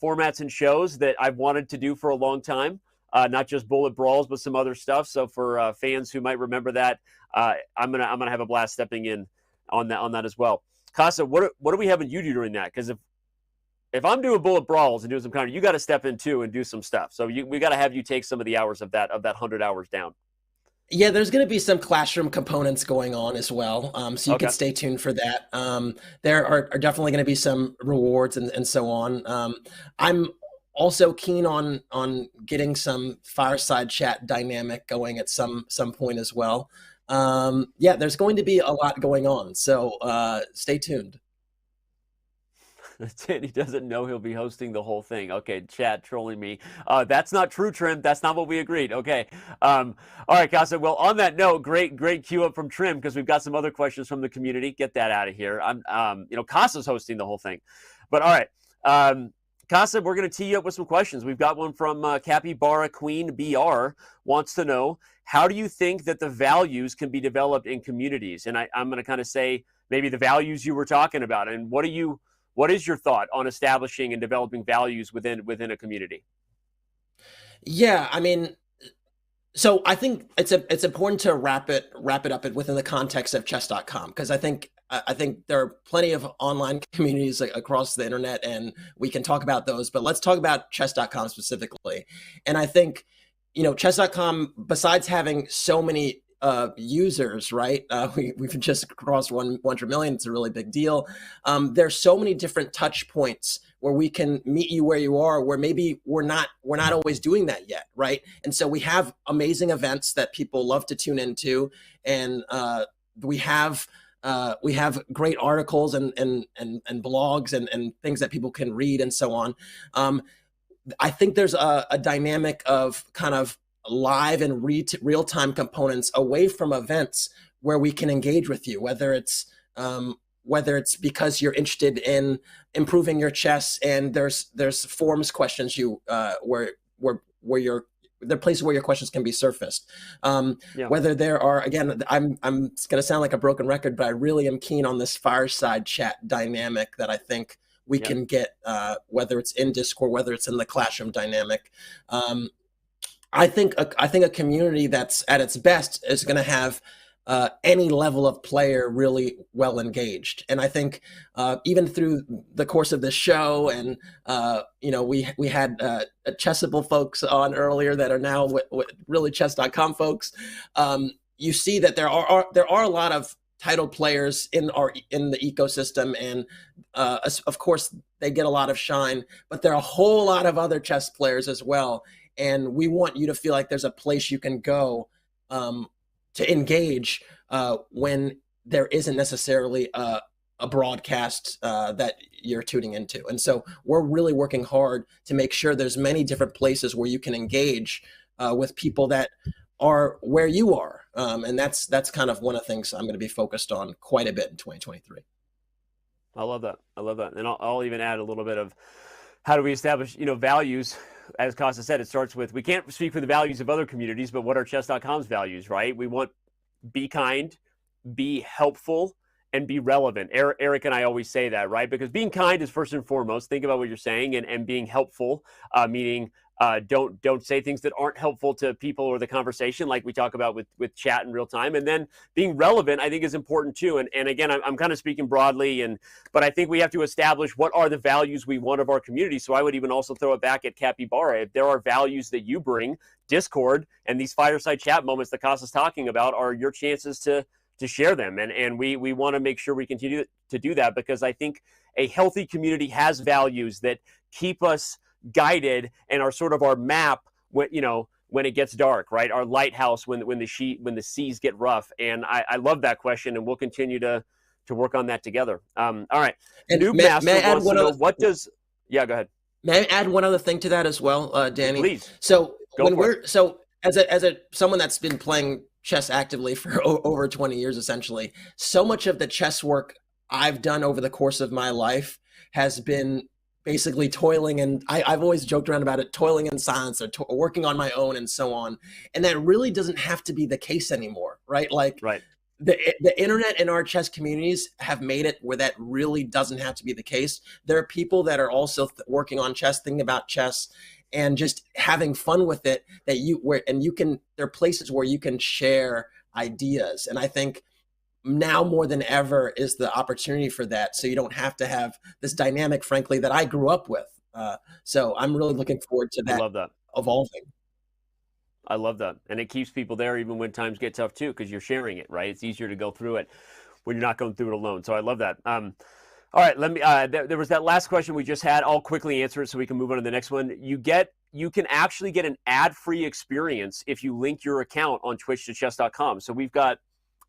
formats and shows that I've wanted to do for a long time, not just bullet brawls, but some other stuff. So for fans who might remember that, I'm gonna have a blast stepping in on that as well. Casa, what are we having you do during that? Because if I'm doing bullet brawls and doing some you got to step in too and do some stuff. So we got to have you take some of the hours of that 100 hours down. Yeah, there's going to be some classroom components going on as well, so you can stay tuned for that. There are definitely going to be some rewards and so on. I'm also keen on getting some fireside chat dynamic going at some point as well. Yeah, there's going to be a lot going on, so stay tuned. He doesn't know he'll be hosting the whole thing. Okay, chat trolling me. That's not true, Trim. That's not what we agreed. Okay. All right, Casa. Well, on that note, great cue up from Trim, because we've got some other questions from the community. Get that out of here. Casa's hosting the whole thing. But all right, Casa, we're going to tee you up with some questions. We've got one from Capybara Queen BR, wants to know, how do you think that the values can be developed in communities? And I'm going to kind of say maybe the values you were talking about, and what is your thought on establishing and developing values within a community? Yeah, I mean, so I think it's important to wrap it up within the context of chess.com, because I think there are plenty of online communities across the internet, and we can talk about those, but let's talk about chess.com specifically. And I think, chess.com, besides having so many users, right? We've just crossed 100 million. It's a really big deal. There's so many different touch points where we can meet you where you are, where maybe we're not always doing that yet, right? And so we have amazing events that people love to tune into, and we have we have great articles and blogs and things that people can read and so on. I think there's a dynamic of kind of live and real-time components away from events where we can engage with you, whether it's because you're interested in improving your chess and there's forums questions where there are places where your questions can be surfaced. Whether there are, again, I'm going to sound like a broken record, but I really am keen on this fireside chat dynamic that I think we can get, whether it's in Discord, whether it's in the Classroom dynamic. I think a community that's at its best is going to have any level of player really well engaged. And I think even through the course of this show, and we had Chessable folks on earlier that are now with really chess.com folks. You see that there are a lot of title players in the ecosystem, and of course they get a lot of shine, but there are a whole lot of other chess players as well. And we want you to feel like there's a place you can go to engage when there isn't necessarily a broadcast that you're tuning into. And so we're really working hard to make sure there's many different places where you can engage with people that are where you are. And that's kind of one of the things I'm going to be focused on quite a bit in 2023. I love that. And I'll even add a little bit of how do we establish, values. As Costa said, it starts with, we can't speak for the values of other communities, but what are chess.com's values, right? We want be kind, be helpful, and be relevant. Eric and I always say that, right? Because being kind is first and foremost. Think about what you're saying, and being helpful, meaning don't say things that aren't helpful to people or the conversation, like we talk about with chat in real time. And then being relevant, I think, is important too. And again, I'm kind of speaking broadly, but I think we have to establish what are the values we want of our community. So I would even also throw it back at Capybara. If there are values that you bring, Discord and these fireside chat moments that Costa's talking about are your chances to share them. And we want to make sure we continue to do that, because I think a healthy community has values that keep us guided and are sort of our map when it gets dark, right? Our lighthouse when the seas get rough. And I love that question, and we'll continue to work on that together. All right. And Noob Master wants to know what does. Yeah, go ahead. May I add one other thing to that as well, Danny? Please. So as someone that's been playing chess actively for over 20 years, essentially, so much of the chess work I've done over the course of my life has been basically toiling, and I've always joked around about it, toiling in silence, or working on my own and so on. And that really doesn't have to be the case anymore, right? Like, right. The internet and our chess communities have made it where that really doesn't have to be the case. There are people that are also working on chess, thinking about chess, and just having fun with it. There are places where you can share ideas, and I think now more than ever is the opportunity for that. So you don't have to have this dynamic, frankly, that I grew up with. So I'm really looking forward to that. I love that. Evolving. I love that. And it keeps people there even when times get tough too, because you're sharing it, right? It's easier to go through it when you're not going through it alone. So I love that. All right, let me. There was that last question we just had. I'll quickly answer it so we can move on to the next one. You can actually get an ad-free experience if you link your account on Twitch to chess.com. So we've got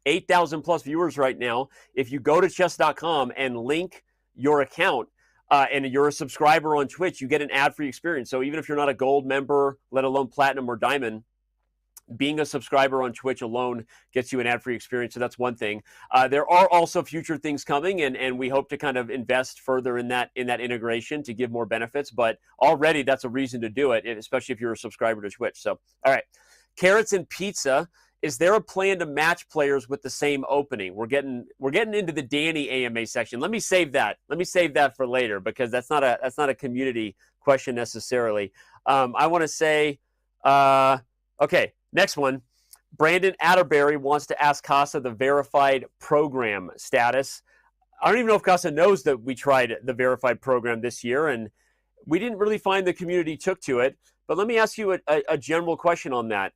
8,000 plus viewers right now. If you go to chess.com and link your account and you're a subscriber on Twitch, you get an ad-free experience. So even if you're not a gold member, let alone platinum or diamond, being a subscriber on Twitch alone gets you an ad-free experience. So that's one thing. There are also future things coming, and we hope to kind of invest further in that integration to give more benefits. But already that's a reason to do it, especially if you're a subscriber to Twitch. So, all right. Carrots and Pizza. Is there a plan to match players with the same opening? We're getting into the Danny AMA section. Let me save that. Let me save that for later, because that's not a community question necessarily. I want to say, okay. Next one, Brandon Atterbury wants to ask Casa the verified program status. I don't even know if Casa knows that we tried the verified program this year, and we didn't really find the community took to it. But let me ask you a general question on that.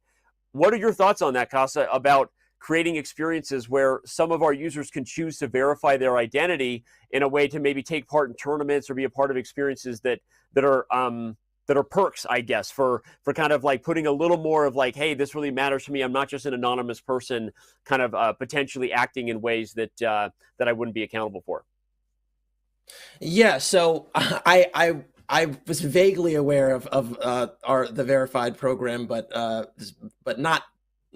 What are your thoughts on that, Casa, about creating experiences where some of our users can choose to verify their identity in a way to maybe take part in tournaments or be a part of experiences that are that are perks, I guess, for kind of like putting a little more of like, hey, this really matters to me. I'm not just an anonymous person, kind of potentially acting in ways that that I wouldn't be accountable for. Yeah, so I was vaguely aware of the verified program, but not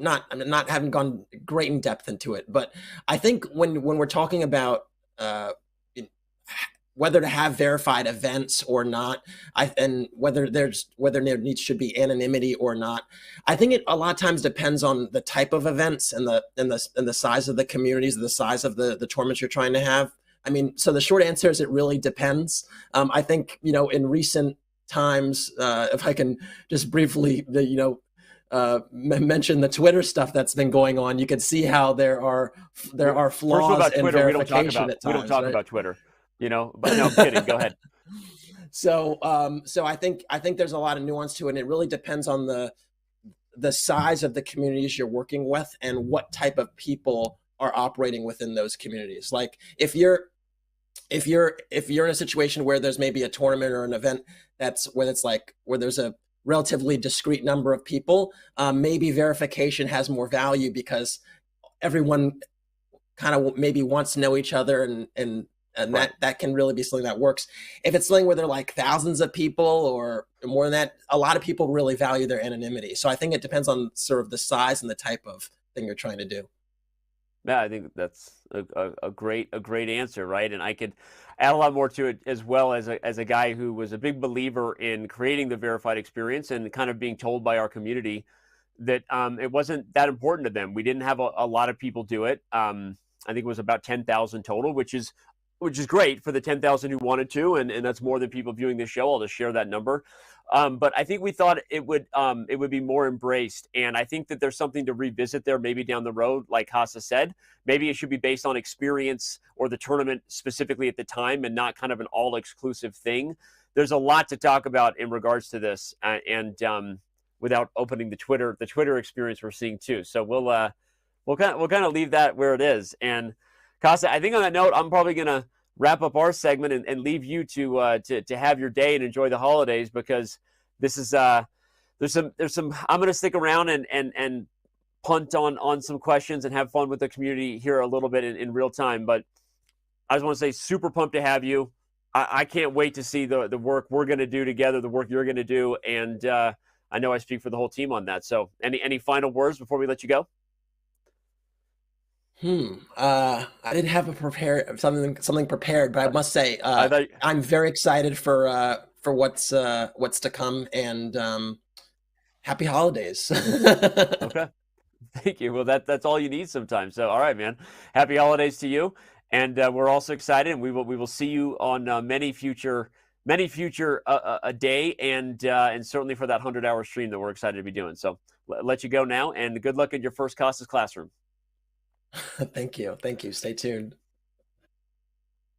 I mean, not having gone great in depth into it. But I think when we're talking about whether to have verified events or not, and whether there should be anonymity or not, I think it a lot of times depends on the type of events and the size of the communities, the size of the tournaments you're trying to have. I mean, so the short answer is it really depends. I think, in recent times, if I can just briefly, mention the Twitter stuff that's been going on, you can see how there are flaws in verification at times. We don't talk about Twitter, but no, I'm kidding. Go ahead. So I think there's a lot of nuance to it, and it really depends on the size of the communities you're working with and what type of people are operating within those communities. Like if you're in a situation where there's maybe a tournament or an event where there's a relatively discrete number of people, maybe verification has more value because everyone kind of maybe wants to know each other, and right. that can really be something that works. If it's something where they're like thousands of people or more than that, a lot of people really value their anonymity. So I think it depends on sort of the size and the type of thing you're trying to do. Yeah, I think that's a great answer, right? And I could add a lot more to it as well as a guy who was a big believer in creating the verified experience and kind of being told by our community that it wasn't that important to them. We didn't have a lot of people do it. I think it was about 10,000 total, which is great for the 10,000 who wanted to, and that's more than people viewing this show. I'll just share that number. But I think we thought it would be more embraced, and I think that there's something to revisit there maybe down the road, like Hasa said. Maybe it should be based on experience or the tournament specifically at the time, and not kind of an all-exclusive thing. There's a lot to talk about in regards to this, and without opening the Twitter experience we're seeing too. So we'll kind of leave that where it is. And Casa, I think on that note, I'm probably gonna wrap up our segment and leave you to have your day and enjoy the holidays, because this is there's some I'm gonna stick around and punt on some questions and have fun with the community here a little bit in real time. But I just want to say, super pumped to have you. I can't wait to see the work we're gonna do together, the work you're gonna do, and I know I speak for the whole team on that. So any final words before we let you go? I didn't have something prepared, but I must say I'm very excited for what's to come, and happy holidays. Okay, thank you. Well, that's all you need sometimes. So, all right, man. Happy holidays to you, and we're also excited, and we will see you on many future a day, and certainly for that 100-hour stream that we're excited to be doing. So, let you go now, and good luck in your first Costas Classroom. Thank you. Stay tuned.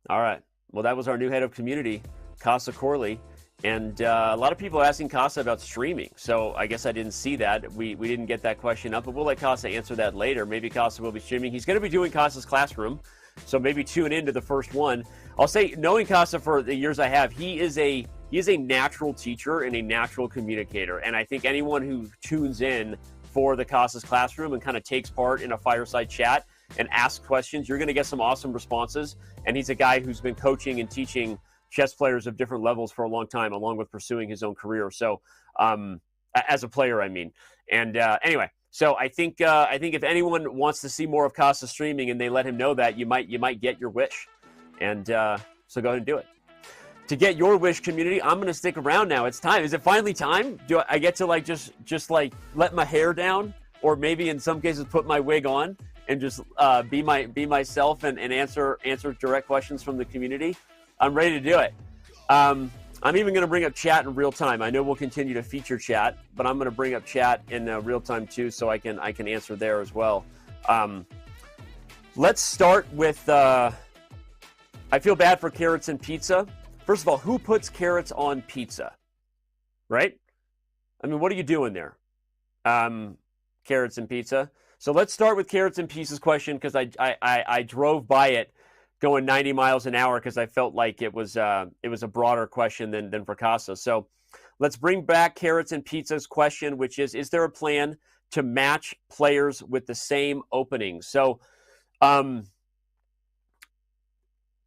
All right. Well, that was our new head of community, Casa Corley. And a lot of people are asking Casa about streaming. So I guess I didn't see that. We didn't get that question up, but we'll let Casa answer that later. Maybe Casa will be streaming. He's going to be doing Casa's Classroom. So maybe tune into the first one. I'll say, knowing Casa for the years I have, he is a natural teacher and a natural communicator. And I think anyone who tunes in for the Casa's Classroom and kind of takes part in a fireside chat and asks questions, you're going to get some awesome responses. And he's a guy who's been coaching and teaching chess players of different levels for a long time, along with pursuing his own career. So as a player, I mean. And anyway, so I think if anyone wants to see more of Casa streaming and they let him know that, you might get your wish. And so go ahead and do it. To get your wish, community, I'm going to stick around now. It's time. Is it finally time? Do I get to just let my hair down, or maybe in some cases put my wig on and just be myself and answer direct questions from the community? I'm ready to do it. I'm even going to bring up chat in real time. I know we'll continue to feature chat, but I'm going to bring up chat in real time too, so I can answer there as well. Let's start with. I feel bad for carrots and pizza. First of all, who puts carrots on pizza? Right? I mean, what are you doing there? Carrots and pizza. So let's start with carrots and pizza's question, because I drove by it going 90 miles an hour because I felt like it was a broader question than for Casa. So let's bring back Carrots and Pizza's question, which is there a plan to match players with the same openings? So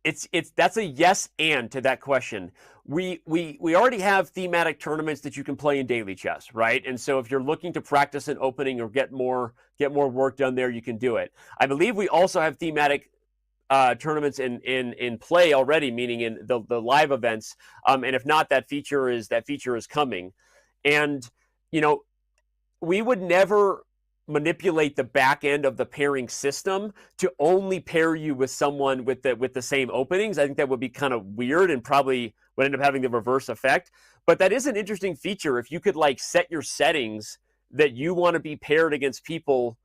that's a yes and to that question. We already have thematic tournaments that you can play in daily chess, right? And so if you're looking to practice an opening or get more work done there, you can do it. I believe we also have thematic tournaments in play already, meaning in the live events. And if not, that feature is coming. And we would never manipulate the back end of the pairing system to only pair you with someone with the same openings. I think that would be kind of weird and probably would end up having the reverse effect. But that is an interesting feature. If you could set your settings that you want to be paired against people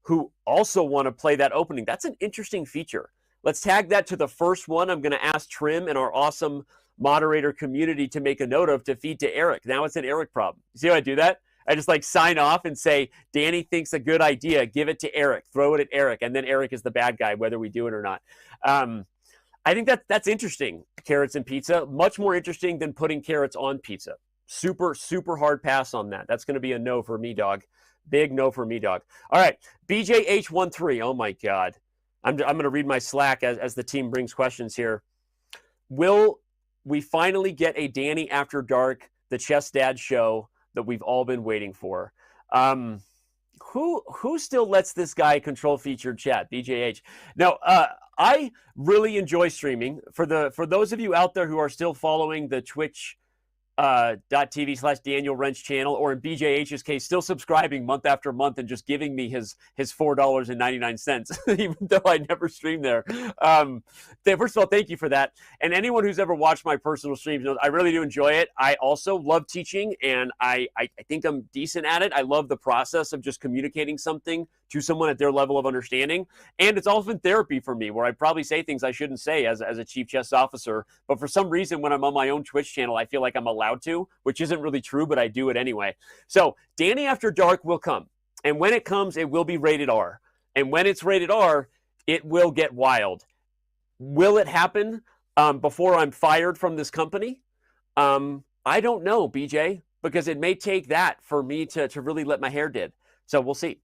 who also want to play that opening, that's an interesting feature. Let's tag that to the first one. I'm going to ask Trim and our awesome moderator community to make a note of to feed to Eric. Now it's an Eric problem. See how I do that? I just sign off and say, Danny thinks a good idea. Give it to Eric. Throw it at Eric. And then Eric is the bad guy, whether we do it or not. I think that's interesting, Carrots and Pizza. Much more interesting than putting carrots on pizza. Super, super hard pass on that. That's going to be a no for me, dog. Big no for me, dog. All right, BJH13. Oh, my God. I'm going to read my Slack as the team brings questions here. Will we finally get a Danny After Dark, the Chess Dad show that we've all been waiting for? Who still lets this guy control featured chat? BJH. Now, I really enjoy streaming. For those of you out there who are still following the Twitch .tv/Daniel Wrench channel, or in BJH's case, still subscribing month after month and just giving me his $4.99, even though I never stream there. First of all, thank you for that. And anyone who's ever watched my personal streams knows I really do enjoy it. I also love teaching, and I think I'm decent at it. I love the process of just communicating something to someone at their level of understanding. And it's often therapy for me, where I probably say things I shouldn't say as a chief chess officer. But for some reason, when I'm on my own Twitch channel, I feel like I'm allowed to, which isn't really true, but I do it anyway. So Danny After Dark will come. And when it comes, it will be rated R. And when it's rated R, it will get wild. Will it happen before I'm fired from this company? I don't know, BJ, because it may take that for me to really let my hair did. So we'll see.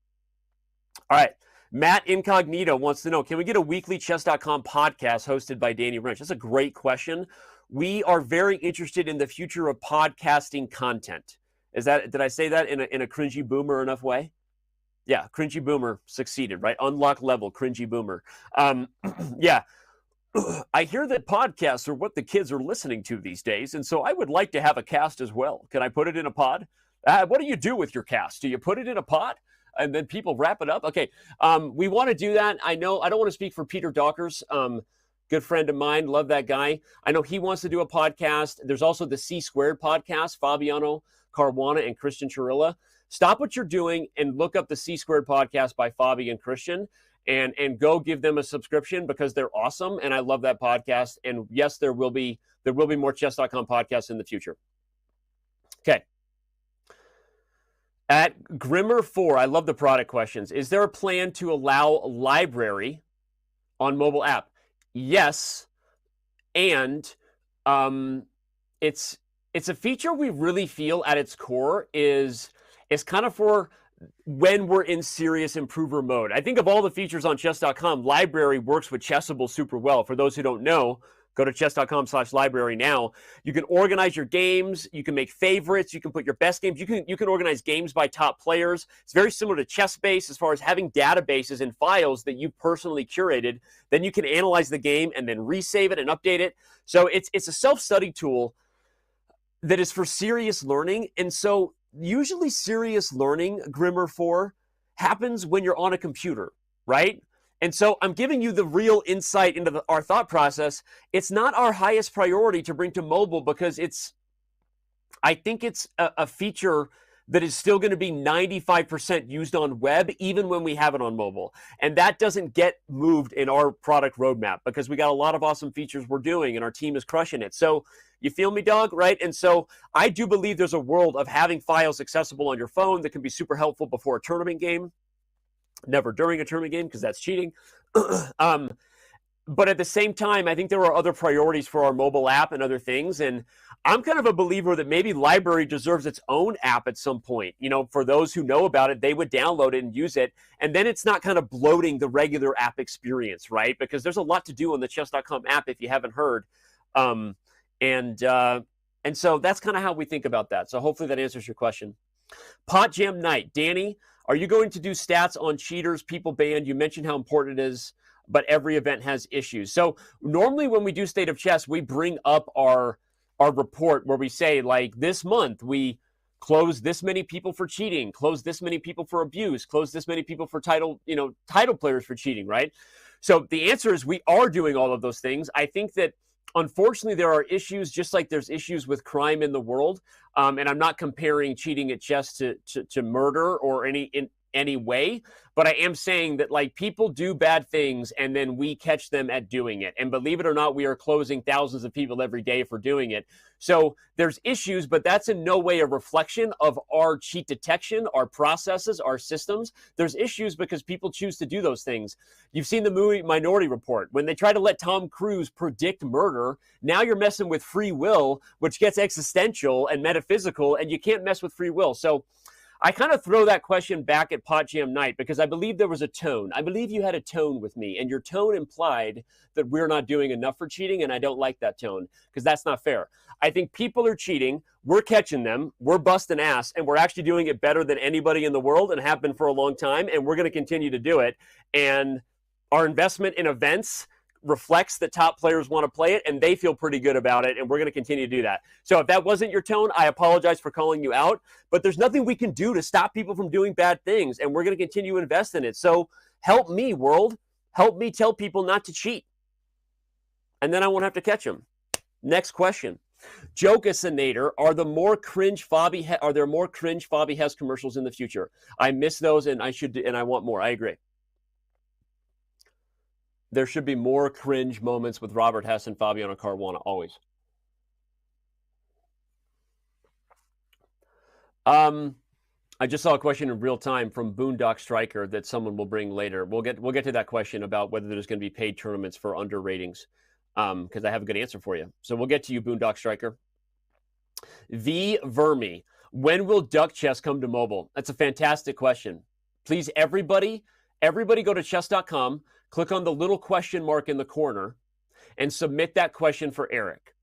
All right. Matt Incognito wants to know, can we get a weekly chess.com podcast hosted by Danny Wrench? That's a great question. We are very interested in the future of podcasting content. Did I say that in a cringy boomer enough way? Yeah, cringy boomer succeeded, right? Unlock level, cringy boomer. Yeah. I hear that podcasts are what the kids are listening to these days, and so I would like to have a cast as well. Can I put it in a pod? What do you do with your cast? Do you put it in a pod? And then people wrap it up? Okay, we want to do that. I know I don't want to speak for Peter Dawkers, good friend of mine. Love that guy. I know he wants to do a podcast. There's also the C Squared podcast, Fabiano Caruana and Christian Chirilla. Stop what you're doing and look up the C Squared podcast by Fabi and Christian and go give them a subscription because they're awesome. And I love that podcast. And yes, there will be more chess.com podcasts in the future. Okay. At Grimmer4, I love the product questions. Is there a plan to allow library on mobile app? Yes. And it's a feature we really feel at its core is kind of for when we're in serious improver mode. I think of all the features on chess.com, library works with Chessable super well. For those who don't know, go to chess.com/library now. You can organize your games. You can make favorites. You can put your best games. You can organize games by top players. It's very similar to ChessBase as far as having databases and files that you personally curated. Then you can analyze the game and then resave it and update it. So it's a self-study tool that is for serious learning. And so usually serious learning, Grimmer 4, happens when you're on a computer, right? And so I'm giving you the real insight into our thought process. It's not our highest priority to bring to mobile because I think it's a feature that is still going to be 95% used on web, even when we have it on mobile. And that doesn't get moved in our product roadmap because we got a lot of awesome features we're doing and our team is crushing it. So you feel me, dog, right? And so I do believe there's a world of having files accessible on your phone that can be super helpful before a tournament game. Never during a tournament game because that's cheating. But at the same time, I think there are other priorities for our mobile app and other things. And I'm kind of a believer that maybe library deserves its own app at some point. You know, for those who know about it, they would download it and use it. And then it's not kind of bloating the regular app experience, right? Because there's a lot to do on the chess.com app if you haven't heard. And so that's kind of how we think about that. So hopefully that answers your question. Pot Jam Night. Danny, are you going to do stats on cheaters, people banned? You mentioned how important it is, but every event has issues. So normally when we do State of Chess, we bring up our report where we say, like, this month we closed this many people for cheating, closed this many people for abuse, closed this many people for title players for cheating, right? So the answer is we are doing all of those things. I think that unfortunately there are issues, just like there's issues with crime in the world. And I'm not comparing cheating at chess to murder or in any way, but I am saying that, like, people do bad things and then we catch them at doing it. And believe it or not, we are closing thousands of people every day for doing it. So there's issues, but that's in no way a reflection of our cheat detection, our processes, our systems. There's issues because people choose to do those things. You've seen the movie Minority Report. When they try to let Tom Cruise predict murder, now you're messing with free will, which gets existential and metaphysical, and you can't mess with free will. So I kind of throw that question back at Pot Jam Night because I believe there was a tone. I believe you had a tone with me, and your tone implied that we're not doing enough for cheating, and I don't like that tone because that's not fair. I think people are cheating. We're catching them. We're busting ass, and we're actually doing it better than anybody in the world and have been for a long time, and we're going to continue to do it. And our investment in events reflects that top players want to play it and they feel pretty good about it, and we're going to continue to do that. So if that wasn't your tone, I apologize for calling you out, but there's nothing we can do to stop people from doing bad things, and we're going to continue to invest in it. So help me, world. Help me tell people not to cheat, and then I won't have to catch them. Next question. Jokasinator, are there more cringe Fabi Hess commercials in the future? I miss those, and I want more. I agree. There should be more cringe moments with Robert Hess and Fabiano Caruana, always. I just saw a question in real time from Boondock Striker that someone will bring later. We'll get to that question about whether there's going to be paid tournaments for under ratings, because I have a good answer for you. So we'll get to you, Boondock Striker. V Vermi, when will Duck Chess come to mobile? That's a fantastic question. Please, everybody go to chess.com. Click on the little question mark in the corner and submit that question for Eric.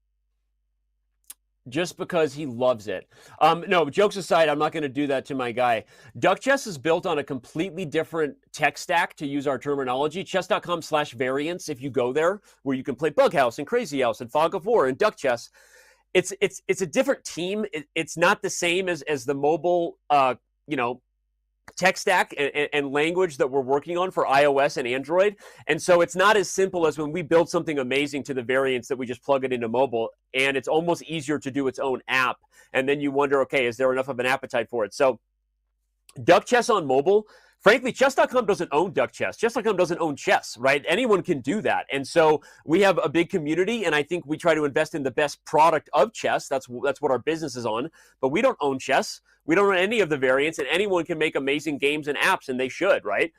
Just because he loves it. No, jokes aside, I'm not going to do that to my guy. Duck Chess is built on a completely different tech stack, to use our terminology. Chess.com/variants, if you go there, where you can play Bug House and Crazy House and Fog of War and Duck Chess. It's a different team. It's not the same as the mobile, tech stack and language that we're working on for iOS and Android. And so it's not as simple as when we build something amazing to the variants that we just plug it into mobile, and it's almost easier to do its own app. And then you wonder, okay, is there enough of an appetite for it? So Duck Chess on mobile, frankly, chess.com doesn't own Duck Chess. Chess.com doesn't own chess, right? Anyone can do that. And so we have a big community, and I think we try to invest in the best product of chess. That's what our business is on. But we don't own chess. We don't own any of the variants, and anyone can make amazing games and apps, and they should, right?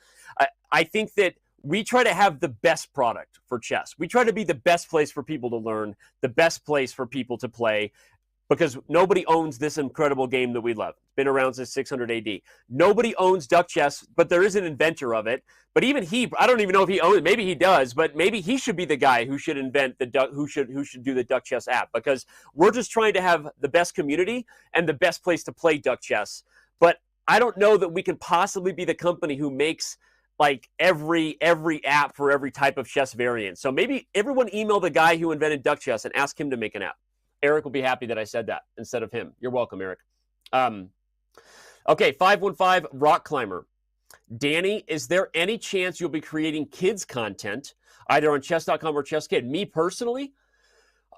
I think that we try to have the best product for chess. We try to be the best place for people to learn, the best place for people to play, because nobody owns this incredible game that we love. It's been around since 600 AD. Nobody owns Duck Chess, but there is an inventor of it. But even he, I don't even know if he owns it. Maybe he does, but maybe he should be the guy who should invent who should do the Duck Chess app, because we're just trying to have the best community and the best place to play Duck Chess. But I don't know that we can possibly be the company who makes like every app for every type of chess variant. So maybe everyone email the guy who invented Duck Chess and ask him to make an app. Eric will be happy that I said that instead of him. You're welcome, Eric. Okay, 515 Rock Climber. Danny, is there any chance you'll be creating kids content either on chess.com or Chess Kid? Me personally?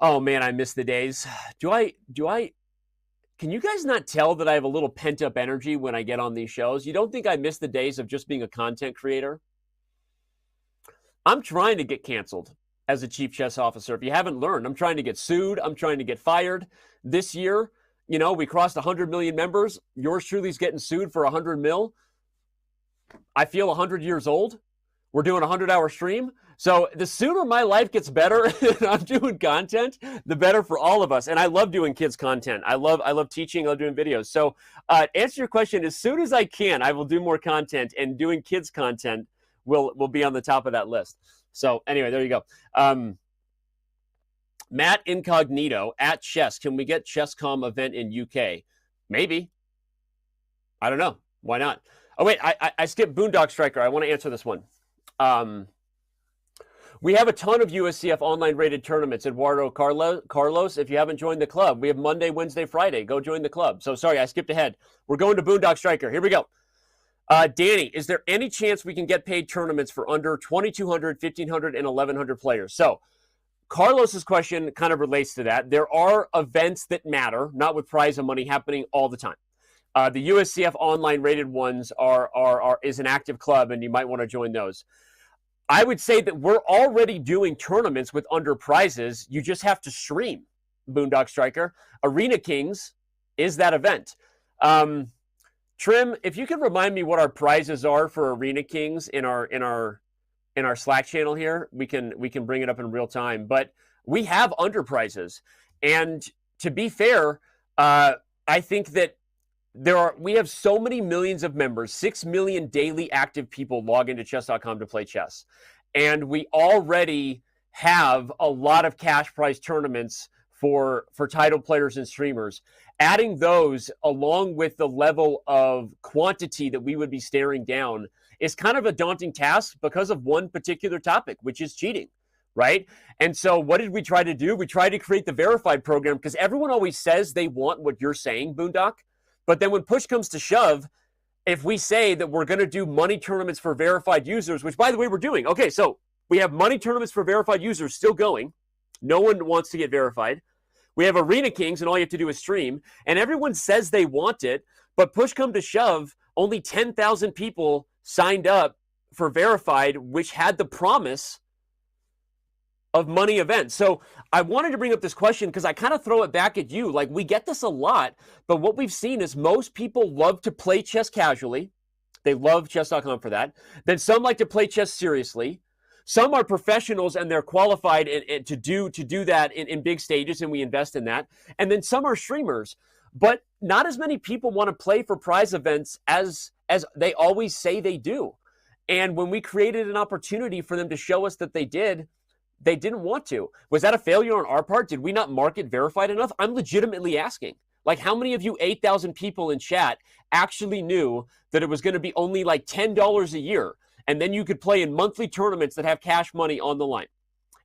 Oh man, I miss the days. Can you guys not tell that I have a little pent up energy when I get on these shows? You don't think I miss the days of just being a content creator? I'm trying to get canceled as a chief chess officer. If you haven't learned, I'm trying to get sued. I'm trying to get fired. This year, we crossed 100 million members. Yours truly's getting sued for 100 mil. I feel 100 years old. We're doing a 100-hour stream. So the sooner my life gets better and I'm doing content, the better for all of us. And I love doing kids content. I love teaching. I love doing videos. So answer your question, as soon as I can, I will do more content, and doing kids content will be on the top of that list. So anyway, there you go. Matt Incognito at Chess. Can we get ChessCom event in UK? Maybe. I don't know. Why not? Oh, wait, I skipped Boondock Striker. I want to answer this one. We have a ton of USCF online rated tournaments. Eduardo Carlos, if you haven't joined the club, we have Monday, Wednesday, Friday. Go join the club. So sorry, I skipped ahead. We're going to Boondock Striker. Here we go. Danny, is there any chance we can get paid tournaments for under 2,200, 1,500, and 1,100 players? So Carlos's question kind of relates to that. There are events that matter, not with prize and money, happening all the time. The USCF online rated ones is an active club, and you might want to join those. I would say that we're already doing tournaments with under prizes. You just have to stream Boondock Striker. Arena Kings is that event. Trim, if you could remind me what our prizes are for Arena Kings in our Slack channel here, we can bring it up in real time. But we have under prizes, and to be fair, I think that we have so many millions of members, 6 million daily active people log into chess.com to play chess. And we already have a lot of cash prize tournaments for title players and streamers. Adding those along with the level of quantity that we would be staring down is kind of a daunting task because of one particular topic, which is cheating, right? And so what did we try to do? We tried to create the verified program because everyone always says they want what you're saying, Boondock. But then when push comes to shove, if we say that we're going to do money tournaments for verified users, which, by the way, we're doing. Okay, so we have money tournaments for verified users still going. No one wants to get verified. We have Arena Kings, and all you have to do is stream. And everyone says they want it, but push come to shove, only 10,000 people signed up for verified, which had the promise of money events. So I wanted to bring up this question because I kind of throw it back at you. Like, we get this a lot, but what we've seen is most people love to play chess casually. They love chess.com for that. Then some like to play chess seriously. Some are professionals and they're qualified and to do that in big stages, and we invest in that. And then some are streamers, but not as many people want to play for prize events as they always say they do. And when we created an opportunity for them to show us that they didn't want to. Was that a failure on our part? Did we not market verified enough? I'm legitimately asking. Like, how many of you 8,000 people in chat actually knew that it was going to be only like $10 a year? And then you could play in monthly tournaments that have cash money on the line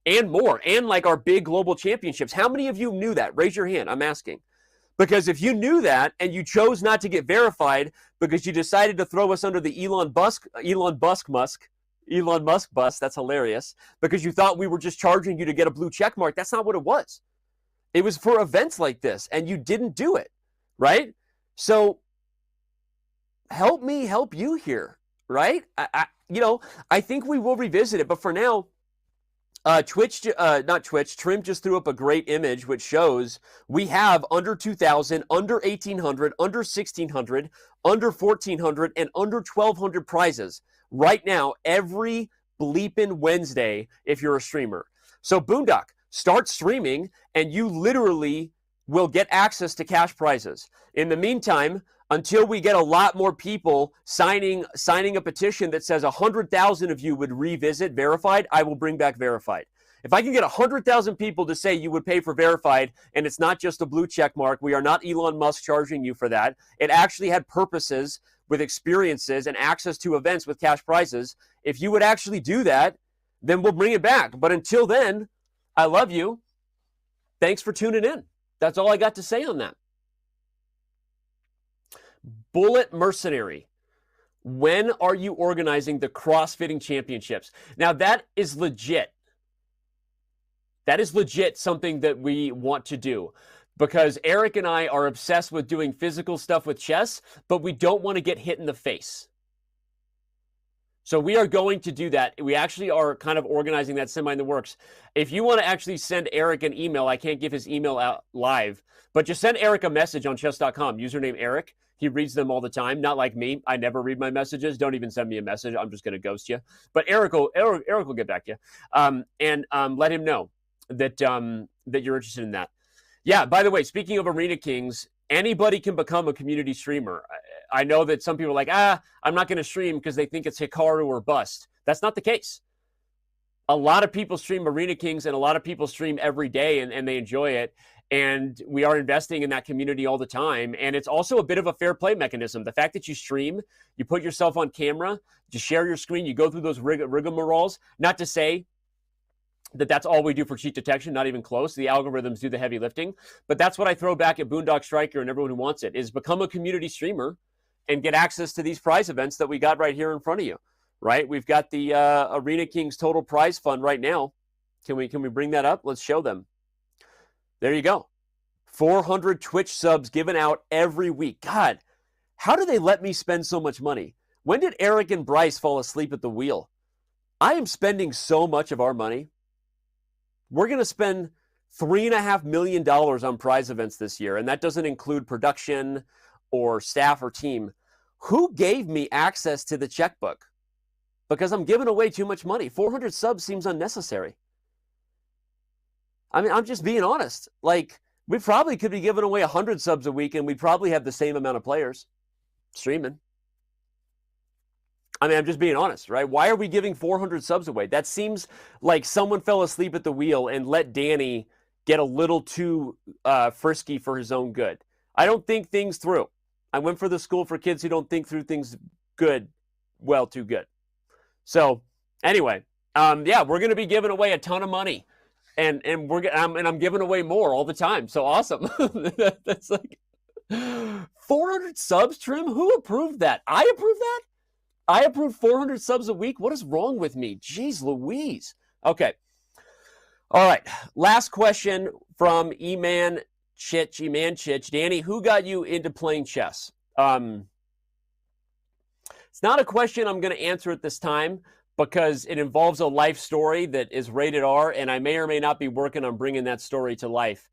and more. And like our big global championships. How many of you knew that? Raise your hand. I'm asking. Because if you knew that and you chose not to get verified because you decided to throw us under the Elon Musk bus, that's hilarious, because you thought we were just charging you to get a blue check mark. That's not what it was. It was for events like this, and you didn't do it, right? So help me help you here, right? I think we will revisit it, but for now, Trim just threw up a great image which shows we have under 2,000, under 1,800, under 1,600, under 1,400, and under 1,200 prizes right now every bleeping Wednesday if you're a streamer. So Boondock, start streaming and you literally will get access to cash prizes. In the meantime, until we get a lot more people signing a petition that says 100,000 of you would revisit verified, I will bring back verified. If I can get 100,000 people to say you would pay for verified, and it's not just a blue check mark, we are not Elon Musk charging you for that. It actually had purposes with experiences and access to events with cash prizes. If you would actually do that, then we'll bring it back. But until then, I love you. Thanks for tuning in. That's all I got to say on that. Bullet Mercenary. When are you organizing the CrossFitting Championships? Now, that is legit. That is legit something that we want to do because Eric and I are obsessed with doing physical stuff with chess, but we don't want to get hit in the face. So we are going to do that. We actually are kind of organizing that semi in the works. If you want to actually send Eric an email, I can't give his email out live, but just send Eric a message on chess.com, username Eric. He reads them all the time. Not like me. I never read my messages. Don't even send me a message. I'm just going to ghost you. But Eric will get back to you. And let him know that that you're interested in that. Yeah, by the way, speaking of Arena Kings, anybody can become a community streamer. I know that some people are like, I'm not going to stream because they think it's Hikaru or bust. That's not the case. A lot of people stream Arena Kings and a lot of people stream every day and they enjoy it. And we are investing in that community all the time. And it's also a bit of a fair play mechanism. The fact that you stream, you put yourself on camera, you share your screen, you go through those rigmaroles, not to say that that's all we do for cheat detection, not even close. The algorithms do the heavy lifting. But that's what I throw back at Boondock Striker and everyone who wants it, is become a community streamer and get access to these prize events that we got right here in front of you, right? We've got the Arena Kings total prize fund right now. Can we bring that up? Let's show them. There you go. 400 Twitch subs given out every week. God, how do they let me spend so much money? When did Eric and Bryce fall asleep at the wheel? I am spending so much of our money. We're going to spend $3.5 million on prize events this year, and that doesn't include production or staff or team. Who gave me access to the checkbook? Because I'm giving away too much money. 400 subs seems unnecessary. I mean, I'm just being honest. Like, we probably could be giving away 100 subs a week, and we'd probably have the same amount of players streaming. I mean, I'm just being honest, right? Why are we giving 400 subs away? That seems like someone fell asleep at the wheel and let Danny get a little too frisky for his own good. I don't think things through. I went for the school for kids who don't think through things too good. So anyway, yeah, we're going to be giving away a ton of money, and I'm giving away more all the time. So awesome. That's like 400 subs, Trim. Who approved that? I approved that. I approved 400 subs a week. What is wrong with me? Jeez Louise. Okay. All right. Last question from Eman Chich. Danny, who got you into playing chess? It's not a question I'm going to answer at this time because it involves a life story that is rated R, and I may or may not be working on bringing that story to life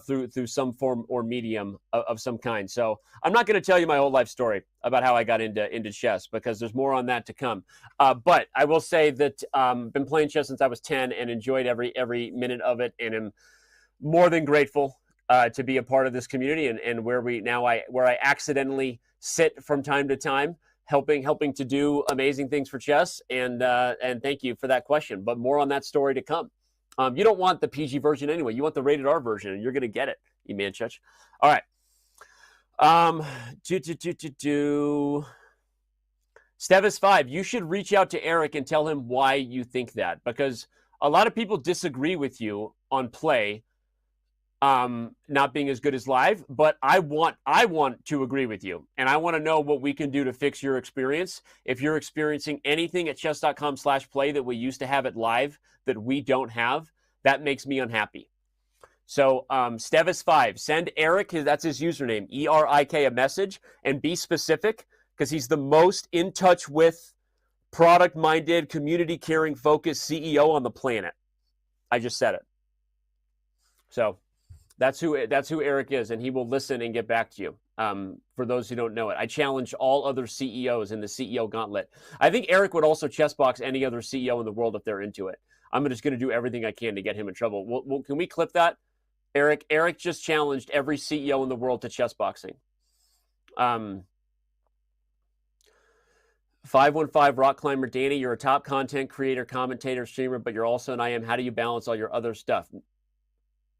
through some form or medium of some kind. So I'm not going to tell you my whole life story about how I got into chess because there's more on that to come. But I will say that I've been playing chess since I was 10 and enjoyed every minute of it, and am more than grateful to be a part of this community and where I accidentally sit from time to time, helping to do amazing things for chess. And thank you for that question. But more on that story to come. You don't want the PG version anyway. You want the rated R version, and you're going to get it, Emanchich. All right. Stevis5, you should reach out to Eric and tell him why you think that, because a lot of people disagree with you on play not being as good as live, but I want to agree with you, and I want to know what we can do to fix your experience. If you're experiencing anything at chess.com/play that we used to have at live that we don't have, that makes me unhappy. So Stevis5, send Eric, that's his username, ERIK, a message, and be specific, because he's the most in touch with product-minded, community-caring, focused CEO on the planet. I just said it. So that's who Eric is, and he will listen and get back to you. For those who don't know it, I challenge all other CEOs in the CEO gauntlet. I think Eric would also chessbox any other CEO in the world if they're into it. I'm just going to do everything I can to get him in trouble. Can we clip that? Eric just challenged every CEO in the world to chessboxing. 515 Rock Climber Danny, you're a top content creator, commentator, streamer, but you're also an IM. How do you balance all your other stuff?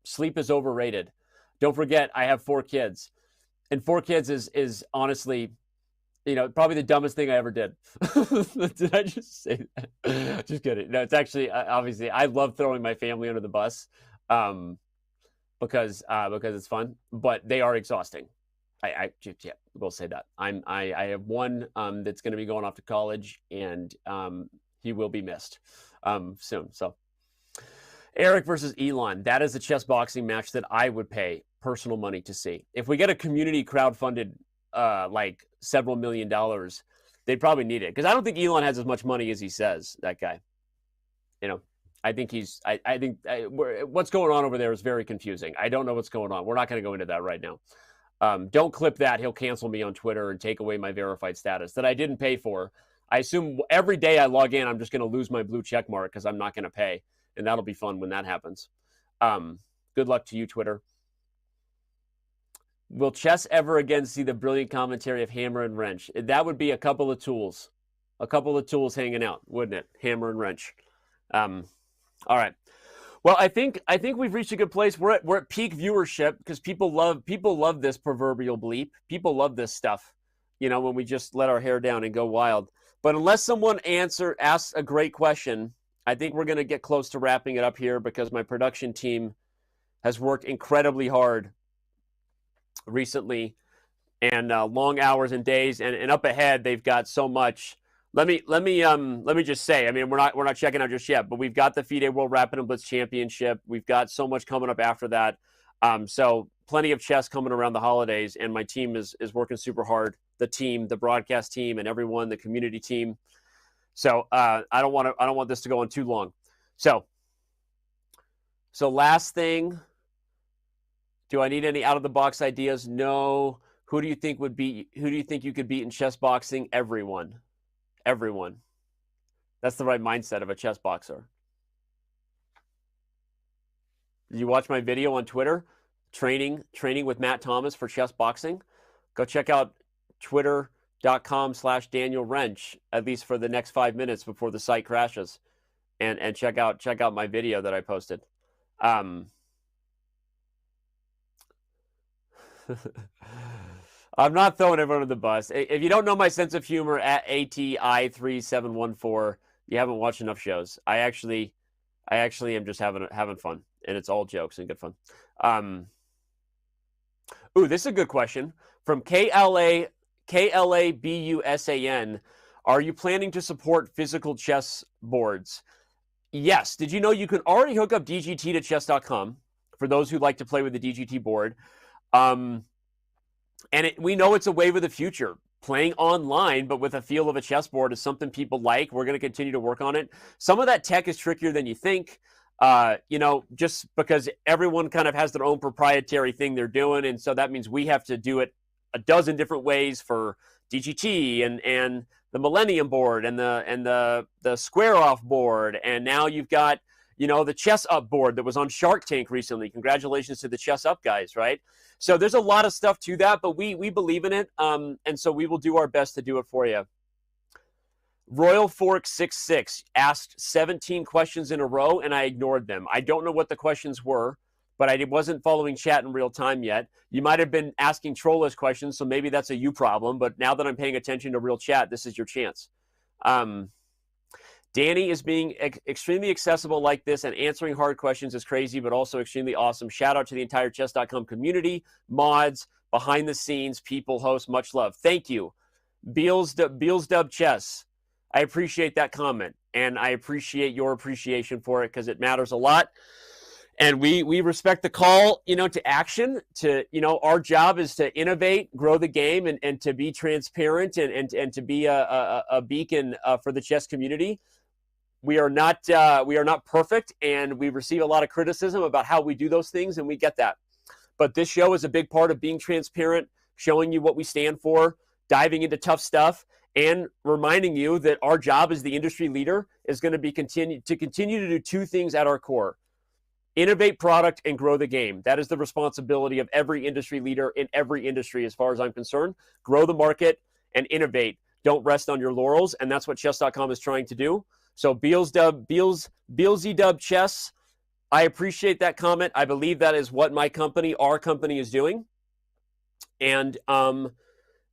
Sleep is overrated. Don't forget, I have 4 kids. And 4 kids is honestly, probably the dumbest thing I ever did. Did I just say that? Just kidding. No, it's actually, obviously, I love throwing my family under the bus because it's fun, but they are exhausting. I will say that. I have one that's going to be going off to college, and he will be missed soon. So Eric versus Elon, that is a chess boxing match that I would pay personal money to see. If we get a community crowdfunded like several $1 million, they'd probably need it, because I don't think Elon has as much money as he says, that guy. I think what's going on over there is very confusing. I don't know what's going on. We're not going to go into that right now. Don't clip that. He'll cancel me on Twitter and take away my verified status that I didn't pay for. I assume every day I log in, I'm just going to lose my blue check mark because I'm not going to pay. And that'll be fun when that happens. Good luck to you, Twitter. Will chess ever again see the brilliant commentary of Hammer and Wrench? That would be a couple of tools. A couple of tools hanging out, wouldn't it? Hammer and Wrench. All right. Well, I think we've reached a good place. We're at peak viewership because people love this proverbial bleep. People love this stuff. You know, when we just let our hair down and go wild. But unless someone asks a great question, I think we're going to get close to wrapping it up here because my production team has worked incredibly hard recently, and long hours and days, and up ahead they've got so much. Let me just say, I mean, we're not checking out just yet, but we've got the FIDE World Rapid and Blitz Championship. We've got so much coming up after that. So plenty of chess coming around the holidays, and my team is working super hard. The team, the broadcast team, and everyone, the community team. So I don't want this to go on too long. So last thing. Do I need any out of the box ideas? No. Who do you think you could beat in chess boxing? Everyone. Everyone. That's the right mindset of a chess boxer. Did you watch my video on Twitter? Training with Matt Thomas for chess boxing? Go check out twitter.com/Daniel Wrench, at least for the next 5 minutes before the site crashes. And check out my video that I posted. I'm not throwing everyone under the bus. If you don't know my sense of humor at ATI3714, you haven't watched enough shows. I actually am just having fun, and it's all jokes and good fun. Ooh, this is a good question from KLABUSAN. Are you planning to support physical chess boards? Yes. Did you know you can already hook up DGT to chess.com for those who like to play with the DGT board? We know it's a wave of the future. Playing online, but with a feel of a chessboard is something people like. We're going to continue to work on it. Some of that tech is trickier than you think, just because everyone kind of has their own proprietary thing they're doing. And so that means we have to do it a dozen different ways for DGT and the Millennium board and the Square Off board. And now you've got, the Chess Up board that was on Shark Tank recently. Congratulations to the Chess Up guys, right? So there's a lot of stuff to that, but we believe in it, and so we will do our best to do it for you. Royal Fork 66 asked 17 questions in a row, and I ignored them. I don't know what the questions were, but I wasn't following chat in real time yet. You might have been asking troll-less questions, so maybe that's a you problem, but now that I'm paying attention to real chat, this is your chance. Danny is being extremely accessible like this, and answering hard questions is crazy, but also extremely awesome. Shout out to the entire chess.com community, mods, behind the scenes, people, hosts, much love. Thank you. Beals Dub Chess. I appreciate that comment, and I appreciate your appreciation for it because it matters a lot. And we respect the call, to action. Our job is to innovate, grow the game, and to be transparent and to be a beacon for the chess community. We are not perfect, and we receive a lot of criticism about how we do those things, and we get that. But this show is a big part of being transparent, showing you what we stand for, diving into tough stuff, and reminding you that our job as the industry leader is going to be continue to do two things at our core: innovate product and grow the game. That is the responsibility of every industry leader in every industry, as far as I'm concerned. Grow the market and innovate. Don't rest on your laurels, and that's what chess.com is trying to do. So Beelzy Dub Chess, I appreciate that comment. I believe that is what our company is doing. And I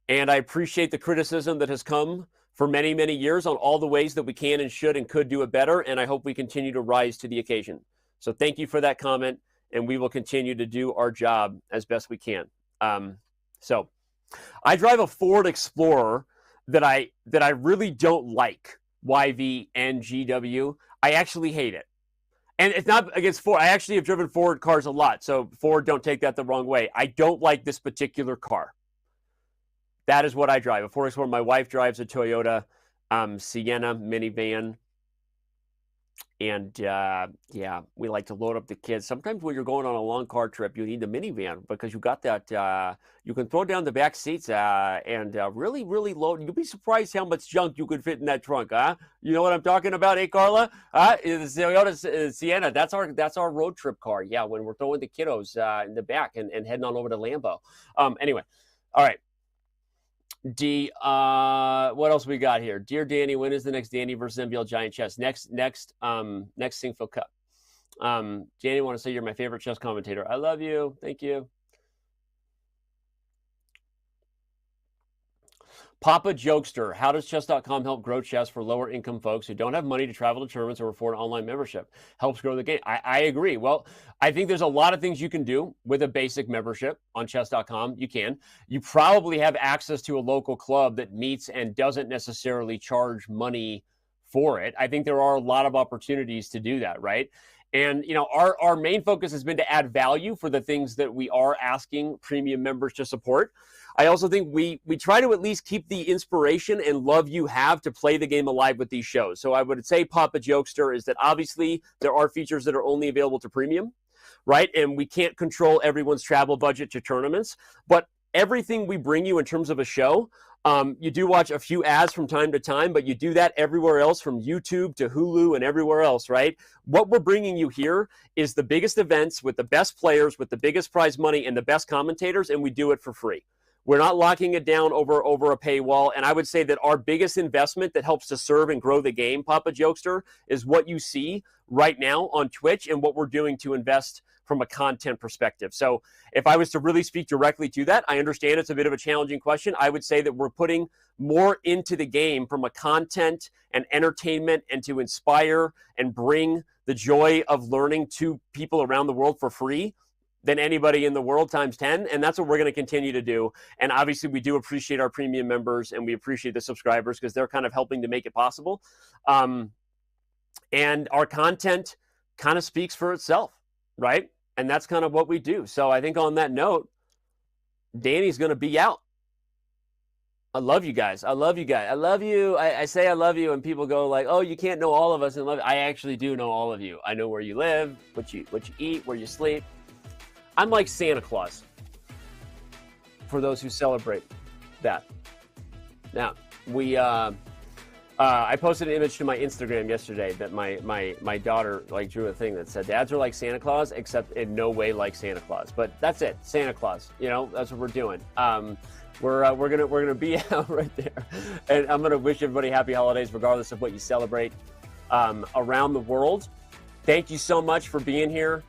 appreciate the criticism that has come for many, many years on all the ways that we can and should and could do it better. And I hope we continue to rise to the occasion. So thank you for that comment, and we will continue to do our job as best we can. So I drive a Ford Explorer that I really don't like. YV and GW. I actually hate it. And it's not against Ford. I actually have driven Ford cars a lot, so Ford, don't take that the wrong way. I don't like this particular car. That is what I drive. A Ford Explorer. My wife drives a Toyota Sienna minivan. And yeah, we like to load up the kids. Sometimes when you're going on a long car trip, you need the minivan because you got that. You can throw down the back seats and really, really load. You'll be surprised how much junk you could fit in that trunk, huh? You know what I'm talking about, eh, Carla? The Toyota Sienna. That's our road trip car. Yeah, when we're throwing the kiddos in the back and heading on over to Lambeau. Anyway, all right. What else we got here? Dear Danny, when is the next Danny versus MBL Giant Chess? Next Singfield Cup. Danny, want to say you're my favorite chess commentator. I love you. Thank you. Papa Jokester, how does chess.com help grow chess for lower income folks who don't have money to travel to tournaments or afford online membership? Helps grow the game. I agree. Well, I think there's a lot of things you can do with a basic membership on chess.com. You can. You probably have access to a local club that meets and doesn't necessarily charge money for it. I think there are a lot of opportunities to do that, right? And, you know, our main focus has been to add value for the things that we are asking premium members to support. I also think we try to at least keep the inspiration and love you have to play the game alive with these shows. So I would say Papa Jokester is that obviously there are features that are only available to premium, right? And we can't control everyone's travel budget to tournaments, but everything we bring you in terms of a show, you do watch a few ads from time to time, but you do that everywhere else from YouTube to Hulu and everywhere else, right? What we're bringing you here is the biggest events with the best players, with the biggest prize money and the best commentators, and we do it for free. We're not locking it down over a paywall. And I would say that our biggest investment that helps to serve and grow the game, Papa Jokester, is what you see right now on Twitch and what we're doing to invest from a content perspective. So if I was to really speak directly to that, I understand it's a bit of a challenging question. I would say that we're putting more into the game from a content and entertainment and to inspire and bring the joy of learning to people around the world for free than anybody in the world times 10. And that's what we're going to continue to do. And obviously we do appreciate our premium members and we appreciate the subscribers because they're kind of helping to make it possible. And our content kind of speaks for itself, right? And that's kind of what we do. So I think on that note, Danny's going to be out. I love you guys. I love you guys. I love you. I say I love you and people go like, oh, you can't know all of us and love you. I actually do know all of you. I know where you live, what you eat, where you sleep. I'm like Santa Claus for those who celebrate that. Now, I posted an image to my Instagram yesterday that my daughter like drew a thing that said dads are like Santa Claus, except in no way like Santa Claus. But that's it, Santa Claus. You know, that's what we're doing. We're gonna be out right there, and I'm gonna wish everybody happy holidays, regardless of what you celebrate around the world. Thank you so much for being here.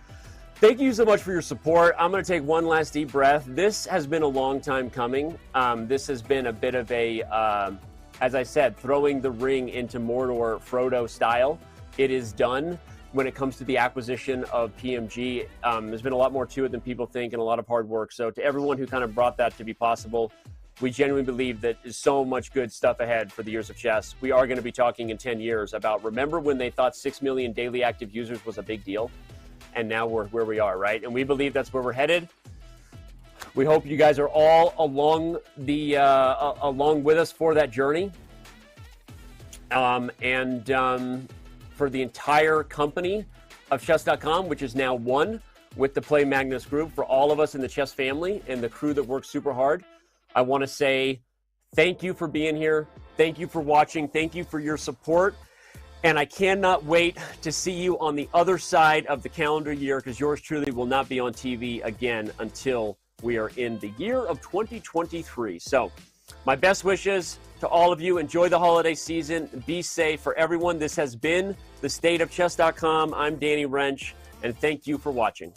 Thank you so much for your support. I'm going to take one last deep breath. This has been a long time coming. This has been a bit of a, as I said, throwing the ring into Mordor Frodo style. It is done when it comes to the acquisition of PMG. There's been a lot more to it than people think and a lot of hard work. So to everyone who kind of brought that to be possible, we genuinely believe that there's so much good stuff ahead for the Years of Chess. We are going to be talking in 10 years about, remember when they thought 6 million daily active users was a big deal? And now we're where we are, right? And we believe that's where we're headed. We hope you guys are all along with us for that journey. For the entire company of chess.com, which is now one with the Play Magnus group, for all of us in the chess family and the crew that works super hard, I want to say thank you for being here. Thank you for watching. Thank you for your support. And I cannot wait to see you on the other side of the calendar year, because yours truly will not be on TV again until we are in the year of 2023. So my best wishes to all of you. Enjoy the holiday season. Be safe for everyone. This has been the State of Chess.com. I'm Danny Wrench, and thank you for watching.